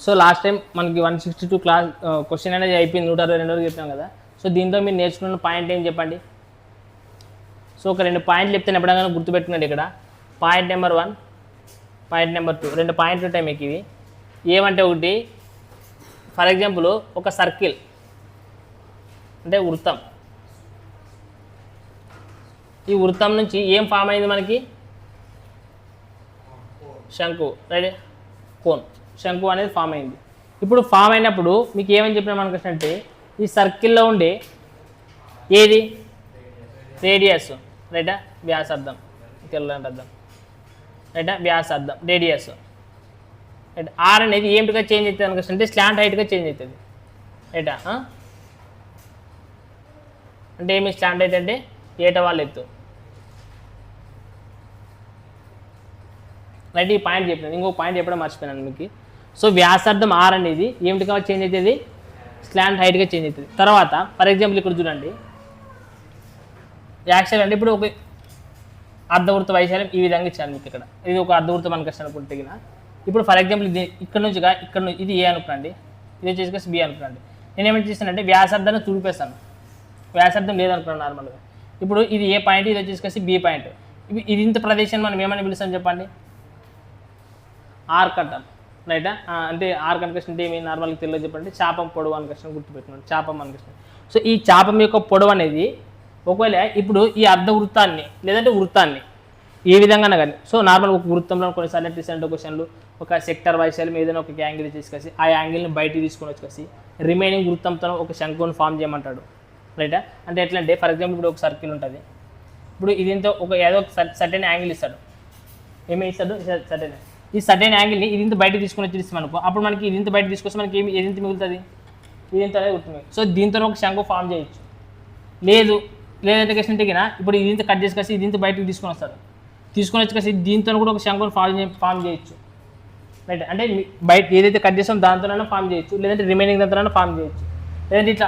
So last time మనకి 162 class question అనేది అయిపోయింది, 162 వరకు చెప్పాం కదా. సో దీంతో మీరు నేర్చుకున్న పాయింట్ ఏం చెప్పండి. సో ఒక 2 పాయింట్లు చెప్తే ఎప్పుడైనా గుర్తుపెట్టుకోండి. ఇక్కడ పాయింట్ నెంబర్ 1, పాయింట్ నెంబర్ 2, 2 పాయింట్లు ఉంటాయి మీకు. ఇవి ఏమంటే ఒకటి, ఫర్ ఎగ్జాంపుల్ ఒక సర్కిల్ అంటే వృత్తం, ఈ వృత్తం నుంచి ఏం ఫామ్ అయింది మనకి, శంకు, రైట్, కోన్, శంకు అనేది ఫామ్ అయింది. ఇప్పుడు ఫామ్ అయినప్పుడు మీకు ఏమని చెప్పినా మనకు అంటే ఈ సర్కిల్లో ఉండే ఏది రేడియస్, రైటా, వ్యాసార్థం, తెల్లంటే అర్థం, రైటా, వ్యాసార్థం, రేడియస్, రైట్. ఆర్ అనేది ఏమిటిగా చేంజ్ అవుతుంది అనుకుంటే స్లాంట్ హైట్గా చేంజ్ అవుతుంది, రైటా. అంటే ఏమి స్లాంట్ హైట్ అంటే ఏట వాళ్ళు ఎత్తు, రైట్. ఈ పాయింట్ చెప్పినాను. ఇంకో పాయింట్ చెప్పడం మర్చిపోయినాను మీకు. సో వ్యాసార్థం ఆర్ అనేది ఏమిటిగా చేంజ్ అవుతుంది, స్లాంట్ హైట్గా చేంజ్ అవుతుంది. తర్వాత ఫర్ ఎగ్జాంపుల్ ఇక్కడ చూడండి, యాక్చువల్ అంటే ఇప్పుడు ఒక అర్ధవృత్త వైశాల్యం ఈ విధంగా ఇచ్చాను మీకు. ఇక్కడ ఇది ఒక అర్ధవృత్తం అనుకోవచ్చు అనుకుంటే. ఇప్పుడు ఫర్ ఎగ్జాంపుల్ ఇది ఇక్కడ నుంచి ఇది ఏ అనుకోండి, ఇది వచ్చేసి బి అనుకోండి. నేను ఏమైనా చేస్తానంటే వ్యాసార్థాన్ని చూపిస్తాను, వ్యాసార్థం లేదనుకున్నాను నార్మల్గా. ఇప్పుడు ఇది ఏ పాయింట్, ఇది వచ్చేసి బి పాయింట్. ఇది ఇంత ప్రదేశాన్ని మనం ఏమని పిలుస్తాం చెప్పండి, ఆర్క్ అంటాం, రైటా. అంటే ఆర్క్ అనుకృష్ణ అంటే ఏమి నార్మల్గా తెలియదు చెప్పండి, చాపం పొడవు అనుకృష్ణ గుర్తుపెట్టుకోండి, చాపం అనుకృష్ణ. సో ఈ చాపం యొక్క పొడవు అనేది ఒకవేళ ఇప్పుడు ఈ అర్ధవృత్తాన్ని లేదంటే వృత్తాన్ని ఏ విధంగా కానీ, సో నార్మల్ ఒక వృత్తంలో కొన్నిసార్లు రీసెంట్ క్వశ్చన్లు ఒక సెక్టర్ వైశాల్యం ఏదైనా ఒక యాంగిల్ తీసుకొచ్చి ఆ యాంగిల్ని బయటికి తీసుకొని వచ్చేసి రిమైనింగ్ వృత్తంతో ఒక శంకుని ఫామ్ చేయమంటాడు, రైటా. అంటే ఎట్లా అంటే ఫర్ ఎగ్జాంపుల్ ఇప్పుడు ఒక సర్కిల్ ఉంటుంది. ఇప్పుడు ఇదింతో ఒక ఏదో ఒక సర్టెన్ యాంగిల్ ఇస్తాడు, ఏమి ఇస్తాడు, సర్టెన్. ఈ సర్టెన్ యాంగిల్ని ఇదింత బయటకు తీసుకొని వచ్చి ఇస్తామనుకో, అప్పుడు మనకి ఇదింత బయట తీసుకొస్తే మనకి ఏమి ఎదింత మిగులుతుంది, ఇదింత అనేది గుర్తుంది. సో దీంతో ఒక శంకు ఫామ్ చేయొచ్చు. లేదంటే క్వశ్చన్ దిగిన ఇప్పుడు ఇదింత కట్ చేసుకొచ్చి ఇదింత బయటకు తీసుకొని వస్తారు, తీసుకొని వచ్చి దీంతో కూడా ఒక శంకుని ఫామ్ చేయొచ్చు, రైట్. అంటే బయట ఏదైతే కట్ చేస్తామో దాంతోనైనా ఫామ్ చేయొచ్చు, లేదంటే రిమైనింగ్ దాంతోనైనా ఫామ్ చేయొచ్చు, లేదంటే ఇట్లా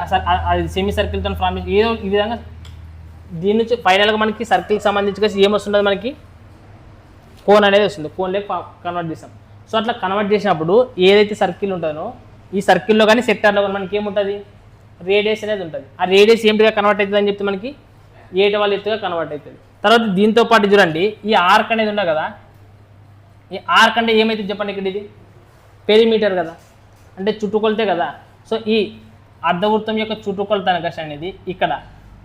అది సెమీ సర్కిల్తో ఫామ్ చేయొచ్చు. ఏదో ఈ విధంగా దీని నుంచి ఫైనల్గా మనకి సర్కిల్కి సంబంధించి ఏమొస్తుంటుంది, మనకి కోన్ అనేది వస్తుంది, కోన్లోకి కన్వర్ట్ చేస్తాం. సో అట్లా కన్వర్ట్ చేసినప్పుడు ఏదైతే సర్కిల్ ఉంటుందో ఈ సర్కిల్లో కానీ సెక్టార్లో కానీ మనకి ఏముంటుంది, రేడియస్ అనేది ఉంటుంది. ఆ రేడియస్ ఏమిటిగా కన్వర్ట్ అవుతుంది అని చెప్తే మనకి ఏట వాళ్ళ ఎత్తుగా కన్వర్ట్ అవుతుంది. తర్వాత దీంతో పాటు చూడండి ఈ ఆర్క్ అనేది ఉండదు కదా, ఈ ఆర్క్ అంటే ఏమైతే చెప్పండి, ఇక్కడ ఇది పెరిమీటర్ కదా, అంటే చుట్టుకొలతే కదా. సో ఈ అర్ధవృత్తం యొక్క చుట్టుకొలత అనేది ఇక్కడ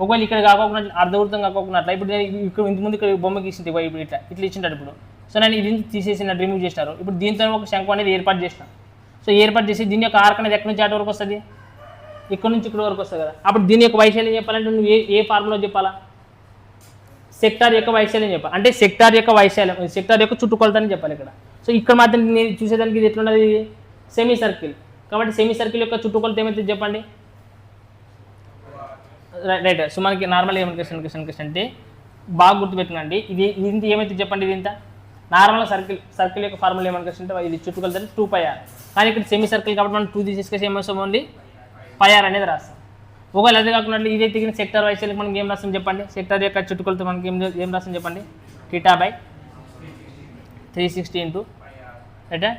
ఒకవేళ ఇక్కడ కాకుండా అర్ధవృత్తం కాకుండా ఇప్పుడు నేను ఇక్కడ ఇంతకుముందు ఇక్కడ బొమ్మ గీసింది, ఇప్పుడు ఇట్లా ఇచ్చింటాడు. ఇప్పుడు సో నేను ఇది తీసేసిన రిమూవ్ చేసినారు. ఇప్పుడు దీంతో ఒక శంకు అనేది ఏర్పాటు చేసిన. సో ఏర్పాటు చేసి దీని యొక్క ఆర్క్ అనేది ఎక్కడి నుంచి అటు వరకు వస్తుంది, ఇక్కడ నుంచి ఇక్కడ వరకు వస్తుంది కదా. అప్పుడు దీని యొక్క వైశాల్యం చెప్పాలంటే నువ్వు ఏ ఫార్ములా చెప్పాలా, సెక్టార్ యొక్క వైశాల్యం చెప్పాలి. అంటే సెక్టార్ యొక్క వైశాల్యం, సెక్టార్ యొక్క చుట్టుకొలతని చెప్పాలి ఇక్కడ. సో ఇక్కడ మాత్రం నేను చూసేదానికి ఇది ఎట్లున్నది, సెమీ సర్కిల్. కాబట్టి సెమీ సర్కిల్ యొక్క చుట్టుకొలత ఏమైతే చెప్పండి, రైట్. సో మనకి నార్మల్ ఏమైనా క్వశ్చన్ అంటే బాగా గుర్తుపెట్టుకోండి, ఇది ఏమైతే చెప్పండి, ఇది ఇంత నార్మల్ సర్కిల్ యొక్క ఫార్ములా ఏమైనా క్వశ్చన్ అంటే ఇది చుట్టుకొలత 2πr. కానీ ఇక్కడ సెమీ సర్కిల్ కాబట్టి మనం 2 తీసుకొచ్చి ఏమొస్తాం, ఓన్లీ πr అనేది రాస్తాం. ఒకవేళ అదే కాకుండా ఇదే తిరిగిన సెక్టర్ వైశాల్యం మనకి ఏం రాస్తాం చెప్పండి, సెక్టర్ యొక్క చుట్టుకొలత మనకి ఏం రాస్తాం చెప్పండి, θ/360 ఇంటూ రైటా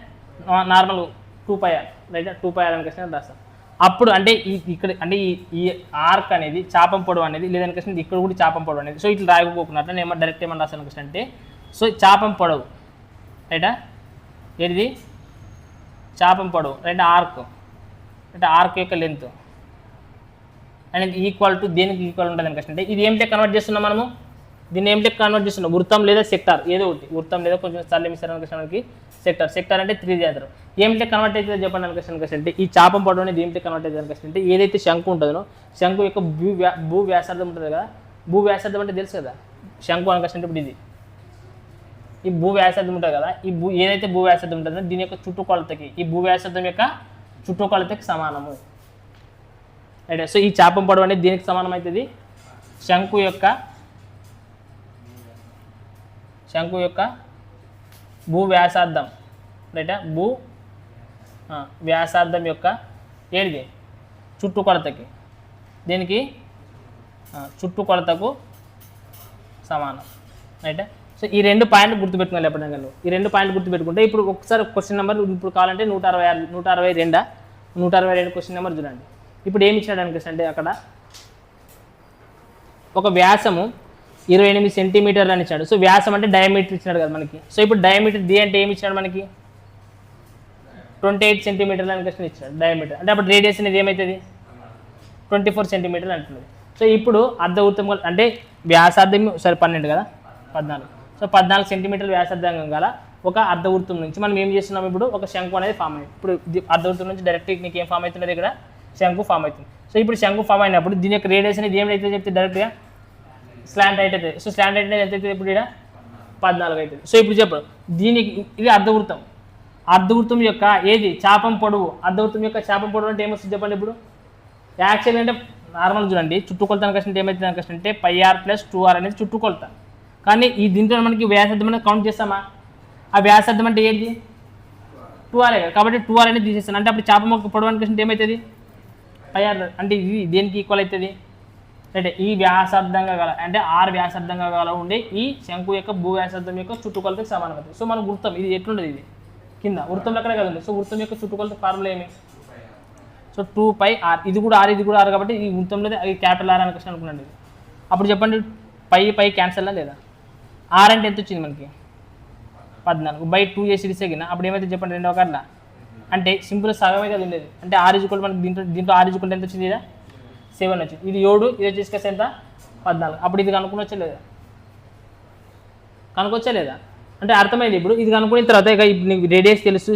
నార్మల్ 2πr, రైటా 2πr అని క్వశ్చన్ రాస్తాం. అప్పుడు అంటే ఇక్కడ అంటే ఈ ఆర్క్ అనేది చాపం పొడవు అనేది లేదని క్వశ్చన్ ఇక్కడ కూడా చాపం పొడవు అనేది. సో ఇట్లా రాయకపోకున్నట్లు నేను డైరెక్ట్ ఏమన్నా రాస్తాను క్వశ్చన్ అంటే, సో చాపం పొడవు, రైటా, ఏది చాపం పొడవు, రైట్, ఆర్క్, అంటే ఆర్క్ యొక్క లెంత్ అనేది ఈక్వల్ టు దేనికి ఈక్వల్ ఉంటుంది క్వశ్చన్ అంటే ఇది ఏమిటే కన్వర్ట్ చేస్తున్నాం మనము, దీన్ని ఏమిటే కన్వర్ట్ చేస్తున్నాం, వృత్తం లేదా సెక్టార్ ఏదో ఒకటి, వృత్తం లేదా కొంచెం సార్లు మిస్తారు క్వశ్చన్కి సెక్టార్ అంటే 3 చేస్తారు. ఏమిటే కన్వర్ట్ అవుతుందో చెప్పండి అని క్వశ్చన్ అంటే ఈ చాపం పొడవు అనేది ఏమిటే కన్వర్ట్ అవుతుంది అని క్వశ్చన్ అంటే ఏదైతే శంకు ఉంటుందో శంకు యొక్క భూ వ్యాసార్థం ఉంటుంది కదా, భూ వ్యాసార్థం అంటే తెలుసు కదా, శంకు అని క్వశ్చన్ ఇప్పుడు ఇది ఈ భూ వ్యాసార్థం ఉంటుంది కదా, ఏదైతే భూ వ్యాసార్థం ఉంటుందో దీని యొక్క చుట్టుకొలతకి ఈ భూ వ్యాసార్థం యొక్క చుట్టుకొలతకి సమానము, రైట్. సో ఈ చాపం పొడవు అనేది దీనికి సమానం అవుతుంది, శంకు యొక్క భూ వ్యాసార్థం, రైటా, భూ వ్యాసార్థం యొక్క ఏది చుట్టుకొలతకి, దీనికి చుట్టుకొలతకు సమానం, రైటా. సో ఈ 2 పాయింట్లు గుర్తుపెట్టుకోవాలి ఎప్పుడైనా నువ్వు ఈ 2 పాయింట్లు గుర్తుపెట్టుకుంటే ఇప్పుడు ఒకసారి క్వశ్చన్ నెంబర్ ఇప్పుడు కావాలంటే 162 క్వశ్చన్ నెంబర్ చూడండి. ఇప్పుడు ఏమి ఇచ్చాడు అంటే అక్కడ ఒక వ్యాసము 28 సెంటీమీటర్లు అని ఇచ్చాడు. సో వ్యాసం అంటే డయామీటర్ ఇచ్చినాడు కదా మనకి. సో ఇప్పుడు డయామీటర్ డి అంటే ఏమి ఇచ్చాడు మనకి 28 సెంటీమీటర్లు అని క్వశ్చన్ ఇచ్చాడు డయామీటర్. అంటే అప్పుడు రేడియస్ అనేది ఏమవుతుంది 24 సెంటీమీటర్లు అంటున్నది. సో ఇప్పుడు అర్ధవృత్తం అంటే వ్యాసార్థం 12 కదా 14. సో 14 సెంటీమీటర్ల వ్యాసార్థంగా గల ఒక అర్ధవృత్తం నుంచి మనం ఏం చేస్తున్నాం ఇప్పుడు ఒక శంకు అనేది ఫామ్ అయింది. ఇప్పుడు అర్ధవృత్తం నుంచి డైరెక్ట్ నీకు ఏం ఫామ్ అవుతున్నది ఇక్కడ శంకు ఫామ్ అవుతుంది. సో ఇప్పుడు శంకు ఫామ్ అయినప్పుడు దీని యొక్క రేడియస్ అనేది ఏమైతే చెప్తే డైరెక్ట్గా స్లాంట్ హైట్ అవుతుంది. సో స్లాంట్ హైట్ అనేది ఎంత అవుతుంది ఇప్పుడు ఇక్కడ 14 అవుతుంది. సో ఇప్పుడు చెప్పు దీనికి ఇది అర్ధవృత్తం. అర్ధవృత్తం యొక్క ఏది చాపం పొడవు. అర్ధవృత్తం యొక్క చాపం పొడవు అంటే ఏమొస్తుంది చెప్పండి. ఇప్పుడు యాక్చువల్ అంటే నార్మల్ చూడండి చుట్టుకొలత అనుకష్టం ఏమైతుంది అనుకష్టం అంటే πr + 2r అనేది చుట్టుకొలత. కానీ ఈ దీంట్లో మనకి వ్యాసార్థం అనేది కౌంట్ చేస్తామా? ఆ వ్యాసార్థం అంటే ఏంటి 2r కదా. కాబట్టి 2r అనేది తీసేస్తాను. అంటే అప్పుడు చాపం యొక్క పొడవు అనుకష్టం ఏమవుతుంది πr. అంటే ఇది దేనికి ఈక్వల్ అవుతుంది అంటే ఈ వ్యాసార్థంగా గల అంటే r వ్యాసార్థంగా గల ఉండే ఈ శంకు యొక్క భూ వ్యాసార్థం యొక్క చుట్టుకొలతకి సమానం అవుతుంది. సో మనం వృత్తం ఇది ఎట్లుండదు ఇది కింద వృత్తంలో అక్కడే కదా ఉంది. సో వృత్తం యొక్క చుట్టుకొలత ఫార్ములా ఏమి సో 2πr. ఇది కూడా r కాబట్టి ఈ వృత్తంలో క్యాపిటల్ R అనుకష్టం అనుకున్నాను. అప్పుడు చెప్పండి పై క్యాన్సల్ లేదా r అంటే ఎంత వచ్చింది మనకి 14/2 చేసి ఇడిసేగిన అప్పుడు ఏమైతే చెప్పండి రెండవ కార్లా అంటే సింపుల్ సగమే కదా ఉండేది. అంటే r మనకి దీంట్లో r ఎంత వచ్చింది ఇదా 7 వచ్చింది. ఇది 7 ఇది వచ్చేసి ఎంత 14. అప్పుడు ఇది కనుక్కొనొచ్చా లేదా అంటే అర్థమైంది. ఇప్పుడు ఇది కనుక్కున్న తర్వాత ఇక నీకు రేడియస్ తెలుసు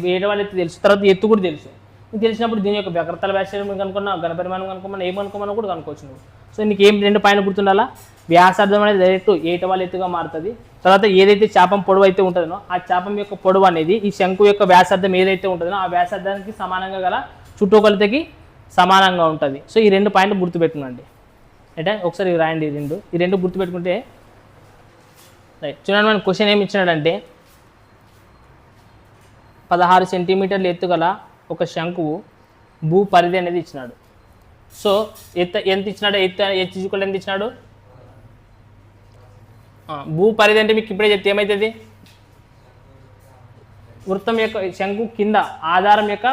వేరే వాళ్ళు తెలుసు తర్వాత ఎత్తు కూడా తెలుసు. నీకు తెలిసినప్పుడు దీని యొక్క వ్యక్రతల వ్యాసార్థం కనుక్కున్నా ఘనపరిమాణం కనుక్కోమన్నా ఏం కనుక్కోమన్నా కూడా కనుక్కోవచ్చు నువ్వు. సో నీకు ఏం 2 పాయింట్లు గుర్తుండాలా వ్యాసార్థం అనేది డైరెక్ట్ ఏటవాళ్ళ ఎత్తుగా మారుతుంది. తర్వాత ఏదైతే చాపం పొడవు అయితే ఉంటుందో ఆ చాపం యొక్క పొడవు అనేది ఈ శంకు యొక్క వ్యాసార్థం ఏదైతే ఉంటుందో ఆ వ్యాసార్థానికి సమానంగా గల చుట్టుకొలతకి సమానంగా ఉంటుంది. సో ఈ 2 పాయింట్లు గుర్తుపెట్టుకోండి. అంటే ఒకసారి రాయండి ఈ రెండు గుర్తుపెట్టుకుంటే రైట్. చూడండి మన క్వశ్చన్ ఏమి ఇచ్చినాడంటే 16 సెంటీమీటర్ల ఎత్తు గల ఒక శంకువు భూ పరిధి అనేది ఇచ్చినాడు. సో ఎంత ఇచ్చినాడు ఎత్తు ఎంత ఇచ్చినాడు భూ పరిధి అంటే మీకు ఇప్పుడే చెప్తే ఏమవుతుంది వృత్తం యొక్క శంకు కింద ఆధారం యొక్క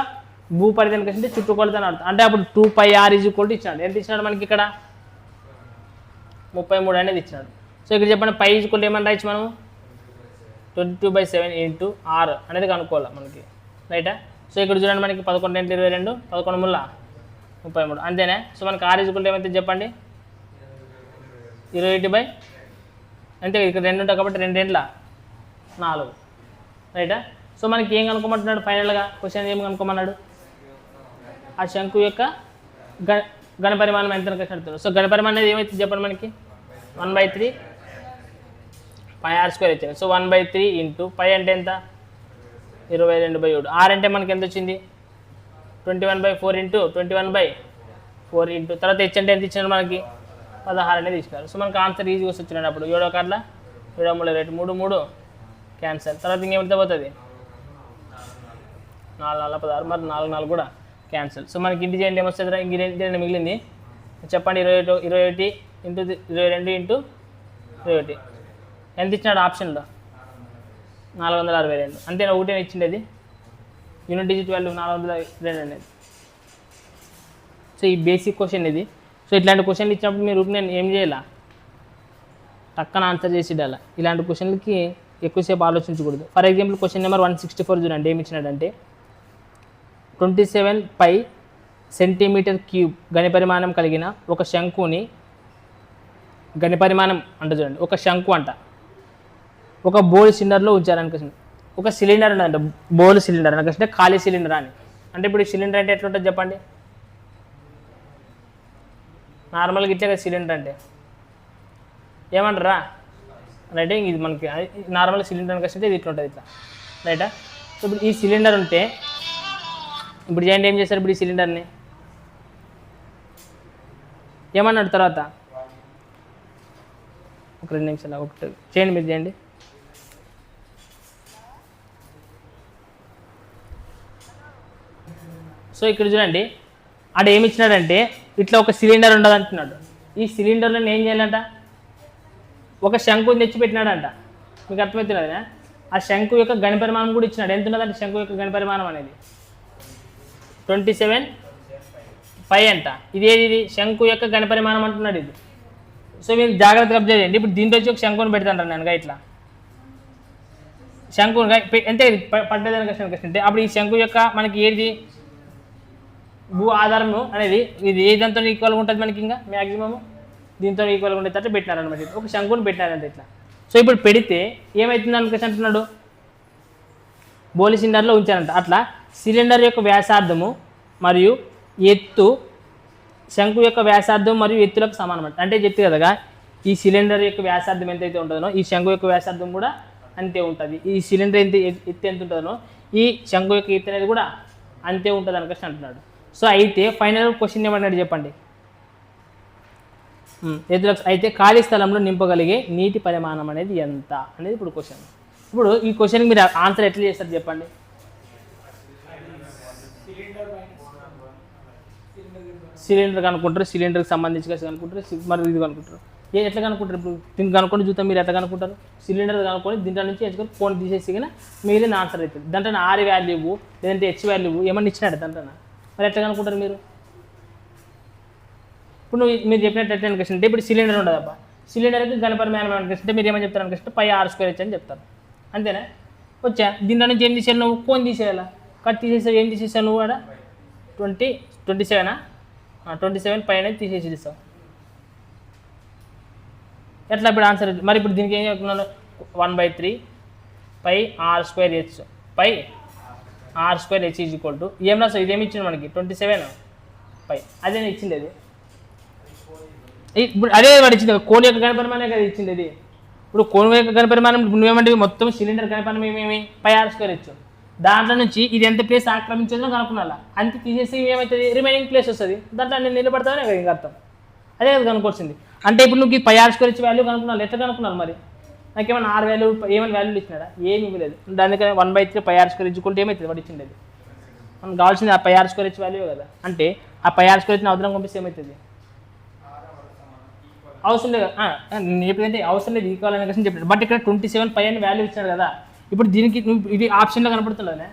భూ పరిధి అంటే చుట్టుకొలత అని అర్థం. అంటే అప్పుడు 2πr ఇచ్చినాడు. ఎంత ఇచ్చినాడు మనకి ఇక్కడ 33 అనేది ఇచ్చినాడు. సో ఇక్కడ చెప్పండి π ఏమని రాయచ్చు మనం 22/7 × r అనేది కనుక్కోవాలి మనకి రైటా. సో ఇక్కడ చూడండి మనకి 11 × 22 11 ముళ్ళ 33 అంతేనా. సో మనకి r ఏమైతే చెప్పండి 21 అంతే. ఇక్కడ 2 ఉంటాయి కాబట్టి 2 × 4 రైటా. సో మనకి ఏం కనుక్కోమంటున్నాడు ఫైనల్గా క్వశ్చన్ ఏం కనుక్కోమన్నాడు ఆ శంకు యొక్క ఘనపరిమాణం ఎంత కనుక్కుంటున్నాడు. సో ఘనపరిమాణం అనేది ఏమైతే చెప్పండి మనకి 1/3 πr² వచ్చింది. సో 1/3 × π అంటే ఎంత 22/7. r అంటే మనకి ఎంత వచ్చింది 21/4 × 21/4 తర్వాత h అంటే ఎంత ఇచ్చినాడు మనకి 16 అనేది ఇచ్చినారు. సో మనకి ఆన్సర్ ఈజీగా వచ్చినాడు. అప్పుడు 7వ కార్డులో 7 3 3 క్యాన్సల్. తర్వాత ఇంకేమిటి పోతుంది 4 4 16 మరి 4 4 కూడా క్యాన్సల్. సో మనకి ఇంటి చేయండి ఏమొస్తుంది ఇంక మిగిలింది చెప్పండి 21 × 22 × 21 ఎంత ఇచ్చినాడు ఆప్షన్లో 462 అంతేనా. ఒకటే ఇచ్చిండేది యూనిట్ డిజిట్ వాల్యూ 402 అనేది. సో ఈ బేసిక్ క్వశ్చన్ ఇది. సో ఇట్లాంటి క్వశ్చన్లు ఇచ్చినప్పుడు మీరు నేను ఏం చేయాలా టక్కన ఆన్సర్ చేసి ఇవ్వాలా. ఇలాంటి క్వశ్చన్లకి ఎక్కువసేపు ఆలోచించకూడదు. ఫర్ ఎగ్జాంపుల్ క్వశ్చన్ నెంబర్ 164 చూడండి ఏమి ఇచ్చినాడంటే 27π సెంటీమీటర్ క్యూబ్ ఘనపరిమాణం కలిగిన ఒక శంకుని ఘనపరిమాణం అంట చూడండి ఒక శంకు అంట ఒక బోల్ సిలిండర్లో ఉంచారనుకోసం. ఒక సిలిండర్ ఉన్నదంట బోల్ సిలిండర్ అనుకుంటే ఖాళీ సిలిండర్ అని. అంటే ఇప్పుడు సిలిండర్ అంటే ఎట్లుంటుంది చెప్పండి నార్మల్గా ఇట్లే కదా సిలిండర్ అంటే ఏమంటారా రైట్. ఇది మనకి నార్మల్ సిలిండర్ అనుకుంటే ఇది ఇట్లా ఉంటుంది ఇట్లా రైటా. సో ఇప్పుడు ఈ సిలిండర్ ఉంటే ఇప్పుడు చేయండి ఏం చేస్తారు ఇప్పుడు ఈ సిలిండర్ని ఏమన్నాడు తర్వాత ఒక 2 నిమిషాలు ఒకటి చేయండి మీరు చేయండి. సో ఇక్కడ చూడండి ఆడ ఏమి ఇచ్చినాడంటే ఇట్లా ఒక సిలిండర్ ఉండదు అంటున్నాడు. ఈ సిలిండర్లో ఏం చేయాలంట ఒక శంకుని తెచ్చి పెట్టినాడంట. మీకు అర్థమవుతున్నది. ఆ శంకు యొక్క గణి పరిమాణం కూడా ఇచ్చినాడు. ఎంత ఉన్నదంటే శంకు యొక్క గణి పరిమాణం అనేది 27π అంట. ఇది శంకు యొక్క గణి పరిమాణం అంటున్నాడు ఇది. సో మీరు జాగ్రత్తగా అబ్జర్వ్ చేయండి. ఇప్పుడు దీంట్లో వచ్చి ఒక శంకుని పెడతాను నేను ఇట్లా శంకు ఎంత ఇది పడ్డదాని కష్టం అంటే అప్పుడు ఈ శంకు యొక్క మనకి ఏది భూ ఆధారము అనేది ఇది ఏ దాంతో ఈక్వల్గా ఉంటుంది మనకి ఇంకా మ్యాక్సిమము దీంతో ఈక్వల్గా ఉండేటట్టు పెట్టినారనమాట. ఒక శంకుని పెట్టినారంట ఇట్లా. సో ఇప్పుడు పెడితే ఏమవుతుంది అనుకోసి అంటున్నాడు బోలి సిలిండర్లో ఉంచారంట. అట్లా సిలిండర్ యొక్క వ్యాసార్థము మరియు ఎత్తు శంకు యొక్క వ్యాసార్థం మరియు ఎత్తులకు సమానం అంటే చెప్తే కదా ఈ సిలిండర్ యొక్క వ్యాసార్థం ఎంతైతే ఉంటుందో ఈ శంకు యొక్క వ్యాసార్థం కూడా అంతే ఉంటుంది. ఈ సిలిండర్ ఎత్తు ఎంత ఉంటుందో ఈ శంకు యొక్క ఎత్తు అనేది కూడా అంతే ఉంటుంది అనుకోసి అంటున్నాడు. సో అయితే ఫైనల్ క్వశ్చన్ ఏమన్నాడు చెప్పండి. ఎత్తులకు అయితే ఖాళీ స్థలంలో నింపగలిగే నీటి పరిమాణం అనేది ఎంత అనేది ఇప్పుడు క్వశ్చన్. ఇప్పుడు ఈ క్వశ్చన్కి మీరు ఆన్సర్ ఎట్లా చేస్తారు చెప్పండి. సిలిండర్ కనుక్కుంటారు, సిలిండర్కి సంబంధించి కనుక్కుంటారు, మరి ఇది కనుక్కుంటారు. ఎట్లా కనుక్కుంటారు ఇప్పుడు దీన్ని కనుక్కొని చూద్దాం మీరు ఎట్లా కనుక్కుంటారు. సిలిండర్ కనుక్కొని దీంట్లో నుంచి ఎంచుకొని ఫోన్ తీసేసి కానీ మిగిలిన ఆన్సర్ అవుతుంది. దాంట్లో ఆర్ వాల్యూ లేదంటే హెచ్ వాల్యూ ఏమన్నా ఇచ్చినాడు దాంట్లో మరి ఎట్లా కనుక్కుంటారు మీరు. ఇప్పుడు మీరు చెప్పినట్టు ఎట్లా అనుకుంటే ఇప్పుడు సిలిండర్ ఉండదబ్బా సిలిండర్కి గణపరిమాణం అనుకుంటే మీరు ఏమని చెప్తారు అనుకుంటే πr² అని చెప్తారు అంతేనా. వచ్చా దీంట్లో నుంచి ఏం తీసేయాలి నువ్వు కోన్ తీసేయాలా కట్ తీసేసావు ఏం తీసేసావు నువ్వు కూడా 27π అనేది తీసేసి ఇస్తావు ఎట్లా ఇప్పుడు ఆన్సర్. మరి ఇప్పుడు దీనికి ఏం చెప్తున్నాను 1/3 πr²h πr²h ఏం రాస్తావు ఇదేమి ఇచ్చింది మనకి 27π అదే ఇచ్చింది అది. ఇప్పుడు అదే వాడు ఇచ్చింది కోన్ యొక్క గణపరిమాణం కదా ఇచ్చింది అది. ఇప్పుడు కోన్ యొక్క గణపరిమాణం నువ్వేమంటే మొత్తం సిలిండర్ గణపరిమాణం ఏమేమి πr²h దాంట్లో నుంచి ఇది ఎంత ప్లేస్ ఆక్రమించిందో కనుక్కున్నా అంతే తీసేసి ఏమవుతుంది రిమైనింగ్ ప్లేస్ వస్తుంది దాంట్లో నేను నిలబడతానే కదా ఇంకా అర్థం అదే కదా కనుక్కొచ్చింది. అంటే ఇప్పుడు నువ్వు πr² వాల్యూ కనుక్కున్నాను ఎట్లా కనుక్కున్నాను మరి నాకేమైనా ఆర్ వాల్యూ ఏమైనా వాల్యూలు ఇచ్చినాడా ఏమి ఇవ్వలేదు. దానికని 1/3 πr² ఏమవుతుంది వాడు ఇచ్చింది అది మనకు కావాల్సింది ఆ πr² వాల్యూ కదా. అంటే ఆ πr² అవసరం పంపిస్తే ఏమవుతుంది అవసరం లేదు నేను ఎప్పుడైతే అవసరం లేదు ఈక్వల్ అనే కోసం చెప్పాను. బట్ ఇక్కడ 27π అని వాల్యూ ఇచ్చాడు కదా. ఇప్పుడు దీనికి ఇది ఆప్షన్లో కనపడుతుందా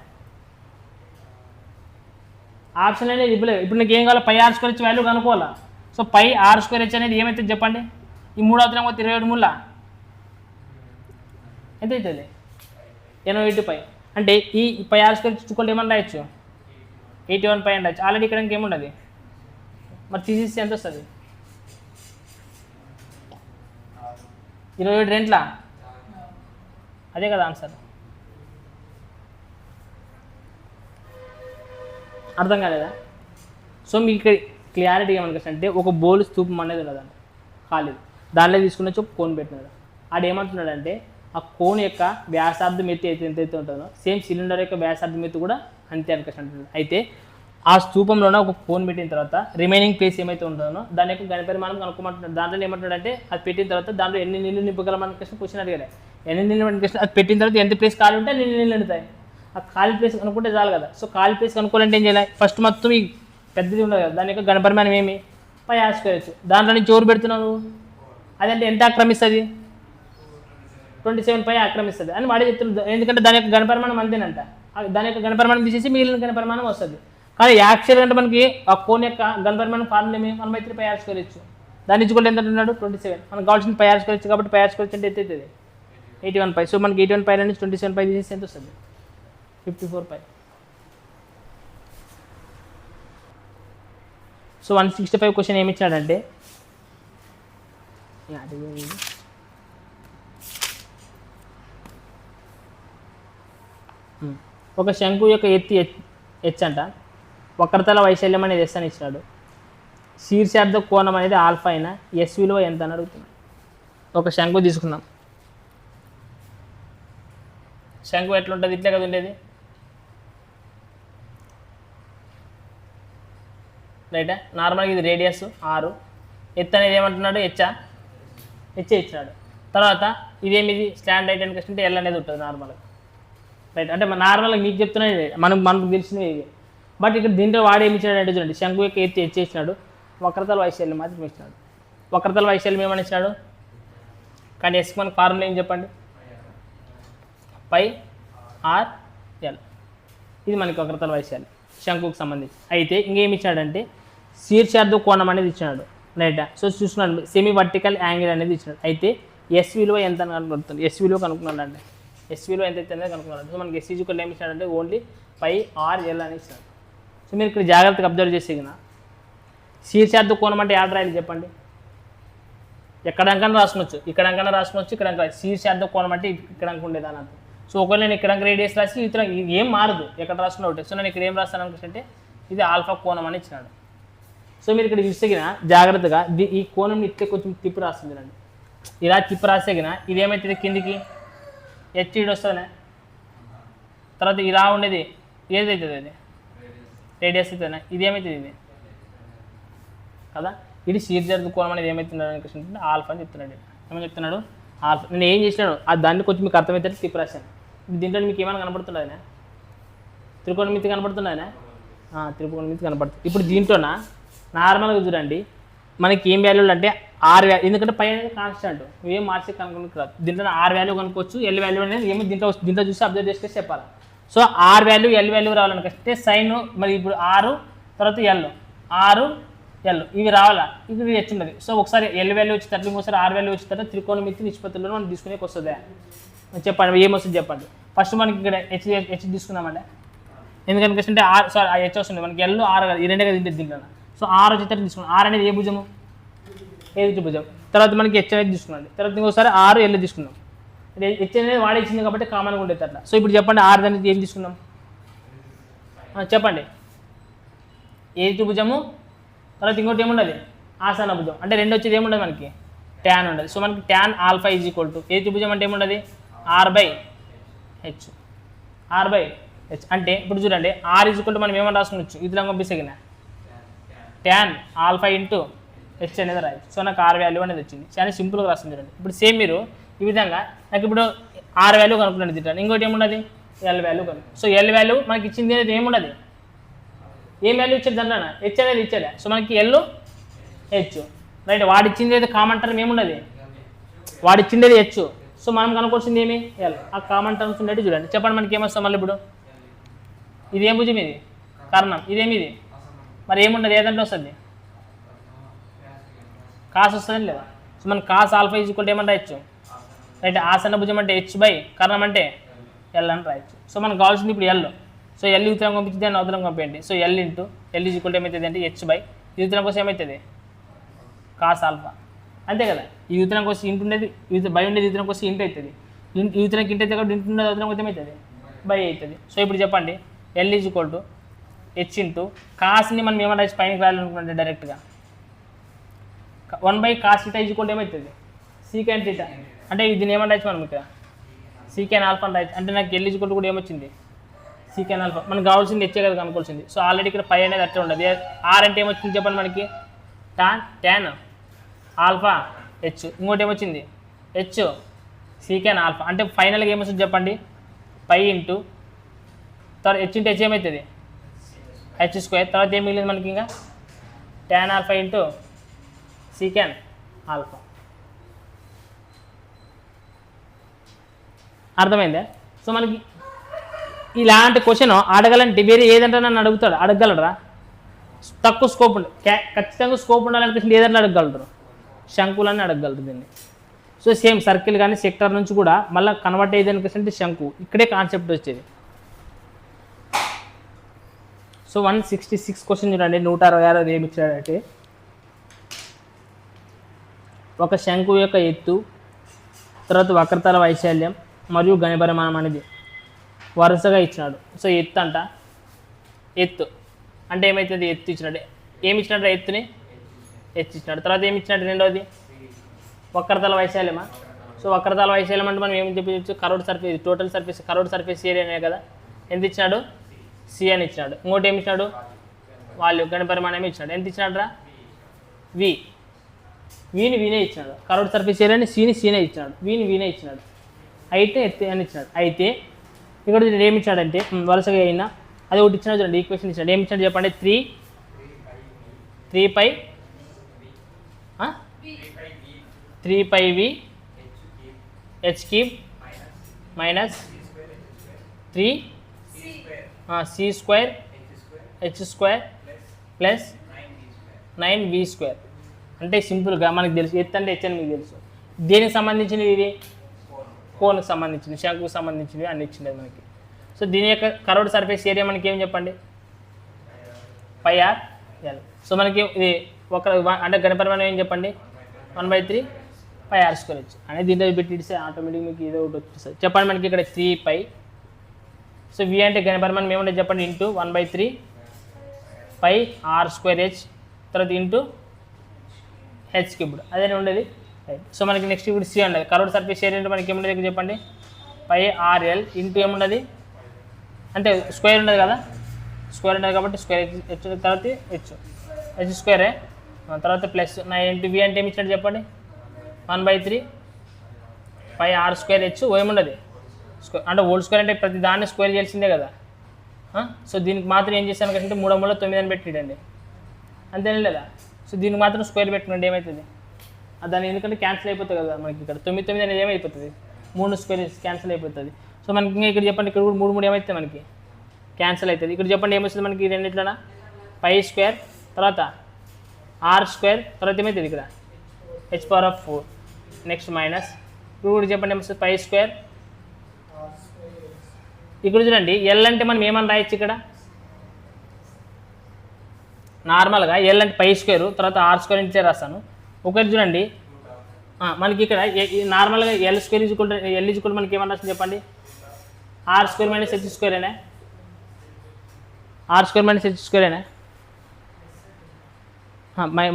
ఆప్షన్ అనేది ఇవ్వలేదు. ఇప్పుడు నీకు ఏం కావాలి πr² వాల్యూ కనుక్కోవాలా. సో πr² అనేది ఏమవుతుంది చెప్పండి ఈ 3 అవుతున్నాం 27 3 ఎంత అవుతుంది 82π అంటే ఈ πr² ఏమన్నా రాయొచ్చు 81π అని రాయొచ్చు. ఆల్రెడీ ఇక్కడ ఇంకేముండదు మరి తీసేసి ఎంత వస్తుంది 27 రెంట్లా అదే కదా ఆన్సర్. అర్థం కాలేదా. సో మీకు ఇక్కడ క్లారిటీ ఏమనుకుంటే ఒక బౌల్ స్తూపం అనేది ఉన్నదంట ఖాళీ దాంట్లో తీసుకుని వచ్చి ఒక కోన్ పెట్టినాడు. ఆడు ఏమంటున్నాడంటే ఆ కోన్ యొక్క వ్యాసార్థం ఎత్తి ఎంతైతే ఉంటుందో సేమ్ సిలిండర్ యొక్క వ్యాసార్థం ఎత్తు కూడా అంతే అనుకుంటున్నాడు. అయితే ఆ స్తూపంలోనే ఒక కోన్ పెట్టిన తర్వాత రిమైనింగ్ ప్లేస్ ఏమైతే ఉంటుందో దాని యొక్క గణపరిమాణం కనుక్కోమంటున్నాడు. దాంట్లో ఏమంటాడంటే అది పెట్టిన తర్వాత దాంట్లో ఎన్ని నీళ్ళు నింపగలమని క్వశ్చన్ అడిగారు. ఎన్ని నీళ్ళు అది పెట్టిన తర్వాత ఎంత ప్లేస్ ఖాళీ ఉంటే ఎన్ని నీళ్ళు నిండుతాయి ఆ ఖాళీ ప్లేస్ కనుక్కుంటే చాలు కదా. సో ఖాళీ ప్లేస్ కనుక్కోవాలంటే ఏం చేయాలి ఫస్ట్ మొత్తం ఈ పెద్దది ఉండదు కదా దాని యొక్క గణపరిమాణం ఏమి πr². దాంట్లో నుంచి ఎవరు పెడుతున్నావు అదంటే ఎంత ఆక్రమిస్తుంది 27π ఆక్రమిస్తుంది అని వాడే చెప్తున్నాడు. ఎందుకంటే దాని యొక్క గణపరిమాణం అంతేనంట. దాని యొక్క గణపరిమాణం తీసేసి మిగిలిన గణపరిమాణం వస్తుంది. కానీ యాక్చువల్ అంటే మనకి ఆ కోన్ యొక్క గణపరిమాణం ఫార్ములా ఏమి 1/3 πr². దాని నుంచి కూడా ఎంత అంటున్నాడు 27 మనకు కావాల్సిన πr² కాబట్టి πr² అంటే ఎంత అవుతుంది 81π. సో మనకి 81π నుంచి 27π తీసేసి ఎంత వస్తుంది 54π. సో 165 క్వశ్చన్ ఏమి ఇచ్చాడంటే ఒక శంకు యొక్క ఎత్తి హెచ్ అంట వక్రతల వైశాల్యం అనేది ఎస్ అని ఇచ్చినాడు. శీర్షార్థ కోణం అనేది ఆల్ఫా అయినా ఎస్ విలువ ఎంత అని అడుగుతున్నాడు. ఒక శంకు తీసుకున్నాం శంకు ఎట్లుంటుంది ఇట్లే కదా ఉండేది రైటా. నార్మల్గా ఇది రేడియస్ 6 ఎత్తు అనేది ఏమంటున్నాడు హెచ్చే ఇచ్చినాడు. తర్వాత ఇదేమిది స్టాండ్ హైట్ అని కష్టంటే ఎల్ అనేది ఉంటుంది నార్మల్గా రైట్. అంటే నార్మల్గా మీకు చెప్తున్నాయి మనకు తెలిసినవి ఇవి. బట్ ఇక్కడ దీంట్లో వాడు ఏమి ఇచ్చినాడు అంటే చూడండి శంకు యొక్క ఎత్తి ఇచ్చినాడు వక్రతల వైశాల్యం మాత్రం ఇచ్చినాడు. వక్రతల వైశాల్యం ఏమని ఇచ్చినాడు కానీ ఎస్కి మనకు ఫార్ములా ఏం చెప్పండి పై ఆర్ ఎల్. ఇది మనకి వక్రతల వైశాల్యం శంకుకు సంబంధించి. అయితే ఇంకేమి ఇచ్చాడంటే శీర్షార్ధ కోణం అనేది ఇచ్చినాడు, రైట్. సో చూస్తున్నాడు సెమీ వర్టికల్ యాంగిల్ అనేది ఇచ్చినాడు. అయితే ఎస్ విలువ ఎంత అని కనుక్కుంటుంది, ఎస్ విలువ కనుక్కున్నాడంటే ఎస్ విలువ ఎంత అయితే అనేది కనుక్కున్నాడు. సో మనకి ఎస్ ఈజ్వల్ ఏమి ఇచ్చాడంటే ఓన్లీ పై ఆర్ ఎల్ అని ఇచ్చాడు. సో మీరు ఇక్కడ జాగ్రత్తగా అబ్జర్వ్ చేసే కదా శీర్షార్ధ కోణం అంటే యాడ్ రాయాలి చెప్పండి. ఎక్కడంకన్నా రాసుకోవచ్చు, ఇక్కడంకన్నా రాసుకోవచ్చు, ఇక్కడ శీర్షార్ధ కోణం అంటే ఇక్కడ ఉండేది అని అర్థం. సో ఒకవేళ నేను ఇక్కడ రేడియస్ రాసి ఇతర ఏం మారదు, ఎక్కడ రాసుకున్న ఒకటి. సో నేను ఇక్కడ ఏం రాస్తాను అనుకుంటే ఇది ఆల్ఫా కోణం అని ఇచ్చినాడు. సో మీరు ఇక్కడ చూస్తే జాగ్రత్తగా ఈ కోణంని ఇట్లా కొంచెం తిప్పి రాస్తుంది అండి. ఇలా తిప్పి రాస్తే ఇది ఏమవుతుంది కిందికి హెచ్ ఇటు వస్తుంది. తర్వాత ఇలా ఉండేది ఏదైతుంది అది రేడియస్ అవుతుంది, ఇది ఏమవుతుంది ఇది కదా. ఇది శీర్షార్ధ కోణం అనేది ఏమవుతున్నాడు అనుకుంటే ఆల్ఫా అని చెప్తున్నాడు. ఏమని చెప్తున్నాడు ఆల్ఫా. నేను ఏం చేసినాను దాన్ని కొంచెం మీకు అర్థమవుతుంది తిప్పి రాశాను. దీంట్లో మీకు ఏమైనా కనపడుతుండేనా త్రికోణమితి కనపడుతుండేనా త్రికోణమితి కనపడుతుంది. ఇప్పుడు దీంట్లోన నార్మల్గా చూడండి మనకి ఏం వాల్యూలు అంటే ఆర్ వాల్యూ, ఎందుకంటే పై అనేది కాన్స్టెంట్ ఏం మార్చి కనుక్కోనికి రాదు. దీంట్లో ఆర్ వాల్యూ కనుక్కోవచ్చు, ఎల్ వాల్యూ అనేది ఏమో దీంట్లో చూసి అబ్జర్వ్ చేసి చెప్పాలి. So R value L value రావాలనుకుంటే సైన్ మరి ఇప్పుడు ఆరు తర్వాత ఎల్ ఆరు ఎల్ ఇవి రావాలా, ఇది హెచ్ ఉన్నది. సో ఒకసారి ఎల్ వాల్యూ వచ్చి తర్వాత ఇంకోసారి ఆర్ వాల్యూ వచ్చి తర్వాత త్రికోణమితి నిష్పత్తులను మనం తీసుకునే వస్తుందా చెప్పండి, ఏమొస్తుంది చెప్పండి. ఫస్ట్ మనకి ఇక్కడ హెచ్ తీసుకుందామంటే ఎందుకంటే ఆర్ సారీ హెచ్ వస్తుంది మనకి ఎల్ ఆర్ ఈ రెండే కదా దీంట్లో. సో ఆర్ వచ్చి తర్వాత తీసుకున్నాం, ఆర్ అనేది ఏ భుజము ఏది భుజం. తర్వాత మనకి హెచ్ అనేది తీసుకున్నాం, తర్వాత ఇంకోసారి ఆరు ఎల్ తీసుకున్నాం. హెచ్ అనేది వాడే ఇచ్చింది కాబట్టి కామన్గా ఉండేది అట్లా. సో ఇప్పుడు చెప్పండి ఆర్ అనేది ఏం తీసుకున్నాం చెప్పండి ఏది భుజము, తర్వాత ఇంకోటి ఏముండదు ఆసన భుజం. అంటే రెండు వచ్చేది ఏముండదు మనకి ట్యాన్ ఉండదు. సో మనకి tan alpha is equal to ఏ త్రిభుజం అంటే ఏముండదు R by H, R by H. అంటే ఇప్పుడు చూడండి ఆర్ ఈజ్ ఈక్వల్ టు మనం ఏమని రాసుకోవచ్చు ఇదిలా పంపిస్తే ట్యాన్ ఆల్ఫా ఇంటూ హెచ్ అనేది రాయచ్చు. సో నాకు ఆర్ వాల్యూ అనేది వచ్చింది, చాలా సింపుల్గా రాస్తుంది చూడండి. ఇప్పుడు సేమ్ మీరు ఈ విధంగా నాకు ఇప్పుడు ఆర్ వాల్యూ కనుక్కున్నాను తింటాను, ఇంకోటి ఏముండదు ఎల్ వాల్యూ కనుక. సో ఎల్ వాల్యూ మనకి ఇచ్చింది అనేది ఏముండదు, ఏం వాల్యూ ఇచ్చాడు దాంట్లో హెచ్ అనేది ఇచ్చాడు. సో మనకి ఎల్ హెచ్ రైట్, వాడిచ్చింది అయితే కామన్ టర్మ్ ఏముండదు, వాడిచ్చిండేది హెచ్. సో మనం కనుక్కోవాల్సింది ఏమి ఎల్, ఆ కామన్ టర్మ్స్ ఉండేది చూడండి. చెప్పండి మనకి ఏమొస్తాం మళ్ళీ ఇప్పుడు ఇది ఏం భుజం ఇది కర్ణం, ఇదేమి ఇది మరి ఏముండదు ఏదంటే వస్తుంది కాస్ వస్తుంది లేదా. సో మన కాస్ ఆల్ఫా ఈజ్ ఈక్వల్ ఏమని రాయొచ్చు రైట్, ఆసన భుజం అంటే హెచ్ బై కర్ణం అంటే ఎల్ అని రాయొచ్చు. సో మనకు కావాల్సింది ఇప్పుడు ఎల్. సో ఎల్ యువతరం పంపించి దాన్ని అవతరం పంపేయండి. So L into L is equal ఏమవుతుంది అంటే హెచ్ బై యువతరం కోసం ఏమవుతుంది కాస్ ఆల్ఫా, అంతే కదా. ఈ యువతరం కోసం ఇంటి ఉండేది బై ఉండేది యువతరం కోసం ఇంటి అవుతుంది, యువతరానికి ఇంటి అయితే కాబట్టి ఇంటి ఉండేది అవతరం కోసం ఏమవుతుంది బై అవుతుంది. సో ఇప్పుడు చెప్పండి L is equal to H into కాస్ని మనం ఏమైనా రాసి పైనకి రాయాలనుకుంటే డైరెక్ట్గా 1 by cos theta is equal ఏమవుతుంది సీకెన్ థీటా. అంటే దీన్ని ఏమని రాయచ్చు మనం ఇక్కడ సీకెన్ ఆల్ఫా అని రాయచ్చు. అంటే నాకు ఎల్ ఈజ్ ఈక్వల్ కూడా ఏమొచ్చింది సీకెన్ ఆల్ఫా. మనకు కావాల్సింది హెచ్చే కదా కనుకోవాల్సింది. సో ఆల్రెడీ ఇక్కడ పై అనేది అట్లా ఉండదు. ఆర్ అంటే ఏమొచ్చింది చెప్పండి మనకి ట్యాన్ ఆల్ఫా హెచ్, ఇంకోటి ఏమొచ్చింది హెచ్ సీకెన్ ఆల్ఫా. అంటే ఫైనల్గా ఏమొస్తుంది చెప్పండి పై ఇంటూ తర్వాత హెచ్ ఇంటూ హెచ్ ఏమవుతుంది హెచ్ స్క్వేర్. తర్వాత ఏం మిగిలింది మనకి ఇంకా ట్యాన్ ఆల్ఫా ఇంటూ సీకెన్ ఆల్ఫా. అర్థమైందా. సో మనకి ఇలాంటి క్వశ్చన్ అడగాలంటే వేరే ఏదంటే నన్ను అడుగుతాడు, అడగలరా తక్కువ స్కోప్ ఉంది, ఖచ్చితంగా స్కోప్ ఉండాలనిపిస్తుంది ఏదంటే అడగగలరు శంకులని అడగగలరు దీన్ని. సో సేమ్ సర్కిల్ కానీ సెక్టర్ నుంచి కూడా మళ్ళీ కన్వర్ట్ అయ్యేది అనిపిస్తుంటే శంకు, ఇక్కడే కాన్సెప్ట్ వచ్చేది. సో 166 క్వశ్చన్ చూడండి, 166 ఏమి ఇచ్చాడంటే ఒక శంకు యొక్క ఎత్తు తర్వాత వక్రతల వైశాల్యం మరియు ఘనపరిమాణం అనేది వరుసగా ఇచ్చినాడు. సో ఎత్తు అంట, ఎత్తు అంటే ఏమవుతుంది ఎత్తు ఇచ్చినాడు, ఏమి ఇచ్చినాడు ఎత్తుని ఎత్తు ఇచ్చినాడు. తర్వాత ఏమి ఇచ్చినాడు రెండోది వక్రతల వైశాల్యమా. సో వక్రతల వైశాల్యం అంటే మనం ఏమి చెప్పచ్చు curved surface, total surface curved surface ఏరియానే కదా. ఎంత ఇచ్చినాడు సి అని ఇచ్చినాడు. ఇంకోటి ఏమి ఇచ్చినాడు వాల్యూ ఘనపరిమాణం ఇచ్చినాడు. ఎంత ఇచ్చినాడు రా వి, వీని వీనే ఇచ్చినాడు. కర్వ్డ్ సర్ఫేస్ ఏరియాని సీనే ఇచ్చినాడు, వీనే ఇచ్చినాడు. అయితే ఎత్తు అని ఇచ్చినాడు. అయితే ఇక్కడ ఏమి ఇచ్చాడంటే వరుసగా అయినా అది ఒకటి ఇచ్చినాడు చూడండి, ఈక్వేషన్ ఇచ్చినాడు. ఏమి ఇచ్చినాడు చెప్పండి 3 π v h³ minus 3 c square h square plus 9v square. అంటే సింపుల్గా మనకు తెలుసు ఎత్ అంటే హెచ్ అని మీకు తెలుసు. దేనికి సంబంధించినవి ఇవి? కోన్కి సంబంధించినవి, శంకుకు సంబంధించినవి అన్ని ఇచ్చినవి మనకి. సో దీని యొక్క కర్వ్డ్ సర్ఫేస్ ఏరియా మనకి ఏం చెప్పండి? πr l. సో మనకి ఇది ఒక అంటే గణపరిమాణం ఏం చెప్పండి? 1/3 πr² అనేది దీంట్లో పెట్టిస్తే ఆటోమేటిక్ మీకు ఏదో ఒకటి వచ్చేస్తుంది. చెప్పండి మనకి ఇక్కడ 3π. సో v అంటే గణపరిమాణం ఏముంటుంది చెప్పండి? ఇంటూ 1/3 πr²h తర్వాత ఇంటూ h³ అదే ఉండేది. రైట్. సో మనకి నెక్స్ట్ ఇప్పుడు సి ఉండదు. కర్వ్డ్ సర్ఫేస్ ఏరియా అంటే మనకి ఏముండదు ఇక్కడ చెప్పండి? πrl ఇంటూ ఏముండదు అంటే స్క్వేర్ ఉండదు కదా, స్క్వేర్ ఉండదు కాబట్టి స్క్వేర్ హెచ్ తర్వాత హెచ్ స్క్వేరే తర్వాత ప్లస్ 9 ఇంటూ వి అంటే ఏమి ఇచ్చినట్టు చెప్పండి? 1/3 πr²h ఏముండదు స్క్వేర్ అంటే హోల్ స్క్వేర్ అంటే ప్రతి దాన్ని స్క్వేర్ చేయాల్సిందే కదా. సో దీనికి మాత్రం ఏం చేశాను అంటే 3 3 9 అని పెట్టిడండి, అంతేనా లేదా? సో దీనికి మాత్రం స్క్వేర్ పెట్టినండి ఏమవుతుంది? దాన్ని ఎందుకంటే క్యాన్సిల్ అయిపోతుంది కదా మనకి. ఇక్కడ 9 9 అనేది ఏమైపోతుంది? 3 స్క్వేర్ క్యాన్సిల్ అయిపోతుంది. సో మనకి ఇంకా ఇక్కడ చెప్పండి ఇక్కడ కూడా 3 3 ఏమవుతుంది మనకి? క్యాన్సిల్ అవుతుంది. ఇక్కడ చెప్పండి ఏమొస్తుంది మనకి రెండిట్లోనా? π² తర్వాత r² తర్వాత ఏమవుతుంది ఇక్కడ? h⁴ నెక్స్ట్ మైనస్ ఇప్పుడు కూడా చెప్పండి ఏమొస్తుంది? π² ఇక్కడ చూడండి ఎల్ అంటే మనం ఏమని రాయొచ్చు ఇక్కడ? నార్మల్గా ఎల్ అంటే π² తర్వాత r² ఇంటే రాస్తాను. ఒకటి చూడండి మనకి ఇక్కడ నార్మల్గా ఎల్ ఈక్వల్ మనకి ఏమన్నా రాస్తుంది చెప్పండి? r² - h² r² - h²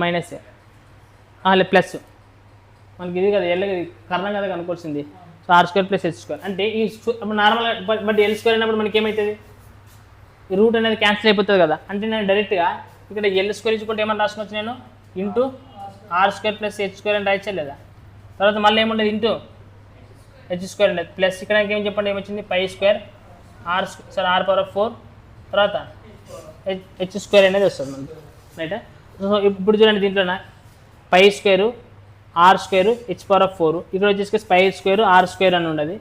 minus plus మనకి ఇది కదా ఎల్ కర్ణం కదా కనుకోవాల్సింది. సో r² + h² అంటే ఈ నార్మల్గా బట్ l² అయినప్పుడు మనకి ఏమవుతుంది? ఈ రూట్ అనేది క్యాన్సిల్ అయిపోతుంది కదా. అంటే నేను డైరెక్ట్గా ఇక్కడ l² ఈక్వల్ ఏమని రాసుకోవచ్చు నేను? ఇంటూ r² + h² అని రాయచ్చా లేదా? తర్వాత మళ్ళీ ఏముండదు? ఇంటూ h² ఉండదు ప్లస్ ఇక్కడ ఏం చెప్పండి ఏమొచ్చింది? π² r⁴ తర్వాత h² అనేది వస్తుంది మనకి. రైట్. సో ఇప్పుడు చూడండి దీంట్లోన π² r² h⁴ ఇక్కడ వచ్చేసి π² r² అని ఉండదు.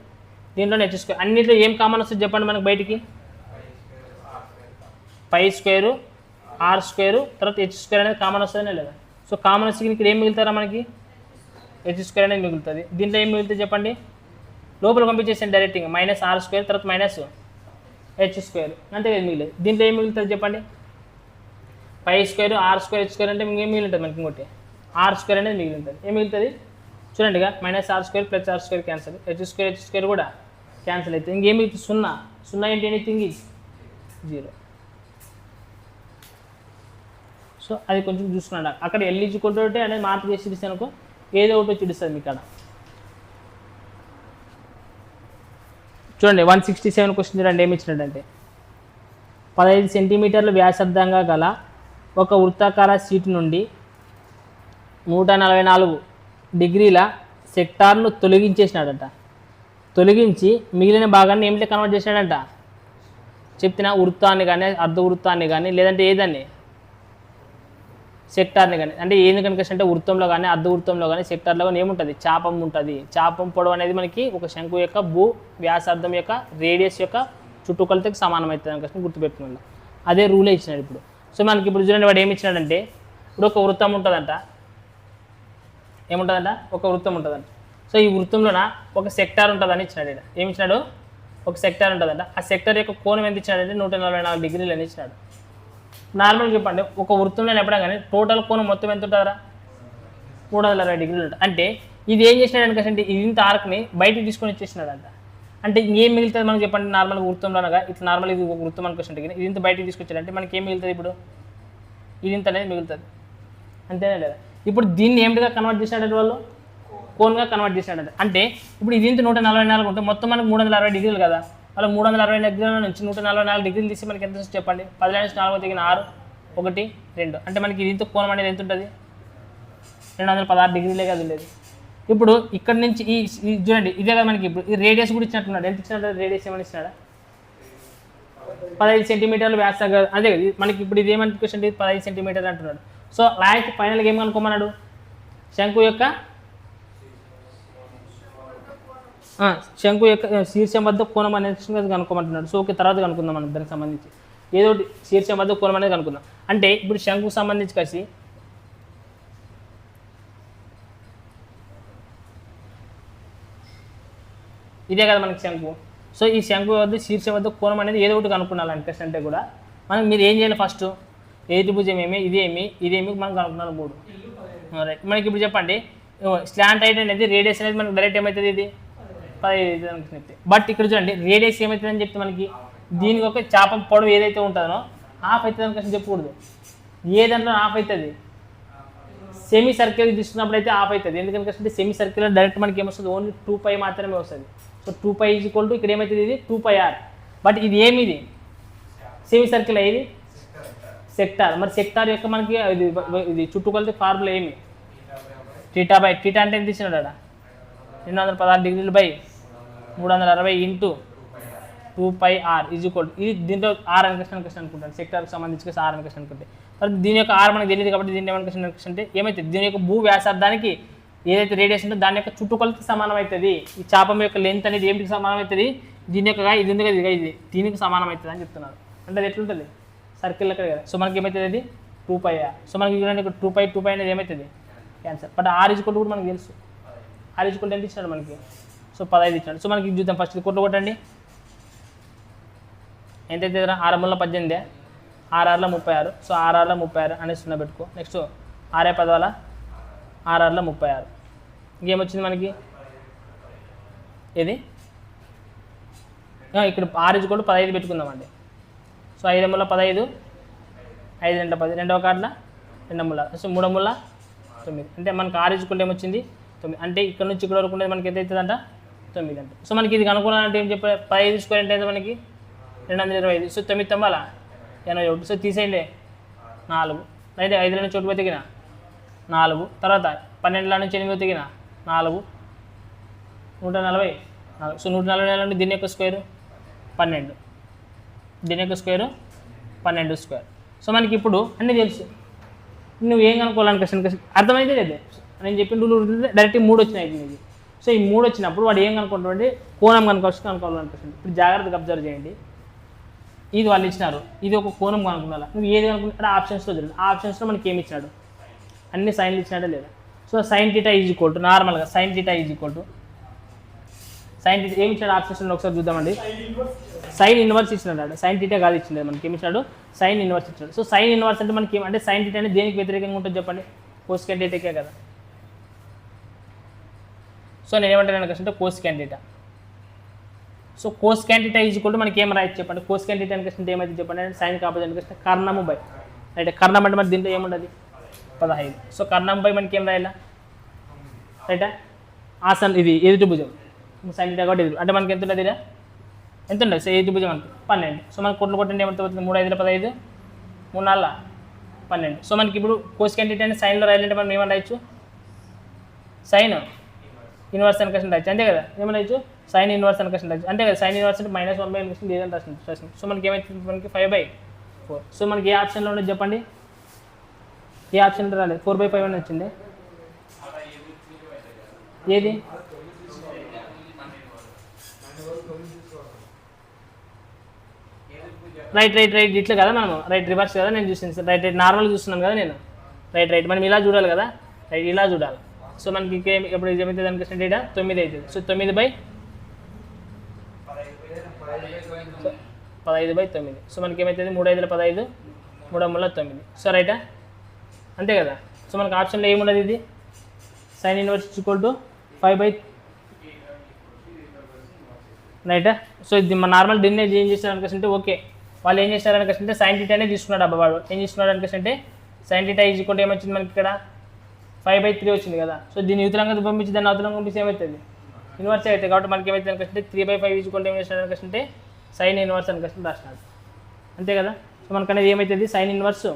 దీంట్లోనే h². అన్నింటిలో ఏం కామన్ వస్తుంది చెప్పండి మనకి బయటికి? π² r² తర్వాత h² అనేది కామన్ వస్తుందనే లేదా? సో కామన్ వస్తే ఇక్కడ ఏం మిగులుతారా మనకి? h² అనేది మిగులుతుంది. దీంట్లో ఏం మిగులుతుంది చెప్పండి? లోపల పంపించేసాను డైరెక్ట్గా -r² తర్వాత -h². అంతే కదా మిగిలేదు. దీంట్లో ఏం మిగులుతుంది చెప్పండి? π² r² h² అంటే ఏం మిగిలి ఉంటుంది మనకి? ఇంకోటి r² అనేది మిగిలి ఉంటుంది. ఏం మిగులుతుంది చూడండి ఇక -r² + r² క్యాన్సల్, h² కూడా క్యాన్సల్ అవుతుంది. ఇంకేం మిగులుతుంది? 0 ఏంటి? Anything is 0. సో అది కొంచెం చూసుకున్నాడు. అక్కడ ఎల్ ఈక్వల్ అనేది మార్పు చేసి చూపిస్తాను అనుకో ఏదో ఒకటి చూపిస్తుంది మీకు అక్కడ. చూడండి 167 క్వశ్చన్ చూడండి ఏమి ఇచ్చినట్టంటే 15 సెంటీమీటర్ల వ్యాసార్థంగా గల ఒక వృత్తాకార షీట్ నుండి 144 డిగ్రీల సెక్టార్ను తొలగించేసినాడంట. తొలగించి మిగిలిన భాగాన్ని ఏమిటో కన్వర్ట్ చేసినాడంట? చెప్తున్నా వృత్తాన్ని కానీ అర్ధవృత్తాన్ని కానీ లేదంటే ఏదాన్ని సెక్టార్ని కానీ. అంటే ఏంది కనుక అంటే వృత్తంలో కానీ అర్ధవృత్తంలో కానీ సెక్టార్లో కానీ ఏముంటుంది? చాపం ఉంటుంది. చాపం పొడవు అనేది మనకి ఒక శంకు యొక్క భూ వ్యాసార్థం యొక్క రేడియస్ యొక్క చుట్టుకొలతకి సమానం అవుతుంది అనుకోసం గుర్తుపెట్టుకోండి. అదే రూలే ఇచ్చినాడు ఇప్పుడు. సో మనకి ఇప్పుడు చూడండి వాడు ఏమి ఇచ్చినాడంటే ఇప్పుడు ఒక వృత్తం ఉంటుందంట. ఏముంటుందంట? ఒక వృత్తం ఉంటుందంట. సో ఈ వృత్తంలోన ఒక సెక్టార్ ఉంటుందని ఇచ్చినాడు. ఇక్కడ ఏమి ఇచ్చినాడు? ఒక సెక్టార్ ఉంటుందంట. ఆ సెక్టార్ యొక్క కోణం ఎంత ఇచ్చినాడంటే 144 డిగ్రీలు అని ఇచ్చినాడు. నార్మల్గా చెప్పండి ఒక వృత్తంలో ఎప్పుడైనా కానీ టోటల్ కోణం మొత్తం ఎంత ఉంటుందా? 360 డిగ్రీలు ఉంటుంది. అంటే ఇది ఏం చేసినాడు అనుకంటే ఇది ఇంత ఆర్క్ని బయటకు తీసుకొని వచ్చేసినాడంట. అంటే ఇంకేం మిగులుతుంది మనకు చెప్పండి? నార్మల్గా వృత్తంలోనగా ఇట్లా నార్మల్ ఇది ఒక వృత్తం అనుకుంటే ఇది ఇంత బయటకు తీసుకొచ్చాడంటే మనకి ఏం మిగులుతుంది? ఇప్పుడు ఇది ఇంత అనేది మిగులుతుంది, అంతేనా లేదా? ఇప్పుడు దీన్ని ఏమిటిగా కన్వర్ట్ చేసినాడంటే వాళ్ళు కోన్గా కన్వర్ట్ చేసినాడంటే అంటే ఇప్పుడు ఇది ఇంత 144 ఉంటే మొత్తం మనకు 360 డిగ్రీలు కదా. అలా 360 డిగ్రీల నుంచి 144 డిగ్రీలు తీసి మనకి ఎంత చెప్పండి? 10 - 4 తగిన 6 1 2 అంటే మనకి ఇది ఇంత కోణం అనేది ఎంత ఉంటుంది? 216 డిగ్రీలే కదా ఉండేది. ఇప్పుడు ఇక్కడ నుంచి ఈ చూడండి ఇదే కదా మనకి ఇప్పుడు ఈ రేడియస్ కూడా ఇచ్చినట్టున్నాడు. ఎంత ఇచ్చినట్టు రేడియస్ ఏమని ఇచ్చినాడా? 15 సెంటీమీటర్లు వ్యాసార్థం. అదే కదా మనకి ఇప్పుడు ఇది ఏమని క్వశ్చన్? 15 సెంటీమీటర్లు అంటున్నాడు. సో లాస్ట్ ఫైనల్గా ఏమనుకోమన్నాడు? శంకు యొక్క శంకు యొక్క శీర్షం వద్ద కోణం అనేది కనుక్కోమంటున్నాడు. సో ఓకే, తర్వాత కనుక్కుందాం మనం దానికి సంబంధించి. ఏదో ఒకటి శీర్షం వద్ద కోణం అనేది కనుక్కుందాం. అంటే ఇప్పుడు శంకుకు సంబంధించి కలిసి ఇదే కదా మనకి శంకు. సో ఈ శంకు వద్ద శీర్షం వద్ద కోణం అనేది ఏదో ఒకటి కనుక్కున్నాను అనిపిస్తుంది. అంటే కూడా మనం మీరు ఏం చేయాలి, ఫస్ట్ ఎదుటి భుజం ఏమి, ఇదేమి మనం కనుక్కున్నాను 3. రైట్, మనకి ఇప్పుడు చెప్పండి స్లాంట్ హైట్ అనేది రేడియస్ అనేది మనకి డైరెక్ట్ ఏమవుతుంది, ఇది 15 బట్ ఇక్కడ చూడండి రేడియస్ ఏమవుతుంది అని చెప్తే మనకి దీనికి ఒక చాపం పొడవు ఏదైతే ఉంటుందో హాఫ్ అవుతుంది అని కష్టం చెప్పకూడదు. ఏ దాంట్లో హాఫ్ అవుతుంది, సెమీ సర్కిల్ తీసుకున్నప్పుడు అయితే హాఫ్ అవుతుంది. ఎందుకంటే సెమీ సర్కిల్ డైరెక్ట్ మనకి ఏమొస్తుంది, ఓన్లీ 2π మాత్రమే వస్తుంది. సో 2π = ఇక్కడ ఏమవుతుంది, ఇది 2πr. బట్ ఇది ఏమి, ఇది సెమీ సర్కిల్ ఇది సెక్టార్. మరి సెక్టార్ యొక్క మనకి ఇది చుట్టుకొలత ఫార్ములా ఏమి, θ అంటే ఎంత ఇచ్చినాడు అక్కడ 216 డిగ్రీలు బై 360 ఇంటూ 2πr ఇది దీంట్లో ఆర్ అని క్వశ్చన్ అనుకుంటాను. సెక్టార్కి సంబంధించి ఆర్ అని క్వశ్చన్ అనుకుంటే మరి దీని యొక్క ఆర్ మనకు తెలియదు కాబట్టి దీన్ని ఏమని క్వశ్చన్ అంటే ఏమవుతుంది, దీని యొక్క భూ వ్యాసార్థానికి ఏదైతే రేడియస్ ఉందో దాని యొక్క చుట్టుకొలత సమానం అవుతుంది. ఈ చాపం యొక్క లెంత్ అనేది ఏమిటికి సమానం అవుతుంది, దీని యొక్క ఇది ఉంది కదా ఇది దీనికి సమానం అవుతుంది అని చెప్తున్నారు. అంటే అది ఎట్లుంటుంది, సర్కిల్ అక్కడ కదా. సో మనకి ఏమవుతుంది, అది 2πr. సో మనకి చూడండి ఇక్కడ 2π అనేది ఏమవుతుంది క్యాన్సర్. బట్ ఆర్ ఈజ్ కూడా మనకు తెలుసు, ఆర్ ఈజ్ ఎంత ఇచ్చినాడు మనకి, సో 15 ఇచ్చినాడు. సో మనకి చూద్దాం ఫస్ట్ కొట్లు కొట్టండి ఎంతైతే 6 × 18 6 × 36. సో 6 × 36 అనేది 0 పెట్టుకో. నెక్స్ట్ 6 × 10 6 × 36. ఇంకేమొచ్చింది మనకి, ఇది ఇక్కడ ఆర్ ఈజ్ 15 పెట్టుకుందామండి. సో 5 × 15 5 × 10 రెండవ కార్డుల 2 ముళ్ళ. సో 3 ముళ్ళ 9. అంటే మనకి ఆర్ ఈజ్ ఏమొచ్చింది 9. అంటే ఇక్కడ నుంచి ఇక్కడ వరకు ఉండేది మనకి ఎంత అవుతుందంట 9 అంటే. సో మనకి ఇది కనుక్కోవాలంటే ఏం చెప్పాలి, 15² అంటే మనకి 225. సో 9 × 9 81. సో తీసేయండి 4. అయితే 5 నుంచి చోటు తెగిన 4. తర్వాత 12 నుంచి 8 తెగిన 4 140. సో 140 అంటే దీని యొక్క స్క్వేర్ 12, దీని యొక్క స్క్వేర్ 12². సో మనకి ఇప్పుడు అన్నీ తెలుసు. నువ్వు ఏం కనుక్కోవాలని క్వశ్చన్ అర్థమైతే లేదు. నేను చెప్పిన రూల్ డైరెక్ట్ 3 వచ్చినాయి నీకు. సో ఈ 3 వచ్చినప్పుడు వాడు ఏం కనుక్కుంటాడు, కోణం కనుక్కోవాలని క్వశ్చన్. ఇప్పుడు జాగ్రత్తగా అబ్జర్వ్ చేయండి. ఇది వాళ్ళు ఇచ్చినారు, ఇది ఒక కోణం కనుక్కున్నా. నువ్వు ఏది కనుక్కుంటే ఆప్షన్స్లో చూడండి. ఆ ఆప్షన్స్లో మనకి ఏమి ఇచ్చినాడు, అన్ని సైన్లు ఇచ్చినాడే లేదా. సో sin θ నార్మల్గా sin θ sin θ ఏమి ఇచ్చినాడు ఆప్షన్స్లో ఒకసారి చూద్దామండి. sin ఇన్వర్స్ ఇచ్చినాడు, sin θ కాదు ఇచ్చినాడు మనకి, ఏమి ఇచ్చినాడు sin ఇన్వర్స్ ఇచ్చినాడు. సో sin ఇన్వర్స్ అంటే మనకి ఏమంటే sin θ అనేది దేనికి వ్యతిరేకంగా ఉంటుంది చెప్పండి, cosecant θకే కదా. సో నేను ఏమంటాను అంటే cosecant θ. సో cosecant θ మనకి ఏం రాయొచ్చు చెప్పండి, cosecant θ అంటే ఏమైతే చెప్పండి అంటే సైన్ కాకపోతే అంటే కర్ణము బై. రైట్, కర్ణం అంటే మరి దీంట్లో ఏముండదు 15. సో కర్ణం బై మనకి ఏం రాయాలా, రైటా ఆసన్ ఇది ఎదుటి భుజం sin θ కాబట్టి అంటే మనకి ఎంత ఉంటుంది, ఎంత ఉండదు. సో ఎదుటి భుజం అంటే 12. సో మనకి కొట్లు కొట్టండి ఏమంటే 3 × 5 = 15 3 × 4 = 12. సో మనకి ఇప్పుడు cosecant θ అనేది సైన్లో రాయాలంటే మనం ఏమని రాయొచ్చు, సైన్ ఇన్వర్స్ అని క్వశ్చన్ రాయొచ్చు అంతే కదా. ఏమని రాయొచ్చు, సైన్ ఇన్వర్స్ అని క్వశ్చన్ రాయొచ్చు అంతే కదా. సైన్ ఇన్వర్స్ అంటే -1/n క్వశ్చన్ లేదని రాసిన. సో మనకి ఏమైతుంది, మనకి 5/4. సో మనకి ఏ ఆప్షన్లో ఉండదు చెప్పండి, ఏ ఆప్షన్లో రాలేదు, 4/5 అని వచ్చింది. ఏది రైట్ ఇట్లా కదా మనం, రైట్ రివర్స్ కదా నేను చూసింది. రైట్ నార్మల్గా చూస్తున్నాను కదా నేను. రైట్ మనం ఇలా చూడాలి కదా, రైట్ ఇలా చూడాలి. సో మనకి ఎప్పుడు ఏమవుతుంది దానికి 9 అవుతుంది. సో 9/15/9. సో మనకి ఏమవుతుంది 3 × 5 = 15 3 × 9. సో రైటా అంతే కదా. సో మనకి ఆప్షన్లో ఏమున్నది, ఇది sin ఇన్వర్స్ = 5/, రైటా. సో ఇది మన నార్మల్ దీన్ని ఏం చేస్తారు అనుకుంటే ఓకే, వాళ్ళు ఏం చేస్తారు అనుకుంటే sin θ అనేది తీసుకున్నాడు. అబ్బా వాడు ఏం చేసుకున్నాడు అనుకుంటే sin θ ఏమొచ్చింది మనకి ఇక్కడ 5/3 వచ్చింది కదా. సో దీన్ని యువతలంగా పంపించి దాన్ని అవతలంగా పంపిస్తే ఏమవుతుంది, ఇన్వర్స్ అవుతుంది. కాబట్టి మనకి ఏమవుతుంది అనుకుంటే 3/5 ఏం చేసినాడు అనుకుంటే sin ఇన్వర్స్ అనుకుంటే రాసినాడు అంతే కదా. సో మనకు అనేది ఏమవుతుంది sin ఇన్వర్స్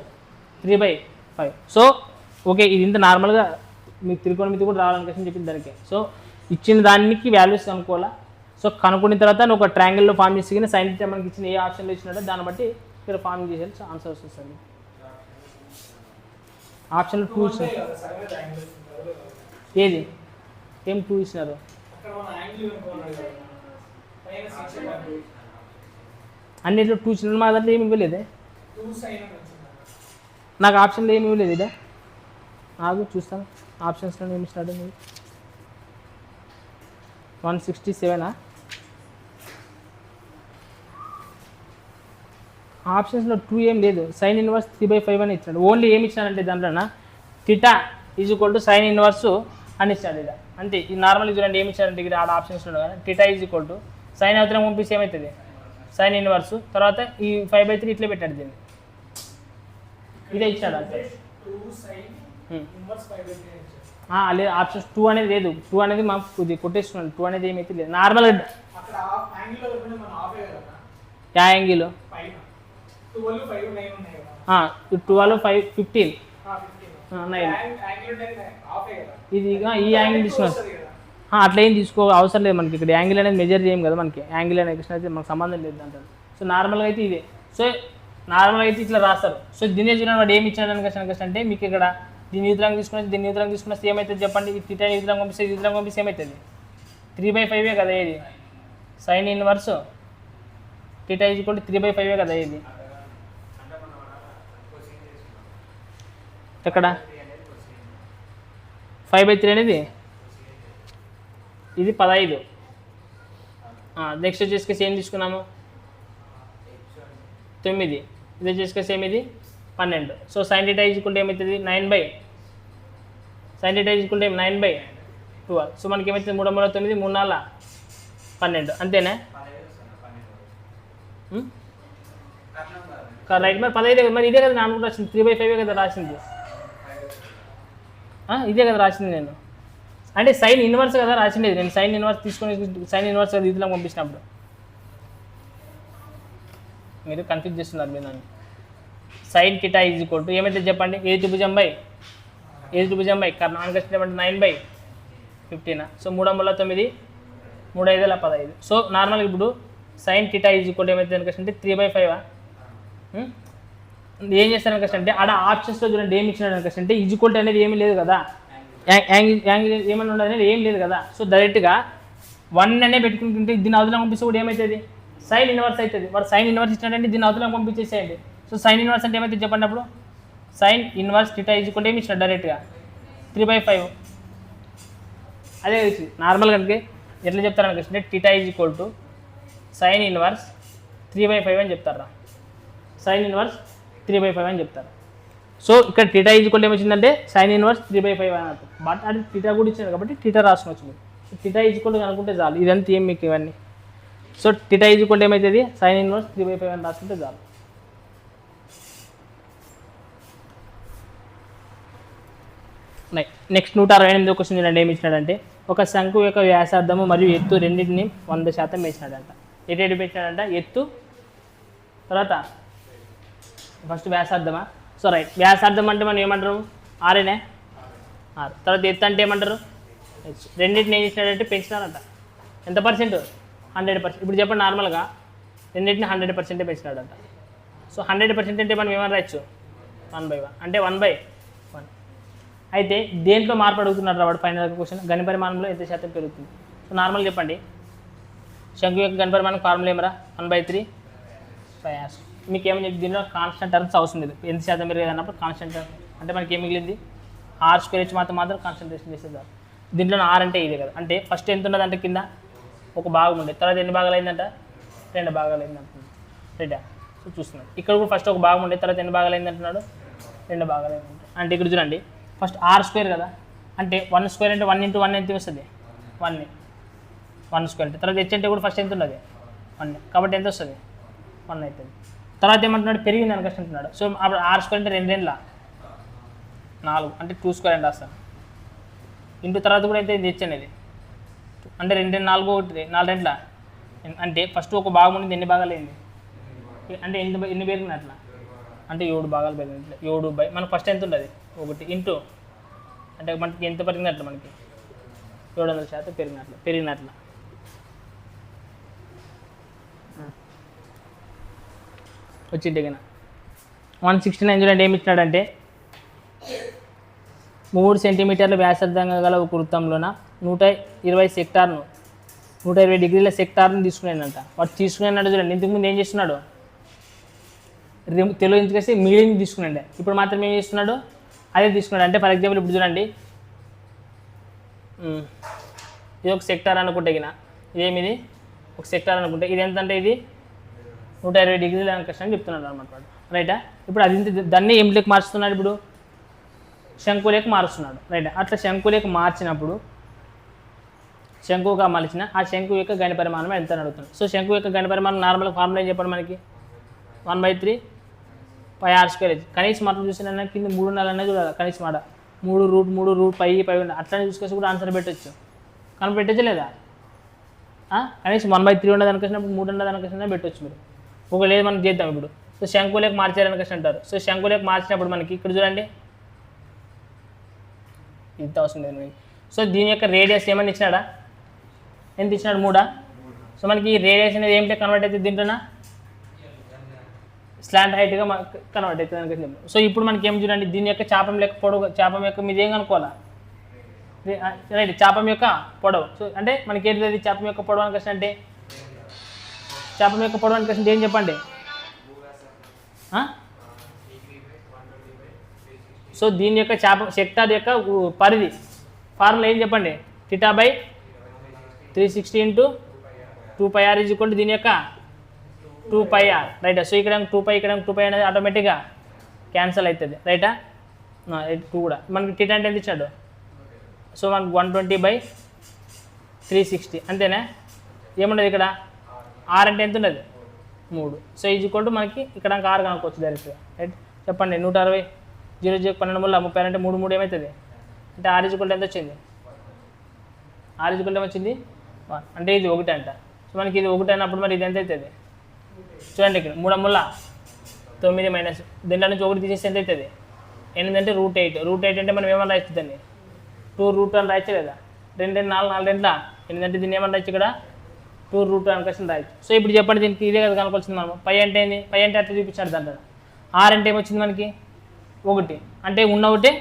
3/5. సో ఓకే, ఇది ఇంత నార్మల్గా మీకు త్రికోణమితి కూడా రావాలనుకోసం చెప్పింది దానికి. సో ఇచ్చిన దానికి వాల్యూస్ కనుక్కోవాలా. సో కనుక్కున్న తర్వాత నువ్వు ఒక ట్రయాంగిల్లో ఫామ్ చేసి sin θ మనకి ఇచ్చిన ఏ ఆప్షన్లో ఇచ్చినాడో దాన్ని బట్టి ఇక్కడ ఫామ్ చేసేది. సో ఆన్సర్ వస్తుంది. ఆప్షన్ 2 ఇచ్చినారు, ఏది ఏం 2 ఇచ్చినారు అన్నిట్లో 2 చిన్న మా దాంట్లో ఏమి ఇవ్వలేదే, నాకు ఆప్షన్లో ఏమి ఇవ్వలేదు ఇదే. నాకు చూస్తాను ఆప్షన్స్లో ఏమి ఇచ్చినాడు మీరు. 167 ఆప్షన్స్లో 2 ఏం లేదు. సైన్ ఇన్వర్స్ 3/5 అని ఇచ్చినాడు. ఓన్లీ ఏమి ఇచ్చినాడంటే దాంట్లో theta is equal to sine inverse అని ఇచ్చాడు ఇక్కడ. అంతే. ఈ నార్మల్ చూడండి ఏమి ఇచ్చాడంటే ఇక్కడ ఆడ ఆప్షన్స్లో కదా థీటా ఈజ్ఈక్వల్ టు సైన్ అవతరం పంపిస్తే ఏమవుతుంది సైన్ ఇన్వర్స్, తర్వాత ఈ 5/3 ఇట్లా పెట్టాడు దీన్ని. ఇదే ఇచ్చాడు అంతే. లేదు ఆప్షన్స్ 2 అనేది లేదు. 2 అనేది మాకు ఇది కొట్టేస్తున్నాడు. 2 అనేది ఏమైతే లేదు. నార్మల్ యా యాంగిల్ 12 5 15 9 ఇది ఈ యాంగిల్ తీసుకున్నాం. అట్లా ఏం తీసుకో అవసరం లేదు మనకి. ఇక్కడ యాంగిల్ అనేది మెజర్ చేయం కదా మనకి. యాంగిల్ అనే క్వశ్చన్ అయితే మనకు సంబంధం లేదు అంటారు. సో నార్మల్గా అయితే ఇదే. సో నార్మల్గా అయితే ఇట్లా రాస్తారు. సో దీన్ని చూడండి వాడు ఏమి ఇచ్చాడు క్వశ్చన్ అంటే మీకు ఇక్కడ దీని యూతరంగా తీసుకుని దీన్ని యూతరంగా తీసుకుని ఏమవుతుంది చెప్పండి. ఈ థీటా యూతరంగా పంపిస్తే యూతరంగా పంపిస్తే ఏమవుతుంది 3/5 కదా ఇది. Sine inverse theta is equal to 3/5 కదా ఇది. ఎక్కడ 5/3 అనేది ఇది 15. నెక్స్ట్ వచ్చేసి ఏం తీసుకున్నాము 9. ఇది వచ్చేసి ఏమిది 12. So sine theta is equal to ఏమవుతుంది 9/12. సో మనకి ఏమవుతుంది 3 3 9 3 4 12 అంతేనా. రైట్. మరి 15 మరి ఇదే కదా నాకు రాసింది 3/5 కదా రాసింది. ఇదే కదా రాసింది నేను. అంటే సైన్ ఇన్వర్స్ కదా రాసిండేది నేను. సైన్ ఇన్వర్స్ తీసుకొని సైన్ ఇన్వర్స్ కదా ఇదిలో పంపించినప్పుడు మీరు కన్ఫ్యూజ్ చేస్తున్నారు మీరు నన్ను. సైన్ థీటా ఈజ్ఈక్వల్ టు ఏమైతే చెప్పండి ఏ త్రిభుజం బై నాన్ కష్టం అంటే 9/15. సో 3 3 9 3 5 15. సో నార్మల్గా ఇప్పుడు సైన్ థీటా ఈజ్ఈక్వల్ టు ఏమైతే అంటే 3/5. ఏం చేస్తాను కష్టం అంటే ఆడ ఆప్షన్స్లో చూడండి ఏమి ఇచ్చినాడు కష్టం అంటే ఈజ్ఈక్వల్ టు అనేది ఏమీ లేదు కదా. యాంగిల్ ఏమైనా ఉండదు అనేది ఏం లేదు కదా. సో డైరెక్ట్గా 1 అనే పెట్టుకుంటుంటే దీని అవతల పంపిస్తే కూడా ఏమవుతుంది సైన్ ఇన్వర్స్ అవుతుంది. వాడు సైన్ ఇన్వర్స్ ఇచ్చినట్టు దీని అవతల పంపించేసేయండి. సో సైన్ ఇన్వర్స్ అంటే ఏమైతే చెప్పండి అప్పుడు sine inverse theta is equal to ఏమి ఇచ్చినాడు డైరెక్ట్గా 3/5. అదే నార్మల్గా అంటే ఎట్లా చెప్తారని అంటే theta is equal to sine inverse 3/5 అని చెప్తారా. సైన్ ఇన్వర్స్ 3/5 అని చెప్తారు. సో ఇక్కడ థీటా ఈజ్ఈక్వల్ ఏమి వచ్చిందంటే సైన్ ఇన్వర్స్ 3/5 అని అంటారు. బట్ అది థీటా కూడా ఇచ్చారు కాబట్టి థీటా రాసుకుని వచ్చింది. థీటా ఈజ్ఈక్వల్ అనుకుంటే చాలు. ఇదంతా ఏం మీకు ఇవన్నీ. సో థీటా ఈజ్ఈక్వల్ ఏమవుతుంది సైన్ ఇన్వర్స్ 3/5 అని రాసుకుంటే చాలు. నెక్స్ట్ 168 క్వశ్చన్ చూడండి ఏమి ఇచ్చినాడంటే ఒక శంకు యొక్క వ్యాసార్థము మరియు ఎత్తు రెండింటిని 100% వేసినాడంట. ఎటు పెట్టినాడంట ఎత్తు తర్వాత ఫస్ట్ వ్యాసార్థమా. So right. వ్యాసార్థం అంటే మనం ఏమంటారు ఆరేనే ఆరు. తర్వాత ఎత్తు అంటే ఏమంటారు హెచ్. రెండింటిని ఏం చేసినాడంటే పెంచినారంట. ఎంత పర్సెంట్ 100%. ఇప్పుడు చెప్పండి నార్మల్గా రెండింటిని 100% పెంచినాడంట. సో 100% అంటే మనం ఏమని రాయొచ్చు 1/1 అంటే 1/1. అయితే దేంట్లో మార్పు అడుగుతున్నారు వాడు ఫైనల్ క్వశ్చన్ గణి పరిమాణంలో ఎంత శాతం పెరుగుతుంది. సో నార్మల్ చెప్పండి శంకు యొక్క గణి పరిమాణం ఫార్ములా ఏమరా 1/3 ప్రయాసం. మీకు ఏమని చెప్పి దీనిలో కాన్స్టెంట్ టర్మ్స్ అవసరం లేదు. ఎంత శాతం పెరిగేది అన్నప్పుడు కాన్స్టెంట్ టర్మ్ అంటే మనకి ఏం మిగిలింది r² మాత్రం కాన్సన్ట్రేషన్ చేసేది. దీంట్లో r అంటే ఇదే కదా. అంటే ఫస్ట్ ఎంత ఉన్నది అంటే కింద ఒక భాగం ఉండే తర్వాత ఎన్ని భాగాలు అయిందంట 2 భాగాలు అయింది అంటున్నాడు. రైటా. సో చూస్తున్నాడు ఇక్కడ కూడా ఫస్ట్ ఒక భాగం ఉండే తర్వాత ఎన్ని భాగాలు అయింది అంటున్నాడు 2 భాగాలు అయింది. అంటే ఇక్కడ చూడండి ఫస్ట్ r² కదా అంటే 1² అంటే 1 × 1 ఎంత వస్తుంది 1 1² అంటే తర్వాత h అంటే కూడా ఫస్ట్ ఎంత ఉన్నది 1 కాబట్టి ఎంత వస్తుంది 1 అవుతుంది. తర్వాత ఏమంటున్నాడు పెరిగింది అని కష్టం అంటున్నాడు. సో అప్పుడు r² అంటే 2 2 4 అంటే 2² అని రాస్తాను. ఇంటూ తర్వాత కూడా అయితే h అనేది అంటే 2 2 4 1 4 2 అంటే ఫస్ట్ ఒక భాగం ఉండి ఎన్ని భాగాలు అయింది అంటే ఎన్ని పెరిగిన అట్లా అంటే 7 భాగాలు పెరిగినట్లు 7 మనకు ఫస్ట్ ఎంత ఉండదు 1 ఇంటూ అంటే మనకి ఎంత పెరిగినట్లు మనకి 700% పెరిగినట్లు. వచ్చింటే కన్నా 169 చూడండి ఏమి ఇచ్చినాడంటే 3 సెంటీమీటర్ల వ్యాసార్థంగా గల ఒక వృత్తంలోన 120 సెక్టార్ను 120 డిగ్రీల సెక్టార్ని తీసుకున్నాడంట. వాడు తీసుకున్నాడు చూడండి. ఇంతకుముందు ఏం చేస్తున్నాడు, తెలుగు ఇంచుకేసి మిగిలింది తీసుకున్నాడు. ఇప్పుడు మాత్రం ఏం చేస్తున్నాడు, అదే తీసుకున్నాడు. అంటే ఫర్ ఎగ్జాంపుల్ ఇప్పుడు చూడండి, ఇది ఒక సెక్టార్ అనుకుంటే గిన ఇదేమిది ఒక సెక్టార్ అనుకుంటే ఇది ఎంత అంటే ఇది 120 డిగ్రీల కష్టం అని చెప్తున్నాడు అనమాట రైటా. ఇప్పుడు అది దాన్ని ఏం లెక్క మార్చుతున్నాడు, ఇప్పుడు శంకులేక మారుస్తున్నాడు రైట్. అట్లా శంకులేక మార్చినప్పుడు శంకుగా మలిచిన ఆ శంకు యొక్క గణి పరిమాణం ఎంత అని అడుగుతుంది. సో శంకు యొక్క గణి పరిమాణం నార్మల్ ఫార్ములా ఏం చెప్పండి మనకి 1/3 πr². కనీసం మాత్రం చూసిన కింద 3 అనేది చూడాలి. కనీసం మాట 3√3 π అట్లనే చూసుకొచ్చి కూడా ఆన్సర్ పెట్టచ్చు. కానీ పెట్టచ్చు లేదా, కనీసం 1/3 ఉండదు అనుకొచ్చినప్పుడు 3 ఉండదు అనుకొచ్చినా పెట్టవచ్చు మీరు. ఒక లేదు మనం చేద్దాం ఇప్పుడు. సో శంకులేక మార్చారనుకొచ్చి అంటారు. సో శంకులేక మార్చినప్పుడు మనకి ఇక్కడ చూడండి ఇంత అవసరం లేదు మనకి. సో దీని యొక్క రేడియస్ ఏమని ఇచ్చినాడా, ఎంత ఇచ్చినాడు 3. సో మనకి ఈ రేడియస్ అనేది ఏమిటో కన్వర్ట్ అవుతుంది, దీంట్లోనా స్లాంట్ హైట్గా కన్వర్ట్ అవుతుంది అనుకుంటే. సో ఇప్పుడు మనకి ఏం చూడండి, దీని యొక్క చాపం యొక్క పొడవు, చాపం యొక్క మీద ఏం కనుక్కోవాలా రైట్, చాపం యొక్క పొడవు. సో అంటే మనకి ఏంటి చాపం యొక్క పొడవు అని అంటే, చాపం యొక్క పొడవు అని ఏం చెప్పండి. సో దీని యొక్క సెక్టార్ యొక్క పరిధి ఫార్ములా ఏం చెప్పండి, θ/360 × 2πr = దీని యొక్క 2πr రైట్. సో ఇక్కడ 2π ఇక్కడ 2π అనేది ఆటోమేటిక్గా క్యాన్సల్ అవుతుంది రైటా. 2 కూడా మనకి θ అంటే ఎంత ఇచ్చాడు, సో మనకు 120/360 అంతేనా. ఏముండదు ఇక్కడ r అంటే ఎంత ఉన్నది 3. సో = మనకి ఇక్కడ r కనుక్కోవచ్చు డైరెక్ట్గా రైట్. చెప్పండి 160 0 0 12 మూల 30 అంటే 3 3 ఏమవుతుంది అంటే r = ఎంత వచ్చింది, r = ఏమొచ్చింది 1 అంటే ఇది 1 అంట. సో మనకి ఇది 1 అయినప్పుడు మరి ఇది ఎంత అవుతుంది చూడండి, ఇక్కడ 3 మూల 9 మైనస్ దీంట్లో నుంచి 1 తీసేస్తే ఎంత అవుతుంది 8 అంటే √8. √8 అంటే మనం ఏమన్నా రాయొచ్చు దాన్ని 2√1 రాయొచ్చు లేదా, 2 4 4 8 అంటే దీన్ని ఏమన్నా రాయొచ్చు ఇక్కడ 2√2 అనుకోసం రాయొచ్చు. సో ఇప్పుడు చెప్పండి దీనికి ఇదే కదా కనుకోవాల్సింది మనం. π అంటే ఏంది, π అంటే అట్లా చూపించాడు దాంట్లో. r అంటే ఏమొచ్చింది మనకి 1 అంటే ఉన్న ఒకటి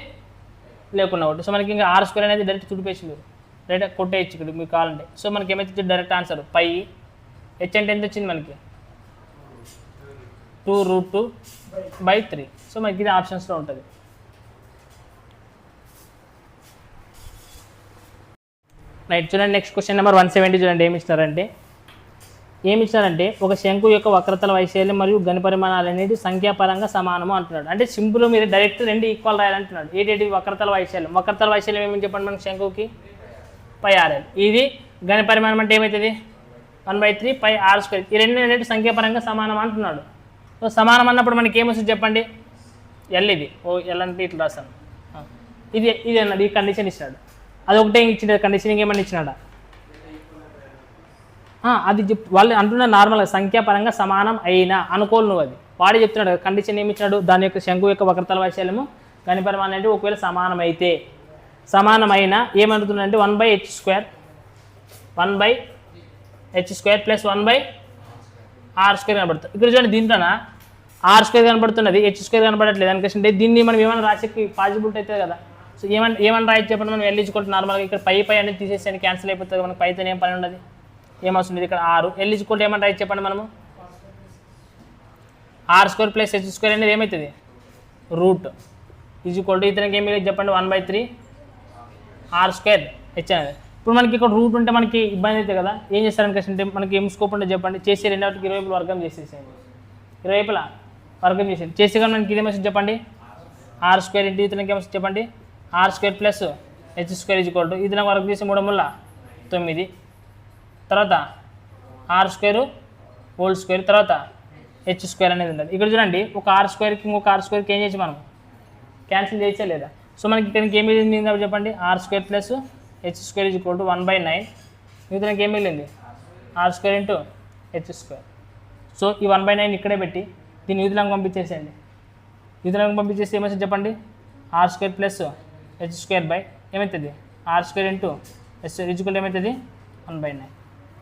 లేకున్న ఒకటి. సో మనకి ఇంకా r² అనేది డైరెక్ట్ చుడిపేసి మీరు డైరెక్ట్ కొట్టేయచ్చు ఇక్కడ మీకు కావాలంటే. సో మనకి ఏమైతే డైరెక్ట్ ఆన్సర్ π. h అంటే ఎంత వచ్చింది మనకి 2√2/3. సో మనకి ఇది ఆప్షన్స్లో ఉంటుంది. రైట్ చూడండి నెక్స్ట్ క్వశ్చన్ నెంబర్ 170 చూడండి. ఏమి ఇస్తారంటే ఒక శంకు యొక్క వక్రతల వైశాల్యం మరియు గణి పరిమాణాలు అనేది సంఖ్యాపరంగా సమానము అంటున్నాడు. అంటే సింపుల్ మీరు డైరెక్ట్ 2 ఈక్వల్ రాయాలంటున్నాడు. ఏంటి వక్రతల వైశాల్యం, వక్రతల వైశాల్యం ఏమని చెప్పండి మనకి శంకుకి πrl. ఇది గణి పరిమాణం అంటే ఏమవుతుంది 1/3 πr². ఈ రెండు అనేది సంఖ్యాపరంగా సమానం అంటున్నాడు. సో సమానం అన్నప్పుడు మనకి ఏమొస్తుంది చెప్పండి, ఎల్ ఇది ఎల్ అంటే ఇట్లా రాస్తాను. ఇది అన్నాడు, ఈ కండిషన్ ఇచ్చినాడు. అది ఒకటే ఇచ్చిన కండిషనింగ్ ఏమన్నా ఇచ్చినాడా, అది వాళ్ళు అంటున్న నార్మల్గా సంఖ్యాపరంగా సమానం అయినా అనుకోలు నువ్వు, అది వాడే చెప్తున్నాడు. కండిషన్ ఏమి ఇచ్చినాడు, దాని యొక్క శంకు యొక్క వక్రతల వైశాల్యము గణి పరిమాణం అంటే ఒకవేళ సమానమైతే, సమానమైనా ఏమంటుందంటే 1/h² 1/h² + 1/r² కనబడుతుంది. ఇక్కడ చూడండి దీంట్లోన r² కనబడుతున్నది, h² కనబడట్లేదు అనుకుంటే దీన్ని మనం ఏమైనా రాసేకి పాసిబిలిటీ అవుతుంది కదా. సో ఏమన్నా రాయొచ్చు చెప్పండి, మనం L = నార్మల్గా ఇక్కడ π అనేది తీసేసి క్యాన్సిల్ అయిపోతుంది. మనకు పైతో ఏం పని ఉండదు, ఏమవుతుంది ఇక్కడ 6. L = ఏమన్నా రాయొచ్చు చెప్పండి మనము r² + h² అనేది ఏమవుతుంది రూట్ ఇతనికి ఏమి చెప్పండి 1/3 r² h అనేది. ఇప్పుడు మనకి ఇక్కడ రూట్ ఉంటే మనకి ఇబ్బంది అవుతుంది కదా. ఏం చేస్తారనుకుంటే మనకి ఏం స్కోప్ ఉంటే చెప్పండి, చేసి 2 వాటికి 20 వైపులు వర్గం చేసేసేయండి. 20 వైపులా వర్గం చేసేది చేసి కానీ మనకి ఇదేమొస్తుంది చెప్పండి r² ఇతనికి ఏమొస్తుంది చెప్పండి r² + h² ఇతనికి వర్గం చేసి 3 మూల 9 తర్వాత r² తర్వాత h² అనేది ఉంటుంది. ఇక్కడ చూడండి ఒక r²కి ఇంకొక r²కి ఏం చేసి మనం క్యాన్సిల్ చేయొచ్చా లేదా. సో మనకి ఇక్కడికి ఏం మిగిలింది చెప్పండి r² + h² = 1/9. ఇతనికి ఏం మిగిలింది r² × h². సో ఈ 1/9 ఇక్కడే పెట్టి దీన్ని యూదులకు పంపించేసేయండి. యూదులకు పంపించేస్తే ఏమవుతుంది చెప్పండి r² + h² ఏమవుతుంది r² × h² ఏమవుతుంది 1/9.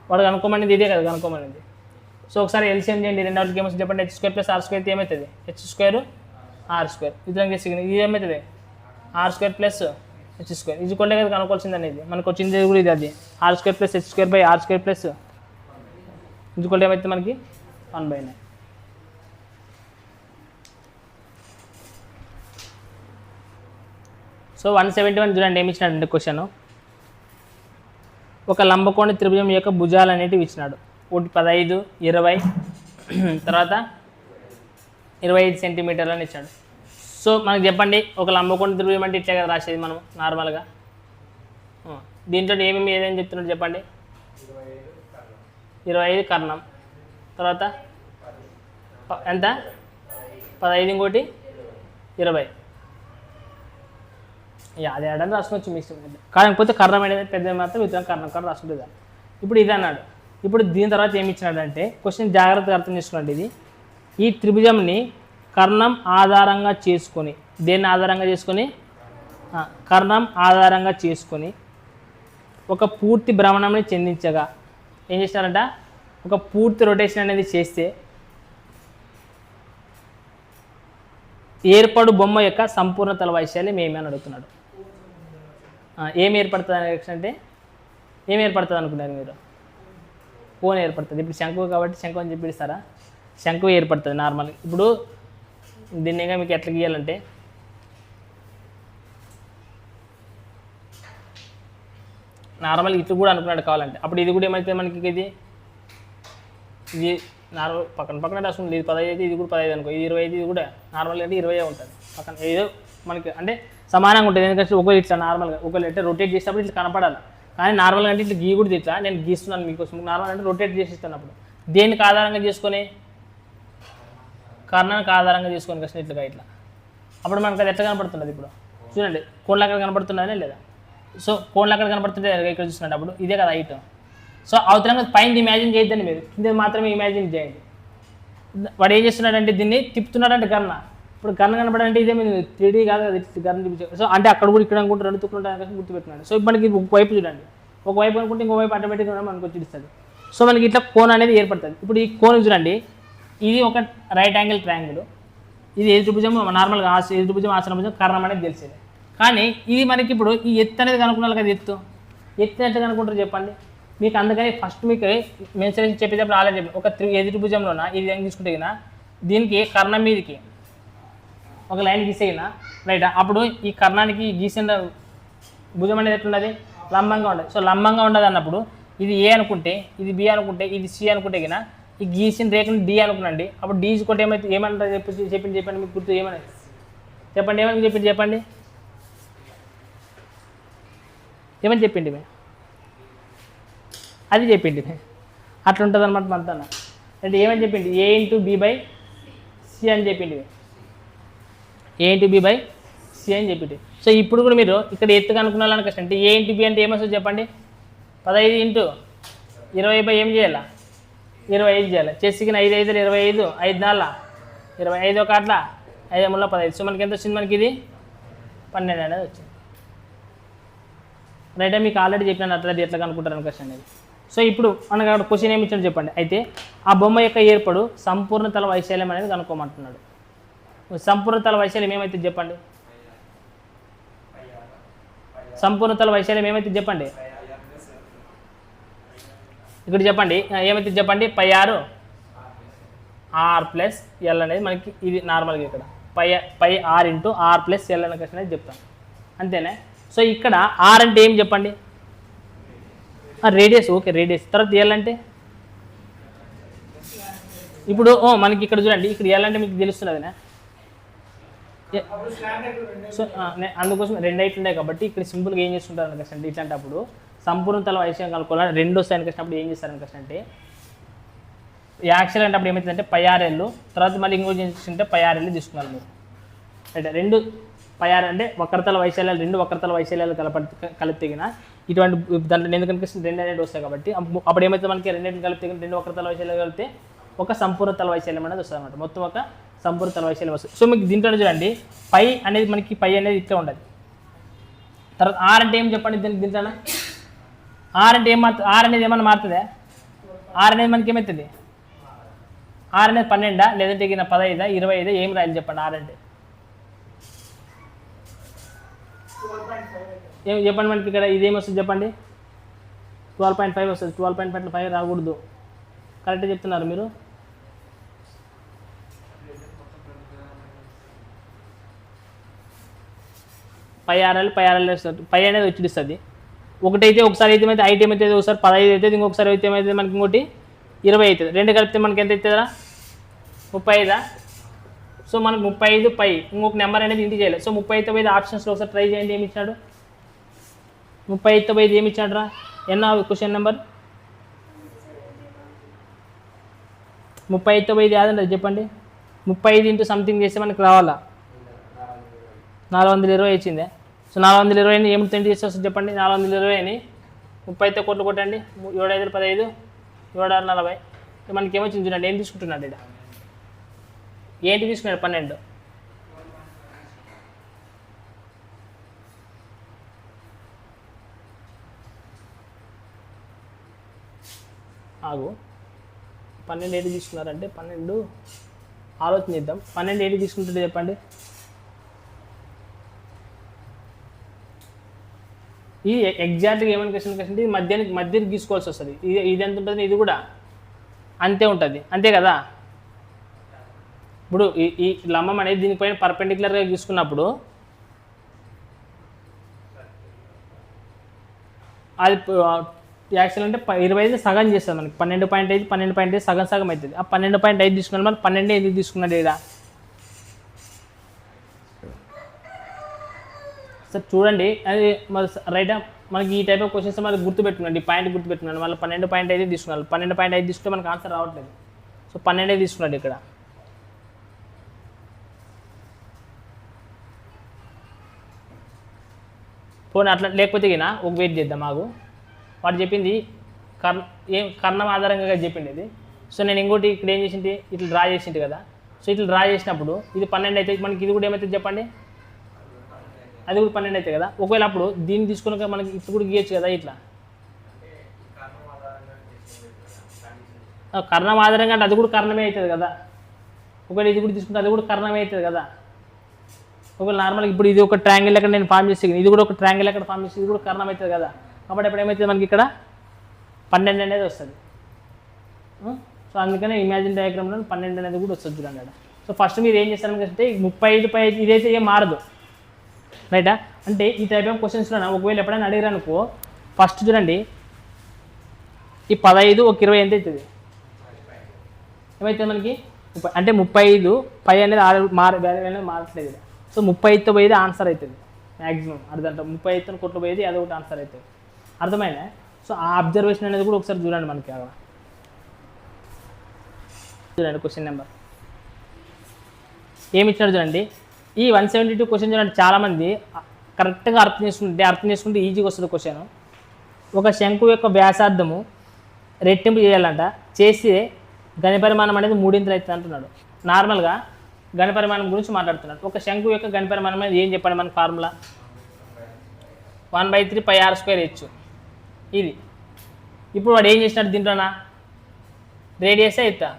వాడు కనుక్కోమనేది ఇదే కదా కనుక్కోమనేది. సో ఒకసారి ఎల్సిఎం చేయండి, 2 వాటికి ఏమవుతుంది చెప్పండి h² + r² ఏమవుతుంది h² r². ఇతనికి ఇది ఏమవుతుంది r² + h² ఇది కొట్టే కదా కనుక్కోవాల్సింది అనేది మనకు వచ్చింది కూడా ఇది అది R square plus H square by R square plus ఇంచుకోండి ఏమైతే మనకి 1/9. సో 171 చూడండి ఏమి ఇచ్చినాడంటే క్వశ్చన్, ఒక లంబకోణ త్రిభుజం యొక్క భుజాలు అనేటివి ఇచ్చినాడు. ఒకటి 15, 20 తర్వాత 25 సెంటీమీటర్లు అని ఇచ్చాడు. సో మనకు చెప్పండి ఒక లంబకోణ త్రిభుజం అంటే ఇట్లా కదా రాసేది మనం నార్మల్గా. దీంట్లో ఏదేం చెప్తున్నాడు చెప్పండి. 25 కర్ణం, తర్వాత ఎంత 15 ఇంకోటి 20. అది ఆడని రాసుకోవచ్చు మీ ఇష్టం, కాకపోతే కర్ణం అనేది పెద్ద మాత్రం ఇతర కర్ణం రాసుకుంటుంది. ఇప్పుడు ఇది అన్నాడు. ఇప్పుడు దీని తర్వాత ఏమి ఇచ్చినాడంటే క్వశ్చన్ జాగ్రత్తగా అర్థం చేసుకోండి. ఇది ఈ త్రిభుజంని కర్ణం ఆధారంగా చేసుకొని, దేన్ని ఆధారంగా చేసుకొని, కర్ణం ఆధారంగా చేసుకొని ఒక పూర్తి భ్రమణంని చెందించగా ఏం చేసినారంట, ఒక పూర్తి రొటేషన్ అనేది చేస్తే ఏర్పడు బొమ్మ యొక్క సంపూర్ణ తల వైశాల్యం ఏమి అని అడుగుతున్నాడు. ఏమి ఏర్పడుతుంది అంటే ఏమి ఏర్పడుతుంది అనుకున్నారు మీరు? కోన్ ఏర్పడుతుంది. ఇప్పుడు శంకువు కాబట్టి శంకు అని చెప్పి ఇస్తారా, శంకువు ఏర్పడుతుంది నార్మల్గా. ఇప్పుడు దీన్నిగా మీకు ఎట్లా గీయాలంటే నార్మల్గా ఇట్లా కూడా అనుకున్నాడు కావాలంటే. అప్పుడు ఇది కూడా ఏమైతే మనకి ఇది నార్మల్ పక్కన రాసుకుంటుంది. ఇది 15, ఇది కూడా 15 అనుకో, ఇది 25, ఇది కూడా నార్మల్గా అంటే 20 ఉంటుంది పక్కన. ఏదో మనకి అంటే సమానంగా ఉంటుంది. ఎందుకంటే ఒకవేళ ఇట్లా నార్మల్గా ఒకవేళ అంటే రొటేట్ చేసేటప్పుడు ఇట్లా కనపడాలి. కానీ నార్మల్గా అంటే ఇట్లా గీ కూడా ఇట్లా నేను గీస్తున్నాను మీకోసం. నార్మల్ అంటే రొటేట్ చేసిస్తున్నప్పుడు దేనికి ఆధారంగా చేసుకొని, కర్ణానికి ఆధారంగా చేసుకొని కష్టం ఇట్లా. అప్పుడు మనకు అది ఎట్లా కనపడుతున్నది? ఇప్పుడు చూడండి కోన్లు అక్కడ కనపడుతున్నానే లేదా? సో కోన్లు అక్కడ కనపడుతుంటే ఇక్కడ చూస్తున్నాడు. అప్పుడు ఇదే కదా హైట్. సో అవతరంగా పైన ఇమాజిన్ చేయొద్దండి మీరు, కింద మాత్రమే ఇమాజిన్ చేయండి. వాడు ఏం చేస్తున్నాడంటే దీన్ని తిప్పుతున్నాడంటే కర్ణ. ఇప్పుడు కర్ణ కనపడాలంటే ఇదే మీరు 3D కాదు కదా, కర్ణ చూపించారు. సో అంటే అక్కడ కూడా ఇక్కడ అనుకుంటే రెండు తుక్కులు ఉంటాయి కోసం గుర్తుపెట్టున్నాడు. సో మనకి ఒకవైపు చూడండి, ఒకవైపు అనుకుంటే ఇంకోవైపు ఆటోమేటిక్గా మనకు వచ్చి ఇస్తుంది. సో మనకి ఇట్లా కోన్ అనేది ఏర్పడుతుంది. ఇప్పుడు ఈ కోన్ చూడండి, ఇది ఒక రైట్ యాంగిల్ ట్రయాంగిల్, ఇది ఎదురుభుజం నార్మల్గా ఎదురుభుజం ఆసనభుజం కర్ణం అనేది తెలిసేది. కానీ ఇది మనకి ఇప్పుడు ఈ ఎత్తు అనేది కనుక్కున్నారు కదా, ఎత్తు ఎట్లా కనుక్కుంటారు చెప్పండి మీకు. అందుకని ఫస్ట్ మీకు మెన్షన్ చెప్పేటప్పుడు ఆల్రెడీ చెప్పి ఒక ఎదురుభుజంలోన ఇది విధంగా తీసుకుంటే కదా, దీనికి కర్ణం మీదకి ఒక లైన్ గీసేగిన రైట్. అప్పుడు ఈ కర్ణానికి గీసిన భుజం అనేది ఎట్లున్నది, లంబంగా ఉండదు. సో లంబంగా ఉండదు అన్నప్పుడు ఇది ఏ అనుకుంటే, ఇది బి అనుకుంటే, ఇది సి అనుకుంటే కదా, ఈ గీసిన రేఖని డి అనుకున్నాండి. అప్పుడు డి కొట్టి ఏమైతే ఏమంటారు చెప్పండి మీకు గుర్తు ఏమని చెప్పండి, ఏమని చెప్పండి ఏమని చెప్పిండి అది చెప్పిండి. అట్లా ఉంటుంది అనమాట మనతో. అంటే ఏమని చెప్పిండి, ఏ ఇంటూ బి బై సి అని చెప్పిండి, ఏ ఇంటూ బి బై సి అని చెప్పింది. సో ఇప్పుడు కూడా మీరు ఇక్కడ ఎత్తుగా అనుకున్నాను కష్టం. అంటే ఏ ఇంటూ బి అంటే ఏమొస్తుంది చెప్పండి, 15 ఇంటూ 20 బై ఏం చేయాలా, 25 చేయాలి. చెస్కి 5 5 25, 5 4 25, ఒక అట్లా 5 3 15. సో మనకి ఎంత వచ్చింది, మనకి ఇది 12 అనేది వచ్చింది. రైట్. మీకు ఆల్రెడీ చెప్పినాను అట్లా ఎట్లా కనుక్కుంటారు కష్టం అనేది. సో ఇప్పుడు మనకు అక్కడ క్వశ్చన్ ఏమి ఇచ్చాడు చెప్పండి. అయితే ఆ బొమ్మ యొక్క ఏర్పడు సంపూర్ణ తల వైశాల్యం అనేది కనుక్కోమంటున్నాడు. సంపూర్ణ తల వైశాల్యం ఏమైతే చెప్పండి, సంపూర్ణ తల వైశాల్యం ఏమైతే చెప్పండి, ఇక్కడ చెప్పండి ఏమైతే చెప్పండి, πr r ప్లస్ ఎల్ అనేది మనకి ఇది నార్మల్గా ఇక్కడ πr into r plus L అనే క్వశ్చన్ అనేది చెప్తాం, అంతేనా. సో ఇక్కడ ఆర్ అంటే ఏం చెప్పండి, రేడియస్. Okay radius. తర్వాత ఎల్ అంటే ఇప్పుడు మనకి ఇక్కడ చూడండి, ఇక్కడ ఎల్ అంటే మీకు తెలుస్తున్నదినా. సో అందుకోసం 2 హైట్లు ఉన్నాయి కాబట్టి ఇక్కడ సింపుల్గా ఏం చేస్తుంటారు అంటే ఇట్లాంటప్పుడు సంపూర్ణ తల వైశాల్యం కనుక్కోవాలి. 2 సైన్ కసినప్పుడు ఏం చేస్తారని అంటే యాక్చువల్ అంటే అప్పుడు ఏమవుతుందంటే πrl, తర్వాత మళ్ళీ ఇంకోటి చేస్తుంటే πrl తీసుకున్నారు మీరు. అంటే 2 πr అంటే వక్రతల వైశాల్యాలు, 2 వక్రతల వైశాల్యాలు కలిపితేగిన ఇటువంటి దాంట్లో ఎందుకంటే 2 అనేది వస్తాయి కాబట్టి అప్పుడు ఏమైతే మనకి 2 కలిపితే 2 వక్రతల వైశాల్యాలు కలిపితే ఒక సంపూర్ణ తల వైశాల్యం అనేది వస్తుంది అనమాట. మొత్తం ఒక సంపూర్ణ తల వైశాల్యం వస్తుంది. సో మీకు దీంట్లో చూడండి పై అనేది మనకి పై అనేది ఇట్లా ఉండదు. తర్వాత ఆర్ అంటే ఏం చెప్పండి దీంట్లో, ఆర్ అంటే ఏం మారుతుంది, ఆర్ అనేది ఏమన్నా మారుతుందా, ఆర్ అనేది మనకి ఏమవుతుంది, ఆర్ అనేది 12 లేదంటే 15 25 ఏం రాయాలి చెప్పండి. ఆర్ అంటే ఏం చెప్పండి మనకి ఇక్కడ ఇదేమొస్తుంది చెప్పండి, 12.5 వస్తుంది. 12.5 రాకూడదు. కరెక్ట్గా చెప్తున్నారు మీరు. పై ఆర్ఎల్ వస్తుంది. పై అనేది వచ్చిస్తుంది. ఒకటైతే ఒకసారి అయితే ఏమైతే ఐటీ ఏమైతే ఒకసారి 15 అవుతుంది, ఇంకొకసారి అయితే ఏమైతే మనకి ఇంకోటి 20 అవుతుంది. రెండు కలిపితే మనకి ఎంత అవుతుందా? 35. సో మనకు 35 పై ఇంకొక నెంబర్ అనేది ఇంటి చేయాలి. సో 35 ఆప్షన్స్లో ఒకసారి ట్రై చేయండి. ఏమి ఇచ్చాడు? 35 ఏమి ఇచ్చాడు రా? ఎన్నో క్వశ్చన్ నెంబర్ 35 యాదండి చెప్పండి. 35 ఇంటూ సంథింగ్ చేస్తే మనకి రావాలా? 420 ఇచ్చిందే. సో 420 ఏమిటి ఇంటి చేస్తే వస్తుంది చెప్పండి. 420 30తో కోట్లు కొట్టండి. 7 5 15, 7 6 40. మనకి ఏమొచ్చింది చూడండి. ఏం తీసుకుంటున్నాడు ఇక్కడ? ఏంటి తీసుకున్నాడు? 12. ఆగు. 12 ఏంటి తీసుకున్నారంటే 12 ఆలోచన చేద్దాం. 12 ఏంటి తీసుకుంటుంటే చెప్పండి. ఈ ఎగ్జాక్ట్గా ఏమైనా క్వశ్చన్ ఇది మధ్యకి తీసుకోవాల్సి వస్తుంది. ఇది ఎంత ఉంటుంది? ఇది కూడా అంతే ఉంటుంది. అంతే కదా. ఇప్పుడు ఈ లంబం అనేది దీనిపైన పర్పెండిక్యులర్గా తీసుకున్నప్పుడు అది యాక్చువల్ అంటే 25 సగం చేస్తుంది మనకి. 12.5 సగం అవుతుంది. ఆ 12.5 తీసుకున్నాడు. మనకి 12 ఎందుకు తీసుకున్నాడు ఇక్కడ? సార్ చూడండి, అది మరి రైటా. మనకి ఈ టైప్ ఆఫ్ క్వశ్చన్స్ మనకి గుర్తుపెట్టుకున్నాడు. ఈ పాయింట్ గుర్తుపెట్టుకున్నాడు. మళ్ళీ 12.5 తీసుకున్నాడు. 12.5 తీసుకుంటే మనకు ఆన్సర్ రావట్లేదు. సో 12 తీసుకున్నాడు ఇక్కడ. పోనీ అట్లా లేకపోతే గినా ఒక వెయిట్ చేద్దాం. ఆగు. వాడు చెప్పింది కర్ణం ఆధారంగా చెప్పింది ఇది. సో నేను ఇంకోటి ఇక్కడ ఏం చేసింది, ఇట్లా డ్రా చేసింది కదా. సో ఇట్లా డ్రా చేసినప్పుడు ఇది 12 అయితే మనకి ఇది కూడా ఏమవుతుంది చెప్పండి. అది కూడా 12 అవుతుంది కదా. ఒకవేళ అప్పుడు దీన్ని తీసుకున్నాక మనకి ఇప్పుడు కూడా గీయచ్చు కదా. ఇట్లా కర్ణం ఆధారంగా అంటే అది కూడా కర్ణమే అవుతుంది కదా. ఒకవేళ ఇది కూడా తీసుకుంటే అది కూడా కర్ణమే అవుతుంది కదా. ఒకవేళ నార్మల్గా ఇప్పుడు ఇది ఒక ట్రయాంగిల్ ఎక్కడ నేను ఫామ్ చేసి ఇది కూడా ఒక ట్రయాంగిల్ ఎక్కడ ఫామ్ చేసి ఇది కూడా కర్ణం అవుతుంది కదా. కాబట్టి ఇప్పుడు ఏమవుతుంది మనకి ఇక్కడ 12 అనేది వస్తుంది. సో అందుకనే ఇమాజిన్ డయాగ్రామ్లో 12 అనేది కూడా వస్తుంది చూడండి. సో ఫస్ట్ మీరు ఏం చేస్తారంటే 35 ఇదైతే ఏం మారదు రైటా. అంటే ఈ టైప్ ఆఫ్ క్వశ్చన్స్లో ఒకవేళ ఎప్పుడైనా అడిగారనుకో ఫస్ట్ చూడండి, ఈ 15 ఒక 20 ఎంత అవుతుంది? ఏమవుతుంది మనకి? అంటే 35 అనేది మారట్లేదు. సో 35తో పోయేది ఆన్సర్ అవుతుంది మ్యాక్సిమం. అర్థంట 35తో కొట్లు పోయేది అది ఒకటి ఆన్సర్ అవుతుంది. అర్థమైనా? సో ఆ అబ్జర్వేషన్ అనేది కూడా ఒకసారి చూడండి. మనకి అక్కడ చూడండి క్వశ్చన్ నెంబర్ ఏమి ఇచ్చినాడు చూడండి. ఈ 172 క్వశ్చన్ చూడండి. చాలామంది కరెక్ట్గా అర్థం చేసుకుంటే ఈజీగా వస్తుంది క్వశ్చన్. ఒక శంకు యొక్క వ్యాసార్థము రెట్టింపు చేయాలంట. చేస్తే ఘనపరిమాణం అనేది 3 అవుతుంది అంటున్నాడు. నార్మల్గా ఘనపరిమాణం గురించి మాట్లాడుతున్నాడు. ఒక శంకు యొక్క ఘనపరిమాణం అనేది ఏం చెప్పండి మన ఫార్ములా? 1/3 πr²h. ఇది ఇప్పుడు వాడు ఏం చేసినాడు దీంట్లోనా? రేడియసే ఎత్తా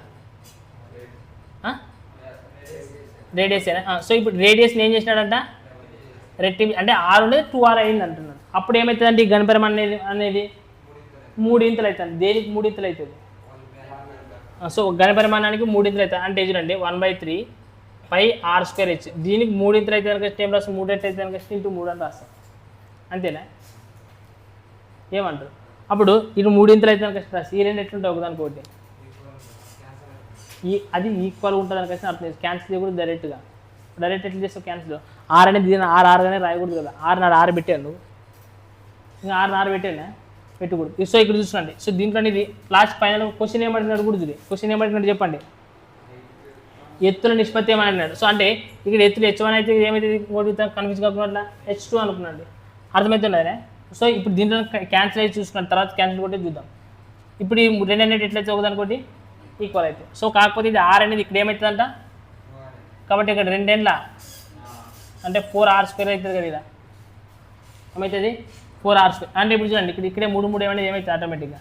రేడియసేనా? సో ఇప్పుడు రేడియస్ని ఏం చేసినాడంట? రెట్టింపు అంటే 6 ఉండేది 2r అయింది అంటున్నాడు. అప్పుడు ఏమవుతుందంటే ఈ ఘనపరిమాణం అనేది 3 అవుతుంది. దేనికి 3 అవుతుంది? సో ఘనపరిమాణానికి 3 అవుతుంది. అంటే చూడండి 1/3 πr²h. దీనికి 3 అయితే కనుక ఏం రాస్తాం? 3 అయితే కనుక ఇంటూ 3 అని రాస్తాం. అంతేనా? ఏమంటారు? అప్పుడు ఇది 3 అయితే కనుక రాసి ఈ రెండు ఎట్లుంటాయి ఒకదానికి ఒకటి అది ఈక్వల్ ఉంటుంది అనుకోసం అర్థం చేసి క్యాన్సిల్ చేయకూడదు. డైరెక్ట్ ఎట్లా చేస్తావు క్యాన్సిల్? ఆర్ అనేది దీని ఆరుగానే రాయకూడదు కదా. 6 నాడు 6 పెట్టాను, ఇంకా 6 పెట్టాను పెట్టకూడదు. సో ఇక్కడ చూసుకోండి. సో దీంట్లో ఇది లాస్ట్ ఫైనల్ క్వశ్చన్ ఏమడినాడు కూడా ఇది. క్వశ్చన్ ఏమడినాడు చెప్పండి? ఎత్తుల నిష్పత్తి ఏమడినాడు. సో అంటే ఇక్కడ ఎత్తులు h1 అయితే ఏమైతే కన్ఫ్యూజ్ కాకుండా h2 అనుకున్నాండి. అర్థమవుతుండే. సో ఇప్పుడు దీంట్లో క్యాన్సిల్ అయితే చూసుకున్న తర్వాత క్యాన్సిల్ కొట్టి చూద్దాం. ఇప్పుడు ఈ 2 అనేది ఎట్లయితే ఒకదానికోటి ఈక్వల్ అయితే. సో కాకపోతే ఇది 6 అనేది ఇక్కడ ఏమవుతుందంట? కాబట్టి ఇక్కడ 2 అంటే 4r² అవుతుంది కదా. ఇలా ఏమవుతుంది? 4r². అంటే ఇప్పుడు చూడండి ఇక్కడే 3 ఏమైనా ఏమవుతుంది? ఆటోమేటిక్గా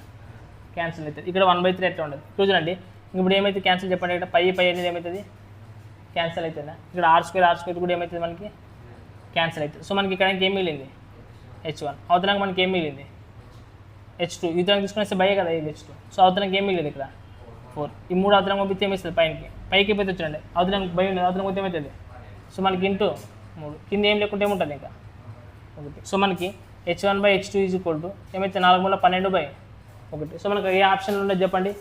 క్యాన్సిల్ అవుతుంది. ఇక్కడ 1/3 ఎట్లా ఉండదు. ఇప్పుడు చూడండి ఇప్పుడు ఏమైతే క్యాన్సిల్ చెప్పండి. ఇక్కడ పై అనేది ఏమవుతుంది? క్యాన్సిల్ అవుతుందా? ఇక్కడ r² కూడా ఏమవుతుంది మనకి? క్యాన్సిల్ అవుతుంది. సో మనకి ఇక్కడ ఏం మిగిలింది? h1. అవతలాగా మనకి ఏం మిగిలింది? H2 ఈ దూరం తీసుకుని బై కదా ఇది H2. సో అవతలకి ఏం మిగిలేదు ఇక్కడ 4. ఈ 3 అవతలం పంపిస్తే ఏమిస్తుంది పైకి పోతే వచ్చండి అవతలం బై ఉండదు అవతలం పోతే ఏమవుతుంది. సో మనకి ఇంటూ 3 కింద ఏం లేకుంటే ఏముంటుంది ఇంకా 1. సో మనకి H1/H2 ఈజ్ ఈక్వల్ టు ఏమైతే 4/12/1. సో మనకి ఏ ఆప్షన్ ఉండదు చెప్పండి,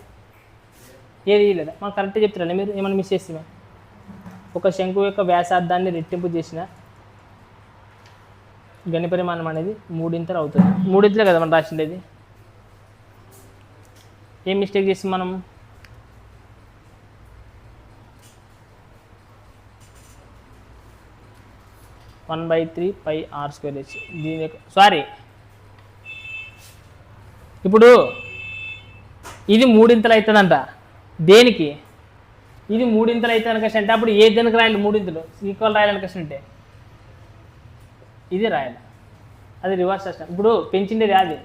ఏది లేదా మనకు కరెక్ట్గా చెప్తారండి మీరు ఏమైనా మిస్ చేస్తే. ఒక శంకు యొక్క వ్యాసార్థాన్ని రెట్టింపు చేసిన గణి పరిమాణం అనేది 3 అవుతుంది. 3 కదా మనం రాసిండేది. ఏం మిస్టేక్ చేస్తాం మనం, వన్ బై 3πr². దీని సారీ ఇప్పుడు ఇది 3 అవుతుందంట దేనికి, ఇది 3 అవుతుంది కష్టం అంటే అప్పుడు ఏ దేనికి రాయాలి 3 ఈక్వల్ రాయాలని కష్టం అంటే ఇది రాయాలి, అది రివర్స్ కష్టం. ఇప్పుడు పెంచిండేది అది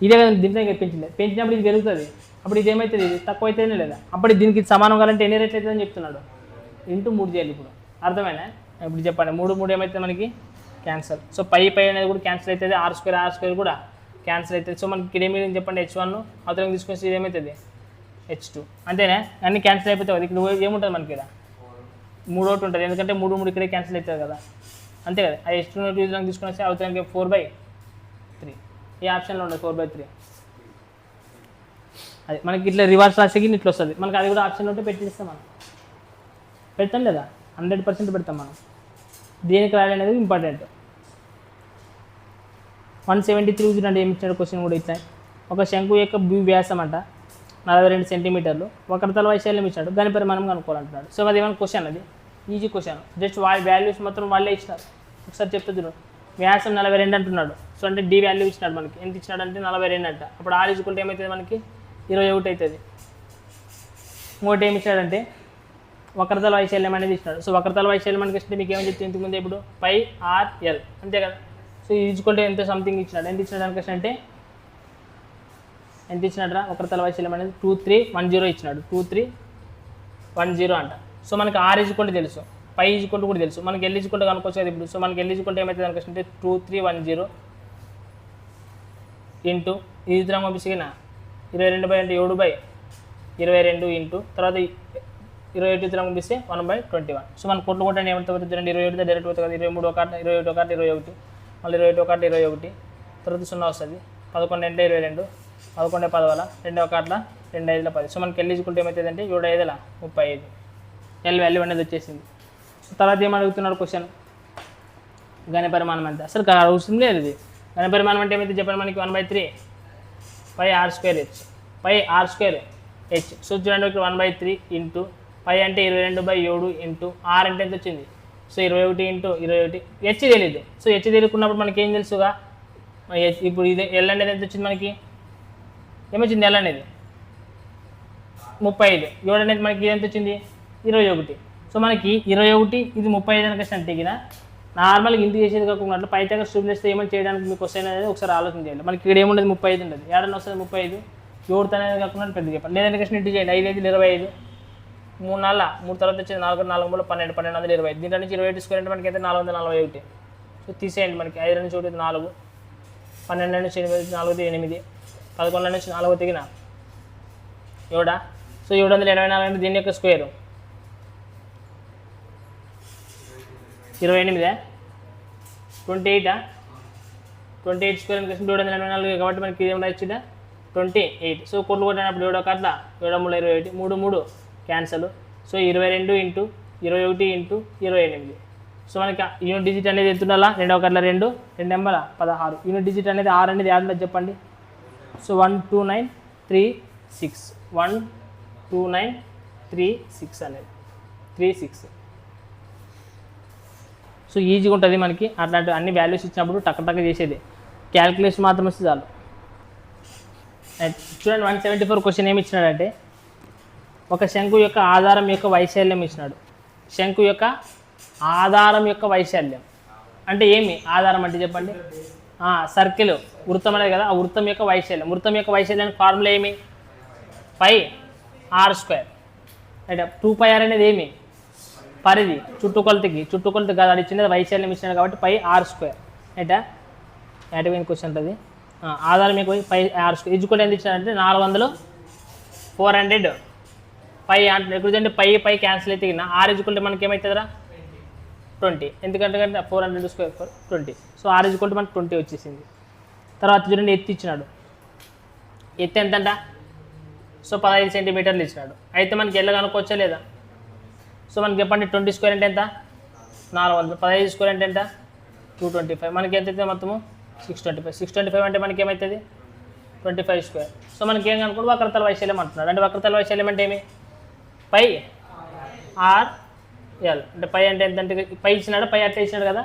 ఇదే కదా దీంట్లో ఇంకా పెంచినప్పుడు ఇది పెరుగుతుంది, అప్పుడు ఇది ఏమవుతుంది ఇది తక్కువ అవుతుందే లేదా, అప్పుడు దీనికి సమానం కావాలంటే ఎన్ని రేట్లు అవుతుందని చెప్తున్నాడు, ఇంటూ 3 చేయాలి. ఇప్పుడు అర్థమైనా ఇప్పుడు చెప్పండి 3 ఏమవుతుంది మనకి క్యాన్సల్. సో పై అనేది కూడా క్యాన్సిల్ అవుతుంది, r² కూడా క్యాన్సిల్ అవుతుంది. సో మనకి ఇక్కడ ఏమి చెప్పండి H1 అవతలం తీసుకొని ఇది ఏమవుతుంది H2 అంతేనా, అన్నీ క్యాన్సిల్ అయిపోతాయి. ఇక్కడ ఏముంటుంది మనకి ఇక్కడ 3 ఒకటి ఉంటుంది, ఎందుకంటే 3 ఇక్కడే క్యాన్సిల్ అవుతుంది కదా, అంతే కదా. ఆ H2 తీసుకొని వస్తే అవతలకి 4/3 ఈ ఆప్షన్లో ఉండదు 4/3. అది మనకి ఇట్లా రివర్స్ రాసేకి ఇట్లా వస్తుంది మనకి, అది కూడా ఆప్షన్ ఉంటే పెట్టిస్తాం మనం, పెడతాం లేదా 100% పెడతాం మనం. దేనికి రాయాలనేది ఇంపార్టెంట్. 173 అంటే ఏమి ఇచ్చాడు క్వశ్చన్ కూడా ఇట్లా. ఒక శంకు యొక్క వ్యాసం అంట 42 సెంటీమీటర్లు, వక్రతల వైశాల్యం ఇచ్చాడు, గణి పరిమాణం కనుక్కోవాలంటున్నాడు. సో అది ఏమైనా క్వశ్చన్, అది ఈజీ క్వశ్చన్, జస్ట్ వాల్యూస్ మొత్తం వాళ్ళే ఇచ్చినారు. ఒకసారి చెప్తే చూడు, వ్యాసం 42 అంటున్నాడు. సో అంటే డి వాల్యూ ఇచ్చినాడు మనకి, ఎంత ఇచ్చినాడు అంటే 42 అంట. అప్పుడు ఆర్ ఈజ్కుంటే ఏమవుతుంది మనకి 21 అవుతుంది. ఇంకోటి ఏమి ఇచ్చాడంటే వక్రతల వైశాల్యం అనేది ఇచ్చినాడు. సో వక్రతల వైశాల్యం మనకి ఇస్తే మీకు ఏమని చెప్తే ఇంతకుముందు ఇప్పుడు πr/l అంతే కదా. సో ఈజ్కుంటే ఎంత సంథింగ్ ఇచ్చినాడు, ఎంత ఇచ్చినాడు అనుకోసం అంటే ఎంత ఇచ్చినాడు వక్రతల వైశాల్యం అనేది 2310 ఇచ్చినాడు, 2310 అంట. సో మనకి ఆర్ ఈజ్కుంటే తెలుసు, పై ఈజ్కుంటే కూడా తెలుసు, మనకి ఎల్ ఈజ్కుంటే కనుక్కోవచ్చు కదా ఇప్పుడు. సో మనకి ఎల్ ఈజ్కుంటే ఏమవుతుంది అనుకోసం అంటే 2310 ఇంటూ ఈ దూరం పంపిస్తున్నా 22/7/22 ఇంటూ తర్వాత 21 దూరం పంపిస్తే 1/21. సో మన కోట్లు కొట్టండి ఏమంటుంది 27 డైరెక్ట్ అవుతుంది కదా, 23 ఒకటి 21 ఒకటి 21 మళ్ళీ 21 ఒకటి 21 తర్వాత 0 వస్తుంది, 11 అంటే 22 11 10 2 ఒకట్ల 2 5 10. సో మనకి ఎల్ ఈజ్కుంటే ఏమవుతుంది అంటే 7 5 35 ఎల్ వాల్యూ అనేది వచ్చేసింది. సో తర్వాత ఏమని అడుగుతున్నాడు క్వశ్చన్, గణి పరిమాణం అంటే అసలు అవసరం లేదు ఇది. గణి పరిమాణం అంటే ఏమైతే చెప్పండి మనకి 1/3πr²h πr²h. సో చూడండి ఇక్కడ 1/3 ఇంటూ పై అంటే 22/7 ఇంటూ ఆర్ అంటే ఎంత వచ్చింది, సో 21 ఇంటూ 21 హెచ్ తెలియదు. సో హెచ్ తెలియకున్నప్పుడు మనకి ఏం తెలుసుగా, ఇప్పుడు ఇది ఎల్ అనేది ఎంత వచ్చింది మనకి, ఏమొచ్చింది ఎల్ అనేది 35, 7 అనేది మనకి ఎంత వచ్చింది 21. సో మనకి 21 ఇది 35 అని కష్టం అంటే నార్మల్గా ఇంటి చేసేది కాకుండా పైథాగరస్ ట్రిపుల్ వేస్తే ఏమైనా చేయడానికి మీకు వస్తాయి అనేది ఒకసారి ఆలోచన చేయాలి. మనకి ఇక్కడ ఏముండదు 35 ఉండదు, ఏడన్నా వస్తుంది 35 7 అనేది కాకుండా పెద్ద చెప్పండి. లేదంటే కష్టం ఇంటి చేయండి 5 5 25 3 4 3 తర్వాత వచ్చేది 4 4 3 12 1220. దీంట్లో నుంచి 22 స్క్వేర్ అంటే మనకి అయితే 441. సో తీసేయండి మనకి 5 నుంచి 1 4 12 నుంచి 8 4 8 11 నుంచి 4 తెగిన 7. సో 784 అంటే దీని యొక్క స్క్వేరు 28 28 28 స్క్వేర్ అని 784 కాబట్టి మనకి ఏమైనా వచ్చిందా 28. సో కొట్లు కొట్టినప్పుడు 7 ఒకట్ల 7 3 21 3 3 cancel. So 22 into 21 into 28. So మనకి యూనిట్ డిజిట్ అనేది ఎంత ఉండాలా 2 ఒకట్ల 2 2 ఎంబల 16. యూనిట్ డిజిట్ అనేది ఆర్ అనేది యాడ్ ఉండదు చెప్పండి. సో 12936 12936 అనేది 36. సో ఈజీగా ఉంటుంది మనకి అట్లాంటి అన్ని వాల్యూస్ ఇచ్చినప్పుడు టక్ చేసేది, క్యాలిక్యులేషన్ మాత్రం వస్తే చాలు. చూడండి 174 క్వశ్చన్ ఏమి ఇచ్చినాడంటే ఒక శంకు యొక్క ఆధారం యొక్క వైశాల్యం ఇచ్చినాడు. శంకు యొక్క ఆధారం యొక్క వైశాల్యం అంటే ఏమి, ఆధారం అంటే చెప్పండి సర్కిల్ వృత్తం అనేది కదా, ఆ వృత్తం యొక్క వైశాల్యం. వృత్తం యొక్క వైశాల్యానికి ఫార్ములా ఏమి πr². అంటే 2πr అనేది ఏమి పరిధి, చుట్టుకొలతకి కాదు, అది చిన్నది వైశాల్యం ఇచ్చినాడు కాబట్టి πr². అంటే యాటివైన క్వశ్చన్ ఉంటుంది. ఆధారం మీకు పై ఆర్ స్క్వేర్ ఈజ్వల్ ఎంత ఇచ్చారంటే 400 400 పై అంటే పై క్యాన్సిల్ అయితే ఆర్ ఈజ్వల్ మనకి ఏమవుతుందిరా 20 ఎందుకంటే 400 స్క్వేర్ 20 సో ఆర్ ఈజ్వల్ మనకి 20 వచ్చేసింది. తర్వాత చూడండి ఎత్తు ఇచ్చినాడు, ఎత్తు ఎంతంట సో 15 సెంటీమీటర్లు ఇచ్చినాడు. అయితే మనకి ఎల్ల కనుక్కోవచ్చా లేదా? సో మనకి చెప్పండి 20 స్క్వేర్ అంటే ఎంత 400, 15 స్క్వేర్ అంటే ఎంత 225, మనకి ఎంత అవుతుంది మొత్తము 625 అంటే మనకి ఏమవుతుంది 25 స్క్వేర్. సో మనకి ఏం కనుక్కోండి వక్రతల వైశాల్యం అంటున్నాడు. అంటే వక్రతల వైశాల్యం అంటే ఏమి పై ఆర్ ఎల్, అంటే పై అంటే ఎంత అంటే పై ఇచ్చినాడు, పై అట్లా ఇచ్చినాడు కదా,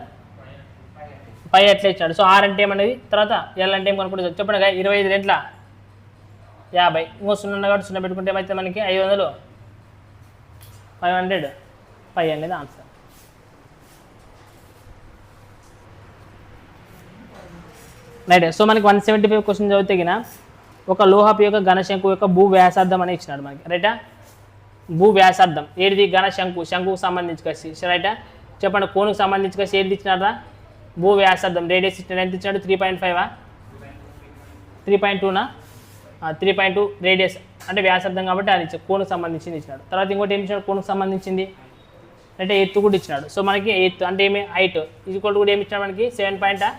పై అట్లా ఇచ్చాడు. సో ఆర్ అంటే ఏమనేది, తర్వాత ఎల్ అంటే ఏం కనుక్కుంటే చెప్పండి 25 గంటల 50 ఇంకో 0 కాబట్టి 0 పెట్టుకుంటే ఏమైతే మనకి 500 500 పై అనేది ఆన్సర్. రైట్. సో మనకి 175 క్వశ్చన్ చదివితే గిన ఒక లోహపు యొక్క ఘనశంకు యొక్క భూ వ్యాసార్థం అని ఇచ్చినాడు మనకి. రైటా, భూ వ్యాసార్థం ఏది శంకుకు సంబంధించి రైటా, చెప్పండి కోనుకు సంబంధించి ఏది ఇచ్చినారా భూ వ్యాసార్థం రేడియస్ ఇచ్చిన ఎంత ఇచ్చినాడు 3.5 3.2నా 3.2 రేడియస్ అంటే వ్యాసార్థం కాబట్టి అది ఇచ్చాడు, కోనుకు సంబంధించింది ఇచ్చినాడు. తర్వాత ఇంకోటి ఏమి ఇచ్చినాడు కోనుకు సంబంధించింది అంటే ఎత్తు కూడా ఇచ్చినాడు. సో మనకి ఎత్తు అంటే ఏమి హైట్ ఈక్వల్ కూడా ఏమి ఇచ్చినాడు మనకి 7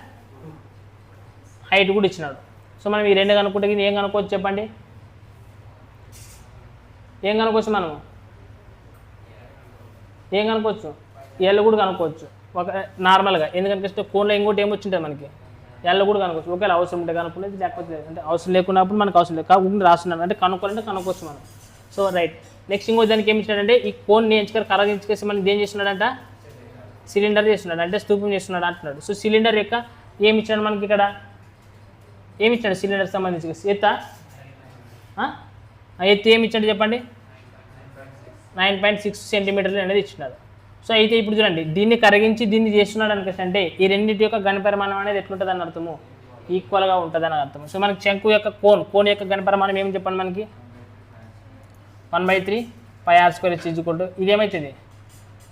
హైట్ కూడా ఇచ్చినాడు. సో మనం ఈ రెండు కనుక్కుంటే ఏం కనుక్కోవచ్చు చెప్పండి, ఏం కనుక్కోవచ్చు మనం ఏం కనుక్కోవచ్చు ఎల్ కూడా కనుక్కోవచ్చు ఒక నార్మల్గా, ఎందుకంటే కోన్లో ఇంకోటి ఏమొచ్చింటుంది మనకి ఎల్ కూడా కనుక్కోవచ్చు. ఒకవేళ అవసరం ఉంటే కనుక్కోలేదు, లేకపోతే అంటే అవసరం లేకున్నప్పుడు మనకు అవసరం లేదు కాకుండా రాస్తున్నాను అంటే కనుక్కోవాలంటే కనుక్కోవచ్చు మనం. So right. నెక్స్ట్ ఇంకో దానికి ఏమి ఇచ్చినాడంటే ఈ కోన్ని ఎంచుకొని కరగించుకేసి మనం ఏం చేస్తున్నాడంట సిలిండర్ చేస్తున్నాడు, అంటే స్తూపం చేస్తున్నాడు అంటున్నాడు. సో సిలిండర్ యొక్క ఏమి ఇచ్చాడు మనకి ఇక్కడ ఏమి ఇచ్చాడు సిలిండర్ సంబంధించి ఎత్త ఎత్తు ఏమి ఇచ్చాడు చెప్పండి 9.6 సెంటీమీటర్లు అనేది ఇచ్చినాడు. సో అయితే ఇప్పుడు చూడండి దీన్ని కరిగించి దీన్ని చేస్తున్నాడు అనుకుంటే ఈ రెండింటి యొక్క ఘనపరిమాణం అనేది ఎట్లుంటుంది అని అర్థము ఈక్వల్గా ఉంటుంది అని అర్థము. సో మనకి శంకు యొక్క కోన్ యొక్క ఘనపరిమాణం ఏమి చెప్పండి మనకి 1/3 పై ఆర్ స్క్వేర్ హెచ్ ఈజ్వల్ ఇది ఏమవుతుంది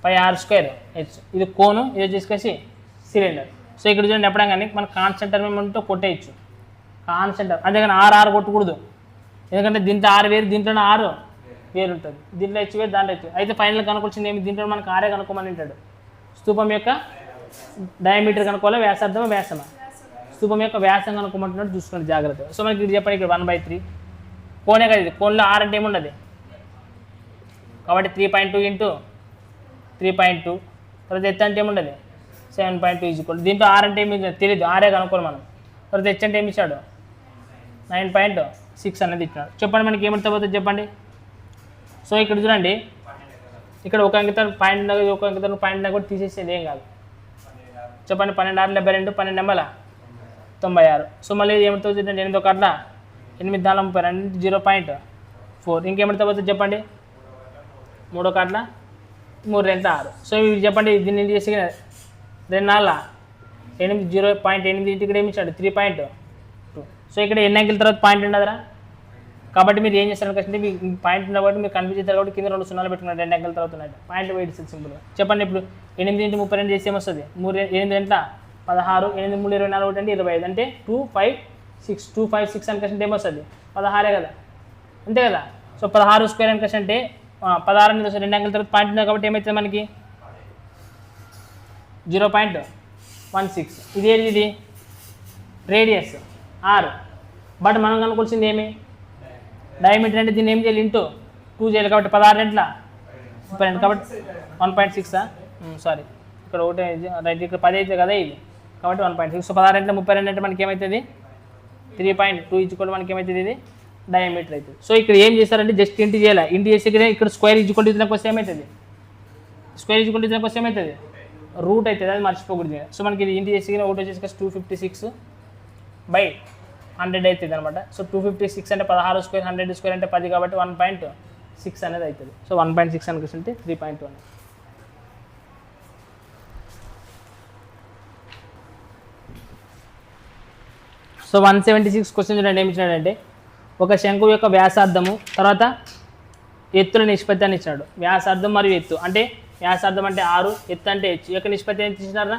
పై ఆర్ స్క్వేర్ హెచ్, ఇది కోను ఇది వచ్చేసి సిలిండర్. సో ఇక్కడ చూడండి ఎప్పుడైనా కానీ మన కాన్స్టెంట్ టర్మ్ కొట్టేయచ్చు కాన్స్టెంట్, అంతేగాని ఆర్ కొట్టకూడదు, ఎందుకంటే దీంట్లో ఆరు వేరు దీంట్లోనే ఆరు వేరు ఉంటుంది, దీంట్లో హెచ్ వేరు దాంట్లో హెచ్. అయితే ఫైనల్ కనుక్కొచ్చింది ఏమి దీంట్లో మనకు ఆరే కనుక్కోమని ఉంటాడు. స్తూపం యొక్క డయామీటర్ కనుక్కోవాలి, వ్యాసార్థమా వ్యాసమా, స్తూపం యొక్క వ్యాసం కనుక్కోమంటున్నాడు చూసుకోండి జాగ్రత్తగా. సో మనకి ఇది చెప్పండి ఇక్కడ 1/3 కోనే కదా, ఇది కోన్లో ఆర్ అంటే ఏముండదు కాబట్టి 3.2 ఇంటూ 3.2, తర్వాత హెచ్ అంటే ఏముండదు 7.2 ఈజ్వల్, దీంట్లో ఆర్ అంటే ఏమి తెలియదు ఆరే కనుక్కోవాలి మనం. తర్వాత హెచ్ అంటే ఏమి ఇచ్చాడు 9.6 అనేది ఇచ్చినాడు. చెప్పండి మనకి ఏమంటే పోతుంది చెప్పండి. సో ఇక్కడ చూడండి ఇక్కడ ఒక అంకిత పాయింట్ ఒక అంకిత పాయింట్ కూడా తీసేసేది ఏం కాదు చెప్పండి. 12 6 72 12 నెంబర్ 96. సో మళ్ళీ ఏమంటుంది 8 ఒక అట్లా 8 4 32 0.4 ఇంకేమంటే పోతుంది చెప్పండి 3 ఒక అట్లా 3 2 6. సో ఇవి చెప్పండి దీన్ని చేసి 2 4 8 0.8 ఇక్కడ ఏమి ఇచ్చాడు 3.2. సో ఇక్కడ ఎన్ని అంకెల తర్వాత పాయింట్ ఉండదురా, కాబట్టి మీరు ఏం చేస్తారు అంటే మీ పాయింట్ ఉన్న కాబట్టి మీరు కన్ఫ్యూజ్ అవుతారు కాబట్టి కింద 2 సున్నాలు పెట్టుకున్నారు 2 అంకెల తర్వాత ఉన్నాయి పాయింట్ వెయిట్ సింపుల్గా చెప్పండి. ఇప్పుడు 8 × 32 చేసి ఏమొస్తుంది 8 గంటల 16 8 3 24 అంటే 25 అంటే 2 5 6 2 5 6 అనుకంటే ఏమొస్తుంది 16 కదా అంతే కదా. సో 16 స్క్వేర్ అనుకంటే 16 అనేది వస్తుంది 2 అంకెల తర్వాత పాయింట్ ఉన్నాయి కాబట్టి ఏమవుతుంది మనకి 0.16. ఇదేది ఇది రేడియస్ ఆర్, బట్ మనం కనుక్కోవాల్సింది ఏమి డయామీటర్ అంటే దీన్ని ఏం చేయాలి ఇంటూ 2 చేయాలి కాబట్టి 16 గంటల 32 కాబట్టి 1.6 సారీ ఇక్కడ ఒకటి రైట్ ఇక్కడ 10 అయితే కదా ఇది కాబట్టి 1.6. సో 16 గంటల 32 అంటే మనకి ఏమవుతుంది 3.2 ఈజ్వల్ మనకి ఏమవుతుంది ఇది డయామీటర్ అవుతుంది. సో ఇక్కడ ఏం చేస్తారంటే జస్ట్ ఇంటి చేయాలి, ఇంటి చేసి ఇక్కడ స్క్వేర్ ఈజ్వల్ దీనికి వస్తే ఏమవుతుంది స్క్వేర్ ఈజ్వల్ దీనికి వస్తే ఏమవుతుంది రూట్ అవుతుంది, అది మర్చిపోకూడదు. సో మనకి ఇది ఇంటి చేసి ఒకటి వచ్చేసి 256/100 అవుతుంది అనమాట. సో 256 అంటే 16 స్క్వేర్ 100 స్క్వేర్ అంటే 10 కాబట్టి 1.6 అనేది అవుతుంది. సో 1.6 అనుకుంటే 3.2 అనేది. సో 176 క్వశ్చన్ చూడండి ఏమి ఇచ్చినాడంటే ఒక శంకు యొక్క వ్యాసార్థము తర్వాత ఎత్తుల నిష్పత్తి అని ఇచ్చినాడు. వ్యాసార్థం మరియు ఎత్తు అంటే వ్యాసార్థం అంటే 6 ఎత్తు అంటే హెచ్ యొక్క నిష్పత్తి ఎంత ఇచ్చినారా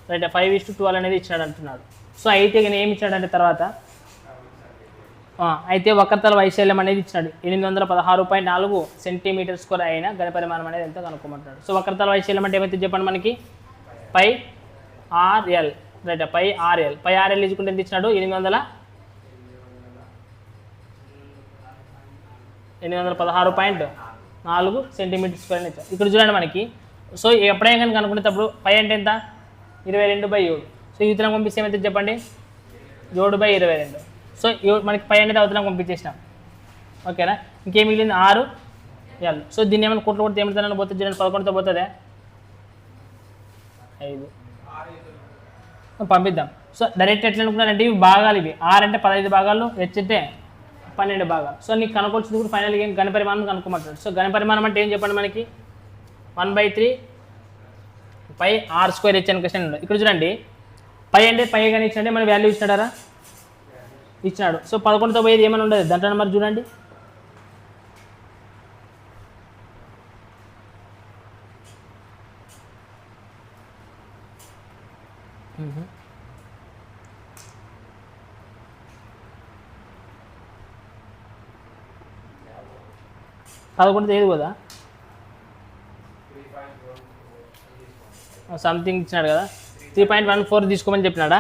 రైట్ 5:12 అనేది ఇచ్చినాడు అంటున్నాడు. సో అయితే ఇక ఏమి ఇచ్చాడంటే తర్వాత అయితే వక్రతల వైశాల్యం అనేది ఇచ్చినాడు 816.4 సెంటీమీటర్ స్క్వేర్ అయిన ఘనపరిమాణం అనేది ఎంత కనుక్కోమంటున్నాడు. సో వక్రతల వైశాల్యం అంటే ఏమైతే చెప్పండి మనకి పై ఆర్ఎల్ రైట్ పై ఆర్ఎల్ ఇచ్చుకుంటే ఎంత ఇచ్చినాడు 816.4 సెంటీమీటర్ స్క్వేర్ అని ఇచ్చాడు. ఇక్కడ చూడండి మనకి సో ఎప్పుడైనా కానీ కనుక్కునేటప్పుడు పై అంటే ఎంత 22/7. సో ఇతరం పంపిస్తే ఏమైతే చెప్పండి 7/22. సో మనకి పై అనేది అవతలం పంపించేసినాం ఓకేనా. ఇంకేం మిగిలింది 6L. సో దీన్ని ఏమైనా కోట్లు కొడితే ఏమైతే పోతుంది చూడండి 11తో పోతుందే 5 పంపిద్దాం. సో డైరెక్ట్ ఎట్లా అనుకున్నారంటే ఇవి భాగాలు ఇవి 6 అంటే 15 భాగాలు H అంటే 12 భాగాలు. సో నీకు కనుక్కోవాల్సింది కూడా ఫైనల్గా ఏం ఘనపరిమాణం కనుక్కోమంటాడు. సో ఘనపరిమాణం అంటే ఏం చెప్పండి మనకి 1/3 పై r² H అని క్వశ్చన్ ఉంది. ఇక్కడ చూడండి పై అంటే పై కానీ ఇచ్చినట్టే మన వాల్యూ ఇచ్చినాడారా ఇచ్చినాడు. సో 11తో పోయేది ఏమైనా ఉండదు దాంట్లో నెంబర్ చూడండి పదకొండు ఏది కదా సంథింగ్ ఇచ్చినాడు కదా 3.14 తీసుకోమని చెప్పినాడా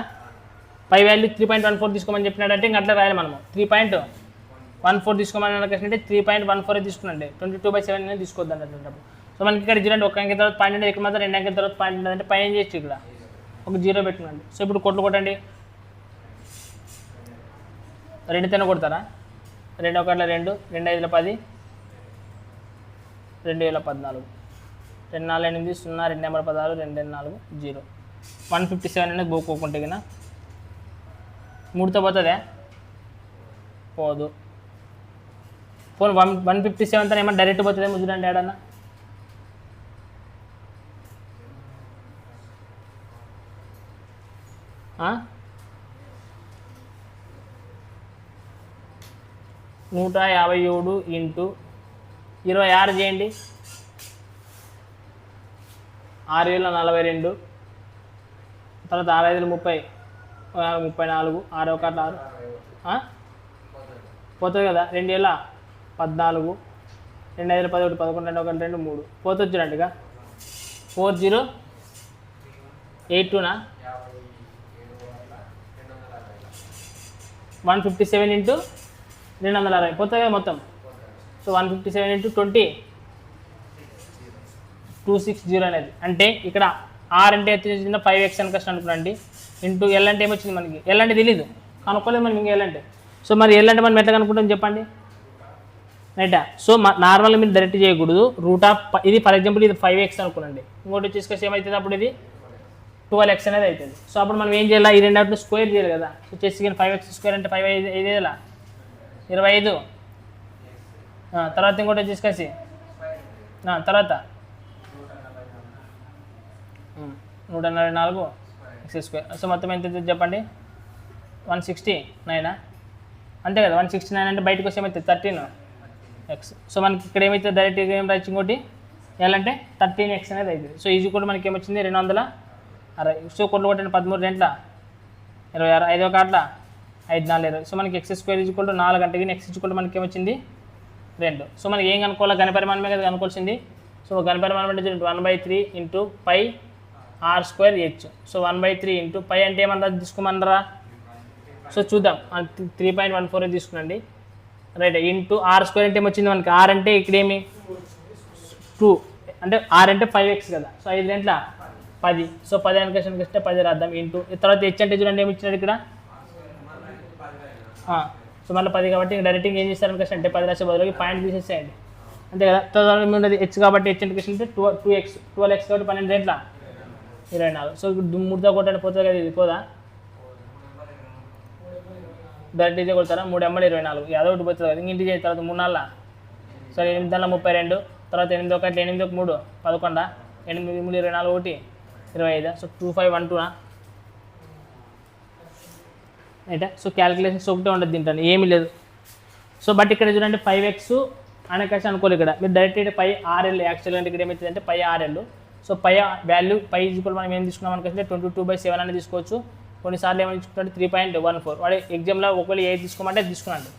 పై వాల్యూ 3.14 తీసుకోమని చెప్పినాడంటే ఇంకా అట్లా రాయాలి మనము 3.14 తీసుకోమని అంటే 3.14 తీసుకున్నాండి 22/7 తీసుకోవద్దండి అట్లాంటప్పుడు. సో మనకి ఇక్కడ చూడండి ఒక అంకె తర్వాత పాయింట్ అంటే ఇక్కడ మాత్రం 2 అంకెల తర్వాత పాయింట్ అంటే పై ఏం చేయొచ్చు ఇక్కడ ఒక 0 పెట్టుకున్నాండి. సో ఇప్పుడు కొట్లు కొట్టండి 2 కొడతారా 2 1 2 2 5 10 2014 2 4 8 0 2 నెంబర్ 16 2 4 0 157 అనేది పోకోకుంటే కదా 3తో పోతుందే పోదు ఫోన్ 157 తో ఏమన్నా డైరెక్ట్ పోతుందేమో చూడండి ఏడన్నా 157 ఇంటూ 26 చేయండి 6 7 42 తర్వాత 6 5 30 34 6 1 6 పోతుంది కదా 2 7 14 2 5 11 11 2 1 2 3 పోతుంది చూడండి ఇక 4082 157 ఇంటూ 260 పోతుంది కదా మొత్తం. సో 157 ఇంటూ 20 260 అనేది అంటే ఇక్కడ ఆర్ అంటే వచ్చింది 5x అని కష్టం అనుకున్నాండి ఇంటూ ఎల్ అంటే ఏమొచ్చింది మనకి ఎల్ అంటే తెలీదు కనుక్కోలేదు మనం ఇంకా ఎల్ అంటే. సో మరి ఎల్ అంటే మనం ఎట్లా కనుక్కుంటాం చెప్పండి రైటా. సో నార్మల్గా మీరు డైరెక్ట్ చేయకూడదు రూట్ ఆఫ్ ఇది ఫర్ ఎగ్జాంపుల్ ఇది 5x అనుకోండి ఇంకోటి వచ్చేసి ఏమవుతుంది అప్పుడు ఇది 12x అనేది అవుతుంది. సో అప్పుడు మనం ఏం చేయాలి ఈ రెండింటిని స్క్వేర్ చేయాలి కదా. సో చేసి 5x² అంటే 5 5 25 తర్వాత ఇంకోటి వచ్చేసి తర్వాత 144 x². సో మొత్తం ఎంత చెప్పండి 169 అంతే కదా 169 అంటే బయటకు వచ్చి ఏమవుతుంది 13x. సో మనకి ఇక్కడ ఏమైతే డైరెక్ట్గా ఏం రావచ్చు ఇంకోటి ఎలా అంటే 13x అనేది అవుతుంది. సో ఈజీ కూడా మనకి ఏమొచ్చింది 260. సో కొట్లు కొట్టండి 13 2 26 5 1 5 4 20. సో మనకి x² 4 అంటే x మనకి ఏమొచ్చింది 2. సో మనకి ఏం కనుక్కోవాలి ఘనపరిమాణమే కదా కనుక్కోవాల్సింది. సో ఘనపరిమాణం అంటే 1/3 into pi r² H. So 1/3 into pi అంటే ఏమన్నా తీసుకోమన్నారా. సో చూద్దాం 3.14 తీసుకునండి రైట్ ఇంటూ r² అంటే ఏమొచ్చింది మనకి r అంటే ఇక్కడ ఏమి 2 అంటే r అంటే 5x కదా. సో 5 గంటల 10. సో 10 అని క్వశ్చన్కి వస్తే 10 రాద్దాం ఇంటూ తర్వాత హెచ్ అంటే చూడండి ఏమి ఇచ్చినాడు ఇక్కడ సో మళ్ళీ 10 కాబట్టి డైరెక్ట్గా ఏం చేస్తారని క్వశ్చన్ అంటే 10 రాసే బదులుకి పాయింట్ తీసేసేయండి అంతే కదా. తర్వాత ఉండేది హెచ్ కాబట్టి హెచ్ అంటే క్వశ్చన్ అంటే 12x కాబట్టి 12 గంటల 24. సో 3తో కొట్టండి పోతుంది కదా ఇది పోదా డైరెక్ట్ ఇదే కొడతారా 3 ఎమ్మడి 24 అదొకటి పోతుంది కదా ఇంటి చేసిన తర్వాత 3 4 సో 8 32 తర్వాత 8 1 8 1 3 11 8 3 24 1 25. సో 2512 రైటా. సో క్యాలిక్యులేషన్స్ ఒకటే ఉండదు దీంట్లో ఏమీ లేదు. సో బట్ ఇక్కడ చూడండి 5x అనే క్వశ్చన్ అనుకోలేదు ఇక్కడ మీరు డైరెక్ట్ పై ఆర్ఎల్ యాక్చువల్గా అంటే ఇక్కడ ఏమవుతుంది అంటే పై ఆర్ఎల్. సో పై వాల్యూ పై ఈక్వల్ మనం ఏం తీసుకున్నాం అనుకుంటే 22/7 అని తీసుకోవచ్చు కొన్నిసార్లు ఏమైనా తీసుకుంటాడు 3.14. వాడు ఎగ్జామ్లో ఒకవేళ ఏ తీసుకోమంటే తీసుకున్నాడు,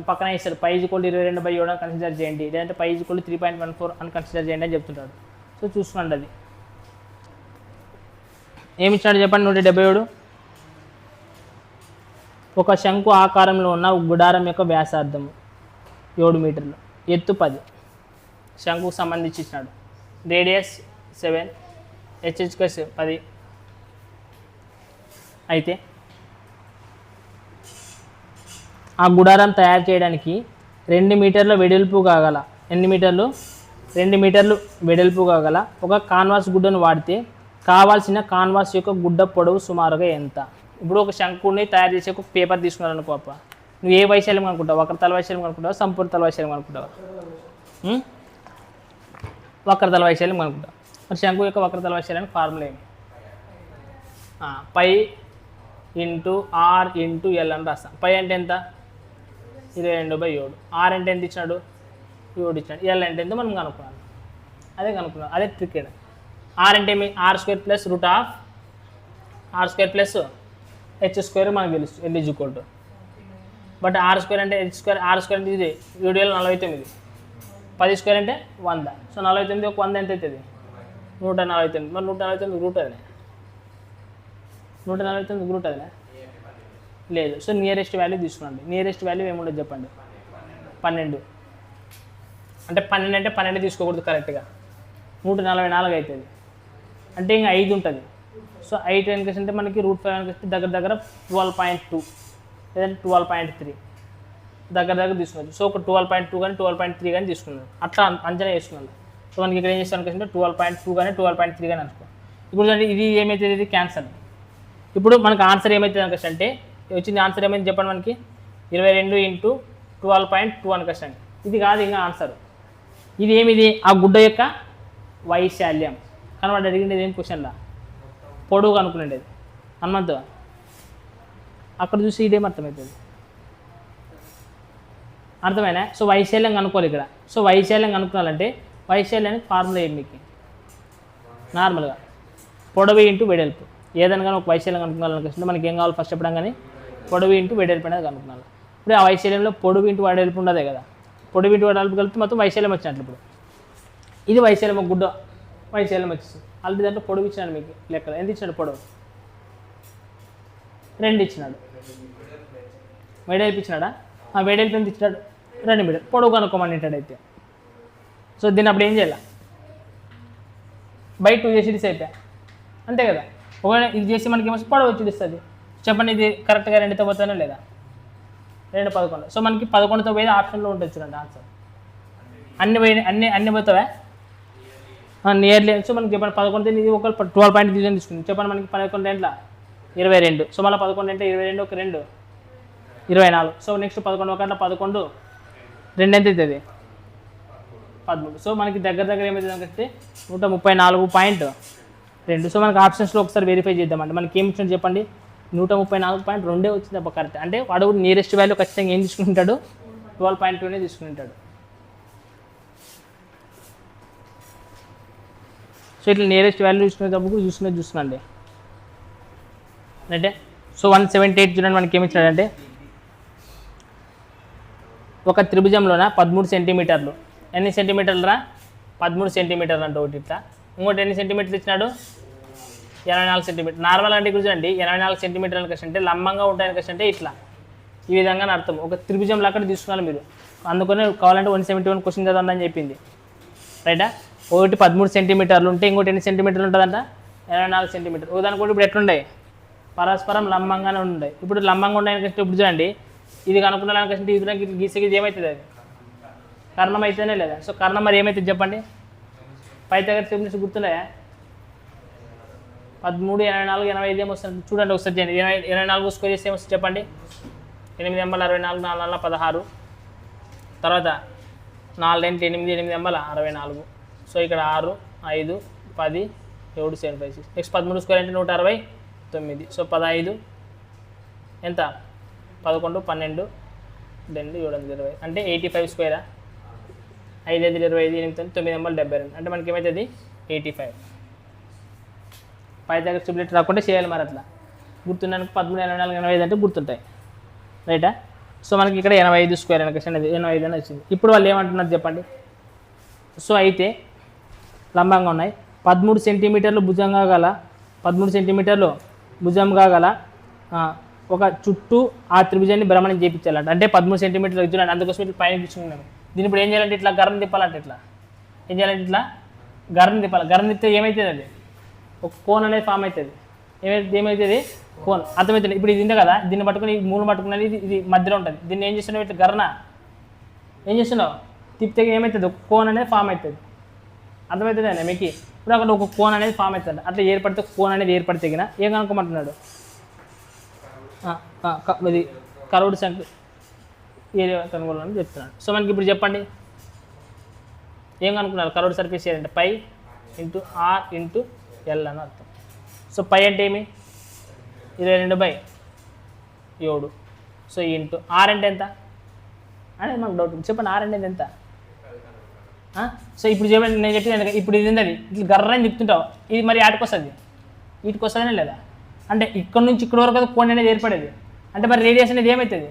పక్కన ఇస్తాడు π = 22/7 అని కన్సిడర్ చేయండి, లేదంటే π = 3.14 అని కన్సిడర్ చేయండి అని చెప్తుంటాడు. సో చూసుకోండి అది ఏమి ఇచ్చాడు చెప్పండి. 177 ఒక శంకు ఆకారంలో ఉన్న గుడారం యొక్క వ్యాసార్థము 7 మీటర్లు, ఎత్తు 10, శంకుకు సంబంధించి ఇచ్చినాడు. రేడియస్ 7, హెచ్హెచ్కి 10. అయితే ఆ గుడారం తయారు చేయడానికి 2 మీటర్ల వెడల్పు కాగల, ఎన్ని మీటర్లు? 2 మీటర్లు వెడల్పు కాగల ఒక కాన్వాస్ గుడ్డను వాడితే కావాల్సిన కాన్వాస్ యొక్క గుడ్డ పొడవు సుమారుగా ఎంత? ఇప్పుడు ఒక శంకుని తయారు చేసే ఒక పేపర్ తీసుకున్నాను అనుకో అప్ప, నువ్వు ఏ వైశాల్యం అనుకుంటావు? వక్రతల వైశాల్యం అనుకుంటావా, సంపూర్ణ వైశాల్యం అనుకుంటావా? వక్రతల వైశాల్యం అనుకుంటావు. మరి శంకు యొక్క వక్రతల వైశాల్యానికి ఫార్ములా ఏమి? π × r × l అని రాస్తాం. π అంటే ఎంత? 22/7. r అంటే ఎంత ఇచ్చినాడు? 7 ఇచ్చినాడు. l అంటే ఎంత మనం కనుక్కున్నాను, అదే కనుక్కున్నాం, అదే ట్రిక్. r అంటే ఏమి? r² + √r² + h² మనకు తెలుసు, l = బట్ r² అంటే h², r² అంటే ఇది 749, 10² అంటే 100. సో 49 ఒక 100 ఎంత అవుతుంది? 149. మరి 149 రూట్ అదిలే, 149 రూట్ అదిలే లేదు. సో నియరెస్ట్ వాల్యూ తీసుకున్నాండి. నియరెస్ట్ వాల్యూ ఏముండదు చెప్పండి? 12. అంటే 12 అంటే 12 తీసుకోకూడదు కరెక్ట్గా, 144 అవుతుంది. అంటే ఇంకా 5 ఉంటుంది. సో 8 వెనకేసి అంటే మనకి √5 వెనకేస్తే దగ్గర 12.2 లేదంటే 12.3 దగ్గర తీసుకున్నాడు. సో ఒక 12.2 కానీ 12.3 కానీ తీసుకున్నాడు, అట్లా అంచనా వేసుకున్నాడు. సో మనకి ఇక్కడ ఏం చేస్తాను అంటే 12.2 కానీ 12.3 కానీ అనుకో. ఇప్పుడు ఇది ఏమవుతుంది? ఇది క్యాన్సల్. ఇప్పుడు మనకు ఆన్సర్ ఏమవుతుంది అనుకోవచ్చు అంటే, వచ్చింది ఆన్సర్ ఏమైంది చెప్పండి మనకి? 22 × 12.2 అనుకోవచ్చు అండి. ఇది కాదు ఇంకా ఆన్సర్. ఇది ఏమిది? ఆ గుడ్డ యొక్క వైశాల్యం. కానీ వాడు అడిగిండేది ఏం క్వశ్చన్లా? పొడవు అనుకునేది హనుమంతు. అక్కడ చూసి ఇదేం అర్థమవుతుంది? అర్థమైనా? సో వైశాల్యం కనుక్కోవాలి ఇక్కడ. సో వైశాల్యం కనుక్కోవాలంటే వైశాల్యానికి ఫార్ములా ఏమి మీకు? నార్మల్గా పొడవు × వెడల్పు. ఏదైనా కానీ ఒక వైశాల్యం కనుక్కోవాలనుకుంటే మనకి ఏం కావాలి? ఫస్ట్ చెప్పడం కానీ పొడవు × వెడల్పు అనేది కనుక్కున్నాను. ఇప్పుడు ఆ వైశాల్యంలో పొడవు × వెడల్పు ఉండదే కదా, పొడవు × వెడల్పు కలిపితే మొత్తం వైశాల్యం వచ్చినట్లు. ఇప్పుడు ఇది వైశాల్యం, ఒక గుడ్డ వైశాల్యం వచ్చేస్తుంది. ఆల్రెడీ దాంట్లో పొడవు ఇచ్చినాడు మీకు లెక్కలు. ఎంత ఇచ్చినాడు పొడవు? 2 ఇచ్చినాడు. వెడల్పు ఇచ్చినాడా? వెడల్పు ఎంత ఇచ్చినాడు? 2 మీటర్. పొడవు కనుక్కోమని అయితే సో దీన్ని అప్పుడు ఏం చేయాలి? బై 2 చేసి డిస్ అయిపోయా, అంతే కదా. ఒకవేళ ఇది చేసి మనకి ఏమో పొడవు చూపిస్తుంది. చెప్పండి ఇది కరెక్ట్గా 2తో పోతానో లేదా? 2 11. సో మనకి 11తో పోయేది ఆప్షన్లో ఉంటుంది చూడండి ఆన్సర్. అన్ని పోతావా నియర్లీ. సో మనకి చెప్పండి 11 ఇది ఒక 12.3 తీసుకుంది. చెప్పండి మనకి 11 ఏంట్లా 22. సో మళ్ళీ 11 అంటే 22 ఒక 2 24. సో నెక్స్ట్ 11 ఒక 11 2 ఎంత అవుతుంది? 13. సో మనకి దగ్గర ఏమవుతుంది అంటే 134.2. సో మనకి ఆప్షన్స్లో ఒకసారి వెరిఫై చేద్దామండి. మనకి ఏమి ఇచ్చింది చెప్పండి? 134.2 వచ్చింది అబ్బా కరెక్ట్. అంటే వాడు నియరెస్ట్ వాల్యూ ఖచ్చితంగా ఏం తీసుకుంటాడు? 12.2నే తీసుకుంటాడు. సో ఇట్లా నియరెస్ట్ వాల్యూ చూసుకునేటప్పుడు కూడా చూస్తున్నాండి అంటే. సో 178 చూడండి మనకి ఏమి ఇచ్చినాడంటే, ఒక త్రిభుజంలోన 13 సెంటీమీటర్లు. ఎన్ని సెంటీమీటర్లు రా? 13 సెంటీమీటర్లు అంటే ఒకటి ఇట్లా. ఇంకోటి ఎన్ని సెంటీమీటర్లు ఇచ్చినాడు? 84 సెంటీమీటర్. నార్మల్ అంటే కూర్చోండి 84 సెంటీమీటర్లు అంటే లంబంగా ఉంటాయని అంటే ఇట్లా ఈ విధంగా అర్థం. ఒక త్రిభుజంలో అక్కడ తీసుకోవాలి మీరు. అందుకనే కావాలంటే 171 క్వశ్చన్ చదవండి అని చెప్పింది, రైటా? ఒకటి 13 సెంటీమీటర్లు ఉంటే ఇంకోటి ఎన్ని సెంటీమీటర్లు ఉంటుందంట? 84 సెంటీమీటర్. ఒకదాని కూడా ఇప్పుడు ఎట్లుంటాయి? పరస్పరం లంబంగానే ఉంటాయి. ఇప్పుడు లంబంగా ఉండడానికి ఇప్పుడు చూడండి, ఇది కనుక్కున్నానికి ఇది గీసేకి ఇది ఏమవుతుంది? అది కర్ణం అయితేనే లేదా? సో కర్ణం మరి ఏమవుతుంది చెప్పండి? పైథాగరస్ సింపుల్స్ గుర్తున్నాయా? 13, 84, 85 ఏమొస్తుంది చూడండి ఒకసారి చేయండి. 24 స్క్వేర్ చేస్తే ఏమొస్తుంది చెప్పండి? 8 × 64, 4 × 16. తర్వాత 4 × 8, 8 × 64. సో ఇక్కడ 6, 5, 10, 7, 7, 5, 6. నెక్స్ట్ 13 స్క్వేర్ అంటే 169. సో 15 ఎంత? 11, 12, 2, 7, 20 అంటే 85 స్క్వేరా? 5, 5, 25, 8, 9, 72 అంటే మనకి ఏమవుతుంది? 85. పైథాగరస్ ట్రిపులెట్ రాకుంటే చేయాలి మరి అట్లా. గుర్తున్నానికి 13, 84, 85 అంటే గుర్తుంటాయి, రైటా? సో మనకి ఇక్కడ 85 స్క్వేర్ అనే క్వశ్చన్, 85 అని వచ్చింది. ఇప్పుడు వాళ్ళు ఏమంటున్నారు చెప్పండి. సో అయితే లంబంగా ఉన్నాయి, 13 సెంటీమీటర్లు భుజంగా గల 13 సెంటీమీటర్లు భుజంగా గల ఒక చుట్టూ ఆ త్రిభుజాన్ని భ్రమణం చేయించాలంట. అంటే 13 సెంటీమీటర్లు చూడండి, అందుకోసం ఇట్లా పైన తీసుకున్నాను. దీన్ని ఇప్పుడు ఏం చేయాలంటే ఇట్లా గర్రం తిప్పాలంటే ఇట్లా ఏం చేయాలంటే ఇట్లా గర్రం తిప్పాలి. గర్రం తిప్పితే ఏమవుతుంది, అది ఒక కోన్ అనేది ఫామ్ అవుతుంది. ఏమవుతుంది కోన్, అర్థమవుతుంది. ఇప్పుడు ఇది ఉంది కదా, దీన్ని పట్టుకుని మూలం పట్టుకున్నది ఇది మధ్యలో ఉంటుంది. దీన్ని ఏం చేస్తున్నావు, ఇట్లా గర్రన ఏం చేస్తున్నావు తిప్పితే ఏమవుతుంది, ఒక కోన్ అనేది ఫామ్ అవుతుంది. అర్థమవుతుంది అండి మీకు. ఇప్పుడు అక్కడ ఒక కోన్ అనేది ఫామ్ అవుతుంది. అట్లా ఏర్పడితే కోన్ అనేది ఏర్పడితే ఏం కనుక్కోమంటున్నాడు, ఇది కర్వ్డ్ సంఖ్య ఏరియా కనుగొనాలని చెప్తున్నాడు. సో మనకి ఇప్పుడు చెప్పండి ఏం కనుక్కున్నారు, కర్వ్డ్ సర్ఫేస్ ఏరియా అంటే π × r × l అని అర్థం. సో π అంటే ఏమి 22/7. సో ఇంటూ r అంటే ఎంత అనేది మనకు డౌట్. చెప్పండి r అనేది ఎంత. సో ఇప్పుడు చెప్పండి, నేను చెప్పిన ఇప్పుడు ఇది అది ఇట్లా గర్రని చెప్తుంటావు, ఇది మరి ఆటికి వస్తుంది, వీటికి వస్తుందనే లేదా అంటే ఇక్కడ నుంచి ఇక్కడ వరకు కోన్ అనేది ఏర్పడేది. అంటే మరి రేడియస్ అనేది ఏమవుతుంది,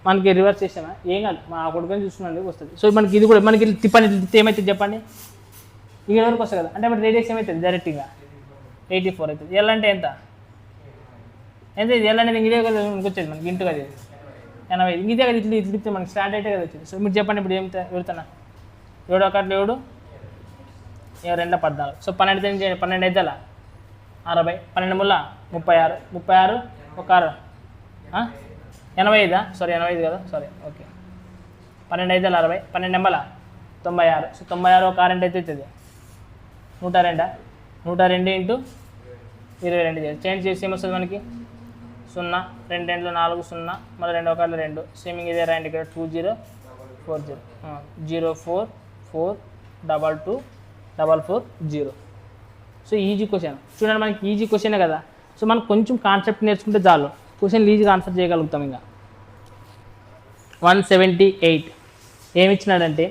మనకి రివర్స్ చేసామా ఏం కాదు, మా కొడుకుని చూస్తున్నాండి వస్తుంది. సో మనకి ఇది కూడా మనకి తిప్పని తిప్పితే ఏమవుతుంది చెప్పండి, ఇక్కడ వరకు వస్తుంది కదా. అంటే మరి రేడియస్ ఏమవుతుంది డైరెక్ట్గా 84 అవుతుంది. ఎల్ అంటే ఎంత ఇది ఎల్ అనేది ఇదే కదా వచ్చేది మనకి ఇంటు కదా 80. ఇదే కదా ఇట్లా ఇట్లా తిప్పితే మనకి స్టార్ట్ అయితే కదా వచ్చింది. సో మీరు చెప్పండి ఇప్పుడు ఏమిటా ఎవరుతున్నా 7 1 7 2 14. సో 12 చేయండి, 12 అయితేలా 60, 12 ముళ్ళ 36, 36 ఒక 85, సారీ 85 కదా, సారీ ఓకే. 12 అయితే 60, 12 నెంబల 96. సో 96 ఒక 6 అయితే అవుతుంది 102. 102 × 22 చేంజ్ చేసి ఏమొస్తుంది మనకి 0, 2 2 4 0, మళ్ళీ 2 1 2. స్విమ్మింగ్ ఇదే రాయండి ఇక్కడ 2040 044224440. సో ఈజీ క్వశ్చన్ చూడండి, మనకి ఈజీ క్వశ్చనే కదా. సో మనం కొంచెం కాన్సెప్ట్ నేర్చుకుంటే చాలు, క్వశ్చన్ ఈజీగా ఆన్సర్ చేయగలుగుతాం. ఇంకా 178 ఏమి ఇచ్చినాడంటే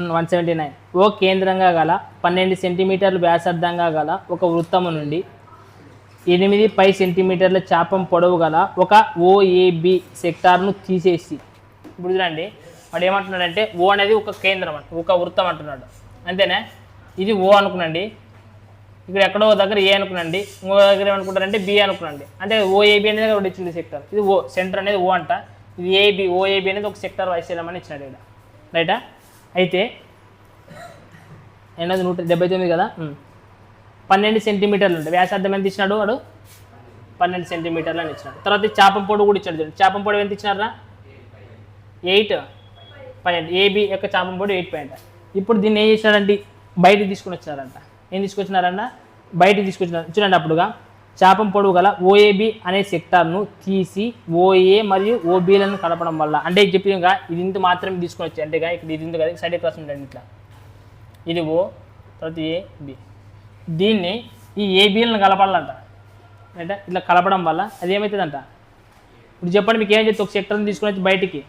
179. ఓ కేంద్రంగా గల 12 సెంటీమీటర్లు వ్యాసార్థంగా గల ఒక వృత్తము నుండి 8 π సెంటీమీటర్ల చాపం పొడవు గల ఒక OAB సెక్టార్ను తీసేసి, ఇప్పుడు చూడండి వాడు ఏమంటున్నాడంటే ఓ అనేది ఒక కేంద్రం ఒక వృత్తం అంటున్నాడు, అంతేనా. ఇది ఓ అనుకునండి, ఇక్కడ ఎక్కడో దగ్గర ఏ అనుకునండి, ఇంకో దగ్గర ఏమనుకుంటారంటే బి అనుకునండి. అంటే OAB అనేది ఒకటి ఇచ్చింది సెక్టర్, ఇది ఓ సెంటర్ అనేది ఓ అంట, ఇది OAB అనేది ఒక సెక్టర్ వైశాల్యం అని ఇచ్చినాడు ఇక్కడ, రైటా. అయితే ఎన్నోది 179 కదా. 12 సెంటీమీటర్లు ఉంటాయి, వ్యాసార్థం ఎంత ఇచ్చినాడు వాడు 12 సెంటీమీటర్లు అని ఇచ్చినాడు. తర్వాత చాపం పొడవు కూడా ఇచ్చాడు, చాపం పొడవు ఎంత ఇచ్చినారా 8 పాయింట్. AB యొక్క చాపం పొడవు 8 పాయింట్. ఇప్పుడు దీన్ని ఏం చేసినారంటే బయటికి తీసుకుని వచ్చినారంట. ఏం తీసుకొచ్చినారన్న బయటికి తీసుకొచ్చినారు. చూడండి అప్పుడుగా చాపం పొడవు గల OAB అనే సెక్టార్ను తీసి OA మరియు OBలను కలపడం వల్ల, అంటే చెప్పినగా ఇది ఇంత మాత్రమే తీసుకొని వచ్చాయి. అంటేగా ఇక్కడ ఇది ఉంది కదా, సైడ్ క్రాస్ ఉంటుంది ఇట్లా, ఇది O తర్వాత AB, దీన్ని ఈ ABలను కలపాలంట. అంటే ఇట్లా కలపడం వల్ల అది ఏమవుతుందంట. ఇప్పుడు చెప్పండి మీకు ఏం చెప్తే ఒక సెక్టర్ని తీసుకొని వచ్చి బయటికి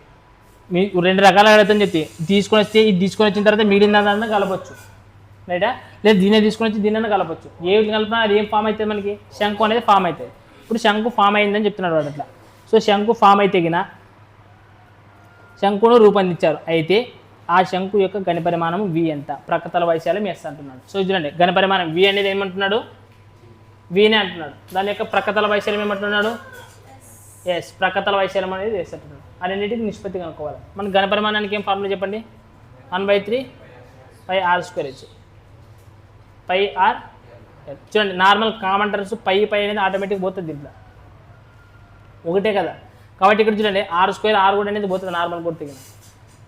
మీకు 2 రకాలుగా అడుగుతుందని చెప్పి తీసుకొని వస్తే ఇది తీసుకొని వచ్చిన తర్వాత మిగిలిన దాన్ని కలపచ్చు, రైటా. లేదా దీన్నే తీసుకొని వచ్చి దీన్ని కలపచ్చు. ఏది కలిపినా అది ఏం ఫామ్ అవుతుంది మనకి శంకు అనేది ఫామ్ అవుతుంది. ఇప్పుడు శంకు ఫామ్ అయిందని చెప్తున్నాడు వాడు అట్లా. సో శంకు ఫామ్ అయితే గిన శంకును రూపొందించారు. అయితే ఆ శంకు యొక్క ఘనపరిమాణం V ఎంత, ప్రక్కతల వైశాల్యం S అంటున్నాడు. సో చూడండి ఘనపరిమాణం V అనేది ఏమంటున్నాడు, Vనే అంటున్నాడు. దాని యొక్క ప్రక్కతల వైశాల్యం ఏమంటున్నాడు S, ప్రక్కతల వైశాల్యం అనేది S అంటున్నాడు. ఆ రెండింటికి నిష్పత్తి కనుక్కోవాలి. మన ఘనపరిమాణానికి ఏం ఫార్ములా చెప్పండి, 1/3 πr². πr చూడండి నార్మల్ కామన్ టర్మ్స్ π అనేది ఆటోమేటిక్ పోతుంది దీంట్లో ఒకటే కదా. కాబట్టి ఇక్కడ చూడండి r² r కూడా అనేది పోతుంది నార్మల్ కొడితే.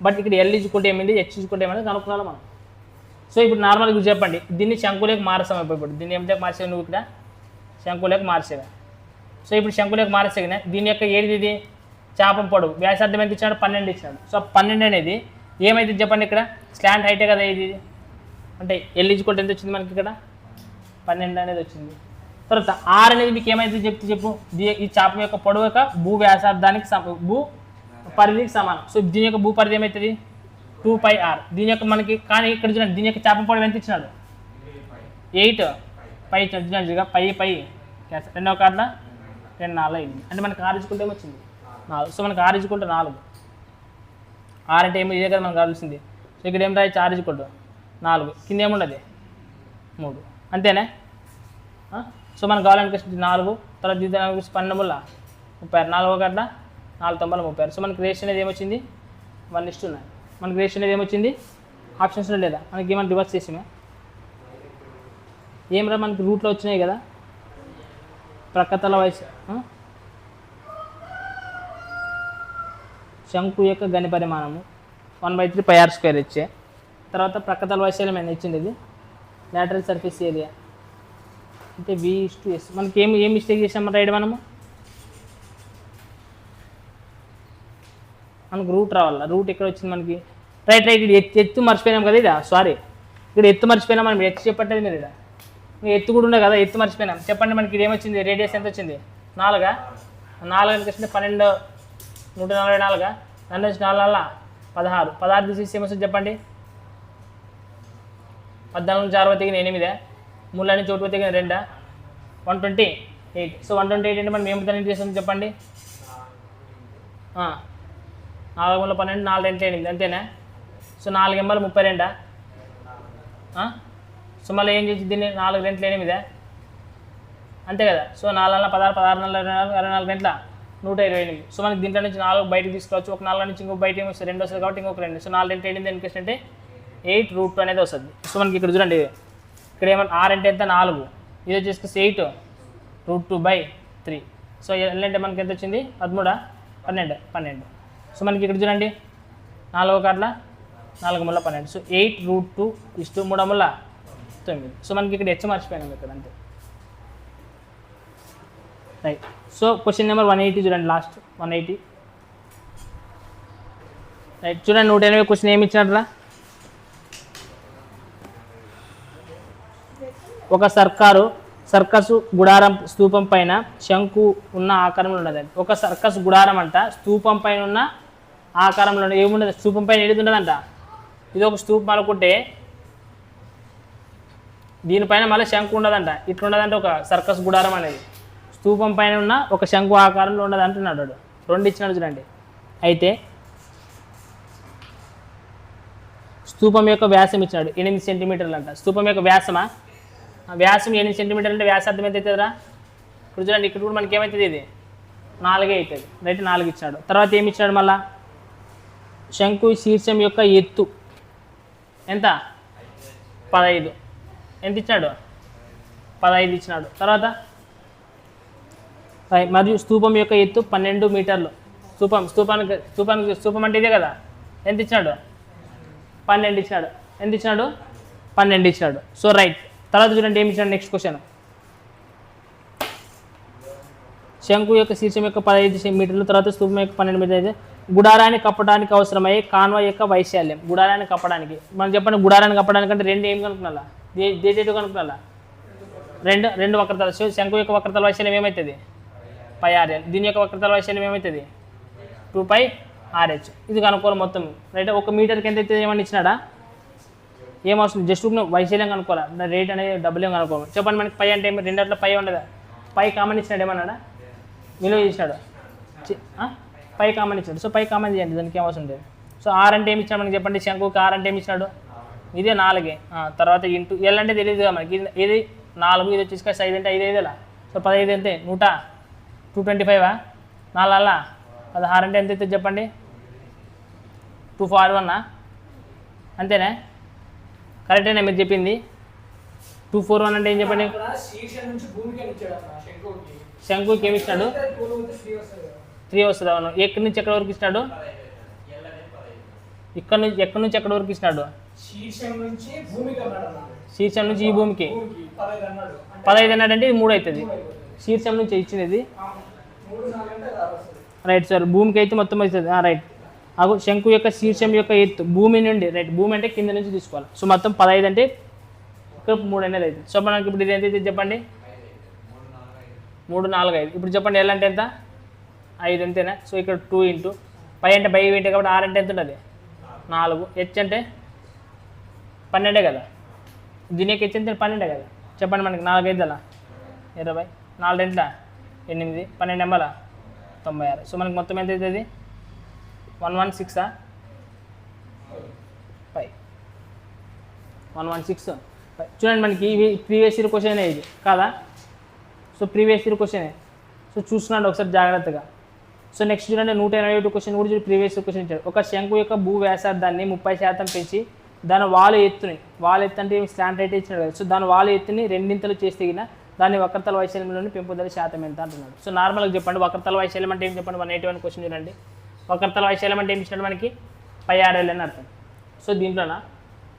బట్ ఇక్కడ L ఇచ్చుకుంటే ఏమైంది, H ఇచ్చుకుంటే ఏమైంది కనుక్కోవాలి మనం. సో ఇప్పుడు నార్మల్గా చెప్పండి దీన్ని శంకులేకి మార్చాం. ఇప్పుడు దీన్ని ఏమిటో మార్చేవి నువ్వు ఇక్కడ శంకులేకి మార్చేవా. సో ఇప్పుడు శంకులేకి మార్చేగిన దీని యొక్క ఏది ఇది చాపం పొడవు వ్యాసార్థం ఎంత ఇచ్చినాడు 12 ఇచ్చినాడు. సో 12 అనేది ఏమైతే చెప్పండి ఇక్కడ స్లాంట్ హైటే కదా ఇది, అంటే L ఇచ్చుకుంటే ఎంత వచ్చింది మనకి ఇక్కడ 12 అనేది వచ్చింది. తర్వాత R అనేది మీకు ఏమైతే చెప్పు ఈ చాపం యొక్క పొడవు యొక్క భూ వ్యాసార్థానికి భూ పరిధికి సమానం. సో దీని యొక్క భూ పరిధి ఏమవుతుంది 2πr. దీని యొక్క మనకి కానీ ఇక్కడ చూడండి దీని యొక్క చాపం పొడవు ఎంత ఇచ్చినాడు 8 పై ఇచ్చినట్టుగా పై రెండవ కార్డులో 2 4 అయింది అంటే మనకి ఆరించుకుంటే ఏమొచ్చింది 4. సో మనకి ఆరించుకుంటే 4 ఆరు అంటే ఏమి ఇదే కదా మనకు కావాల్సింది. సో ఇక్కడ ఏం రాయొచ్చు ఆరించుకుంటూ 4 కింద ఏముండదు 3 అంతేనా. సో మనకు కావాలనిపిస్తుంది 4 తర్వాత దీని 12 36 4 గంట 4 9 36. సో మనకి రేషన్ అనేది ఏమొచ్చింది 1:9. మనకి రేషన్ అనేది ఏమొచ్చింది ఆప్షన్స్లో లేదా మనకి ఏమైనా రివర్స్ చేసామే ఏమరా మనకి రూట్లో వచ్చినాయి కదా ప్రక్కతల వయసు శంకు యొక్క గని పరిమాణము 1/3 πr² ఇచ్చే తర్వాత ప్రక్కతల వైశాల్యం ఏమైనా ఇచ్చింది ఇది లాటరల్ సర్ఫేస్ ఏరియా అంటే V/S. మనకి ఏం మిస్టేక్ చేసాం రైట్ మనము మనకు రూట్ రావాలా రూట్ ఎక్కడ వచ్చింది మనకి రైట్ ఇది ఎత్తు మర్చిపోయినాం కదా ఇది సారీ ఇక్కడ ఎత్తు మర్చిపోయినాం మనం ఎత్తు చెప్పట్టేది మీరు ఇక్కడ ఎత్తు కూడా ఉండే కదా ఎత్తు మర్చిపోయినాం చెప్పండి మనకి ఇది ఏమొచ్చింది రేడియస్ ఎంత వచ్చింది 4 ఎంత వచ్చింది 12 144 దాని నుంచి 4 16 తీసి ఏమొస్తుంది చెప్పండి 14 నుంచి 6 తెగిన 8 3 నుంచి 1 తెగిన 2 128. సో 128 అంటే మనం ఏమి దాన్ని చేస్తుంది చెప్పండి 4 × 12 4 × 8 అంతేనా. సో 4 ఎంబలు 32. సో మళ్ళీ ఏం చేసి దీన్ని 4 × 8 అంతే కదా. సో 4 16 16 24 గంటల 128. సో మనకి దీంట్లో నుంచి 4 బయటకు తీసుకోవచ్చు ఒక 4 నుంచి ఇంకొక బయట ఏమి వస్తుంది 2 వస్తుంది కాబట్టి ఇంకొక 2. సో 4 × 8 ఎందుకు అంటే 8√2 అనేది వస్తుంది. సో మనకి ఇక్కడ చూడండి ఇక్కడ ఏమన్నా R అంటే ఎంత 4 ఇది వచ్చేసి 8√2/3. సో L అంటే మనకి ఎంత వచ్చింది 13 12. సో మనకి ఇక్కడ చూడండి 4 కార్డుల 4 ముళ్ళ 12. సో 8√2 3 ముళ్ళ 9. సో మనకి ఇక్కడ హెచ్ మర్చిపోయినాం ఇక్కడ అంతే రైట్. సో క్వశ్చన్ నెంబర్ 180 చూడండి లాస్ట్ 180 రైట్. చూడండి 180 క్వశ్చన్ ఏమి ఇచ్చినట్లా ఒక సర్కసు గుడారం స్తూపం పైన శంకు ఉన్న ఆకారంలో ఉన్నదండి. ఒక సర్కస్ గుడారం అంట స్తూపం పైన ఉన్న ఆకారంలో ఏముండదు స్తూపం పైన ఏది ఉండదంట ఇది ఒక స్తూపం అనుకుంటే దీనిపైన మళ్ళీ శంకు ఉండదంట ఇట్లా ఉండదంటే ఒక సర్కస్ గుడారం అనేది స్తూపం పైన ఉన్న ఒక శంకు ఆకారంలో ఉండదు అంటున్నాడు 2 ఇచ్చినాడు చూడండి. అయితే స్తూపం యొక్క వ్యాసం ఇచ్చినాడు 8 సెంటీమీటర్లు అంట. స్తూపం యొక్క వ్యాసం 8 సెంటీమీటర్లు అంటే వ్యాసార్థం ఎంత అవుతుందిరా ఇప్పుడు చూడండి ఇక్కడ కూడా మనకి ఏమవుతుంది ఇది 4 అవుతుంది రైట్ 4 ఇచ్చినాడు. తర్వాత ఏమి ఇచ్చినాడు మళ్ళా శంకు శీర్షం యొక్క ఎత్తు ఎంత 15 ఎంత ఇచ్చినాడు 15 ఇచ్చినాడు. తర్వాత మరియు స్తూపం యొక్క ఎత్తు 12 మీటర్లు. స్తూపం అంటే ఇదే కదా ఎంత ఇచ్చినాడు 12 ఇచ్చినాడు ఎంత ఇచ్చినాడు 12 ఇచ్చినాడు. So right. తర్వాత చూడండి ఏమి ఇచ్చినాడు నెక్స్ట్ క్వశ్చన్ శంకు యొక్క శీర్షం యొక్క 15 మీటర్లు తర్వాత స్తూపం యొక్క 12 మీటర్లు అయితే గుడారాన్ని కప్పడానికి అవసరమయ్యే కాన్వా యొక్క వైశాల్యం గుడారాన్ని కప్పడానికి మనం చెప్పండి గుడారాన్ని కప్పడానికి అంటే 2 ఏం కనుక్కున్నా దేటేటు కనుక్కున్నా 2 వక్రతల. శంకు యొక్క వక్రతల వైశాల్యం ఏమవుతుంది πrl దీని యొక్క వక్రతల వైశాల్యం ఏమవుతుంది 2πrh. ఇది కనుక్కోవాలి మొత్తం రైట్. 1 మీటర్కి ఎంత అవుతుంది ఏమని ఇచ్చినాడా ఏమవసరం జస్ట్ వైశాల్యం కనుక్కోవాలి రేట్ అనేది డబ్బులు ఏం కనుక్కోవాలి చెప్పండి. మనకి పై అంటే రెండట్లో పై ఉండదా పై కామన్ ఇచ్చినాడు ఏమన్నాడా విలువ చేసినాడు పై కామన్ ఇచ్చాడు. సో పై కామన్ చేయండి దానికి ఏమవసరం లేదు. సో ఆర్ అంటే ఏమి ఇచ్చాడు మనకి చెప్పండి శంకుకి ఆర్ అంటే ఏమి ఇచ్చినాడు ఇదే 4 తర్వాత ఇంటూ ఎల్ అంటే తెలియదు కదా మనకి ఇది 4 ఇది వచ్చేసి 5 అంటే 5 5 సో 15 అంతే 225 4 16 అంటే ఎంత అవుతుంది చెప్పండి 241 అంతేనా కరెక్టేనా మీరు చెప్పింది 241 అంటే ఏం చెప్పండి శంకుకి ఏమి ఇచ్చినాడు 3 వస్తుంది అవును. ఎక్కడి నుంచి ఎక్కడి వరకు ఇచ్చినాడు ఎక్కడి నుంచి ఎక్కడి వరకు ఇచ్చినాడు శీర్షం నుంచి ఈ భూమికి 15 అన్నాడంటే ఇది 3 అవుతుంది శీర్షం నుంచి ఇచ్చినది రైట్ సార్. భూమికి అయితే మొత్తం అవుతుంది రైట్. అగు శంకు యొక్క శీర్షం యొక్క ఎత్తు భూమి నుండి రైట్ భూమి అంటే కింద నుంచి తీసుకోవాలి. సో మొత్తం 15 అంటే ఇక్కడ 3 అనేది అవుతుంది. సో మనకి ఇప్పుడు ఇది ఎంత అవుతుంది చెప్పండి 3 4 5. ఇప్పుడు చెప్పండి ఎల్ అంటే ఎంత 5 అంతేనా. సో ఇక్కడ 2 ఇంటూ పై అంటే బై వెయిట్ కాబట్టి ఆర్ అంటే ఎంత ఉంటుంది 4 హెచ్ అంటే 12 కదా, దీని యొక్క హెచ్ అంటే 12 కదా. చెప్పండి మనకి 4 5 20, 4 2 8, 12 ఎంబల 96. సో మనకి మొత్తం ఎంత అవుతుంది 116 5 116 5. చూడండి మనకి ఇవి ప్రీవియస్ ఇయర్ క్వశ్చన్ ఇది కాదా. So previous year question. So చూస్తున్నాడు ఒకసారి జాగ్రత్తగా. సో నెక్స్ట్ చూడండి 182 క్వశ్చన్ కూడా చూడండి, ప్రీవియస్ క్వశ్చన్ ఇచ్చాడు. ఒక శంకు యొక్క భూ వ్యాసార్థాన్ని 30% పెంచి దాని వాలు ఎత్తు అంటే స్లాంట్ రైట్ ఇచ్చినాడు కదా. సో దాని వాలు ఎత్తుని రెండింతలు చేస్తే దాని వక్రతల వైశాల్యంలోని పెంపుదల శాతం ఎంత అంటున్నాడు. సో నార్మల్గా చెప్పండి వక్రతల వైశాల్యం అంటే ఏం చెప్పండి. 181 క్వశ్చన్ చూడండి. వక్రతల వైశాల్యం అంటే ఏం ఇచ్చినాడు మనకి పై ఆర్ఎల్ అని అర్థం. సో దీంట్లోన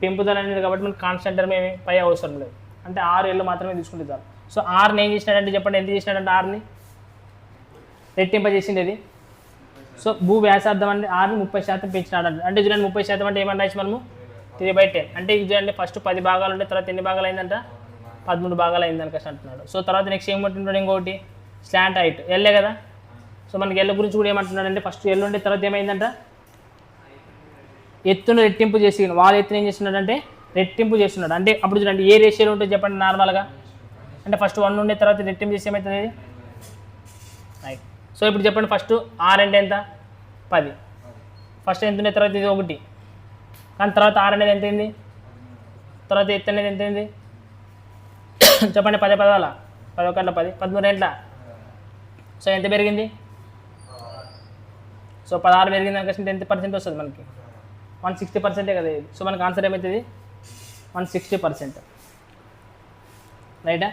పెంపుదల అనేది కాబట్టి మనకి కాన్స్టెంట్ టర్మ్ ఏమి పై అవసరం లేదు, అంటే 6 మాత్రమే తీసుకుంటే చాలు. సో ఆర్ని ఏం చేసినాడంటే చెప్పండి ఎంత చేసినాడంటే ఆర్ని రెట్టింపజేసింది అది. సో భూ వ్యాసార్థం అంటే ఆర్ని 30% పెంచినాడు అంటే చూడండి 30% అంటే ఏమన్నా రాసి మనము 3/10 అంటే ఇది చూడండి ఫస్ట్ 10 భాగాలు ఉంటే తర్వాత ఎన్ని భాగాలు అయిందంట 13 భాగాలు అయిందని కష్టం అంటున్నాడు. సో తర్వాత నెక్స్ట్ ఏమంటున్నాడు ఇంకోటి స్లాంట్ హైట్ ఎల్లే కదా. సో మనకి ఎల్ల గురించి కూడా ఏమంటున్నాడు అంటే ఫస్ట్ ఎల్లు ఉంటే తర్వాత ఏమైందంట ఎత్తును రెట్టింపు చేసి వాళ్ళ ఎత్తును ఏం చేస్తున్నాడు అంటే రెట్టింపు చేస్తున్నాడు. అంటే అప్పుడు చూడండి ఏ రేషియోలో ఉంటుంది చెప్పండి నార్మల్గా అంటే ఫస్ట్ 1 ఉండే తర్వాత రెట్టింపు చేసి ఏమవుతుంది రైట్. సో ఇప్పుడు చెప్పండి ఫస్ట్ ఆర్ అంటే ఎంత 10, ఫస్ట్ ఎంత ఉండే తర్వాత ఇది 1, కానీ తర్వాత ఆర్ అనేది ఎంత అయింది, తర్వాత ఎత్తు అనేది ఎంత అయింది చెప్పండి 10 10 10 10 13 ఎంట్ల. సో ఎంత పెరిగింది, సో 16 పెరిగింది అనుకోసం ఎంత % వస్తుంది మనకి 160% కదా ఇది. సో మనకి ఆన్సర్ ఏమవుతుంది 160% రైటా.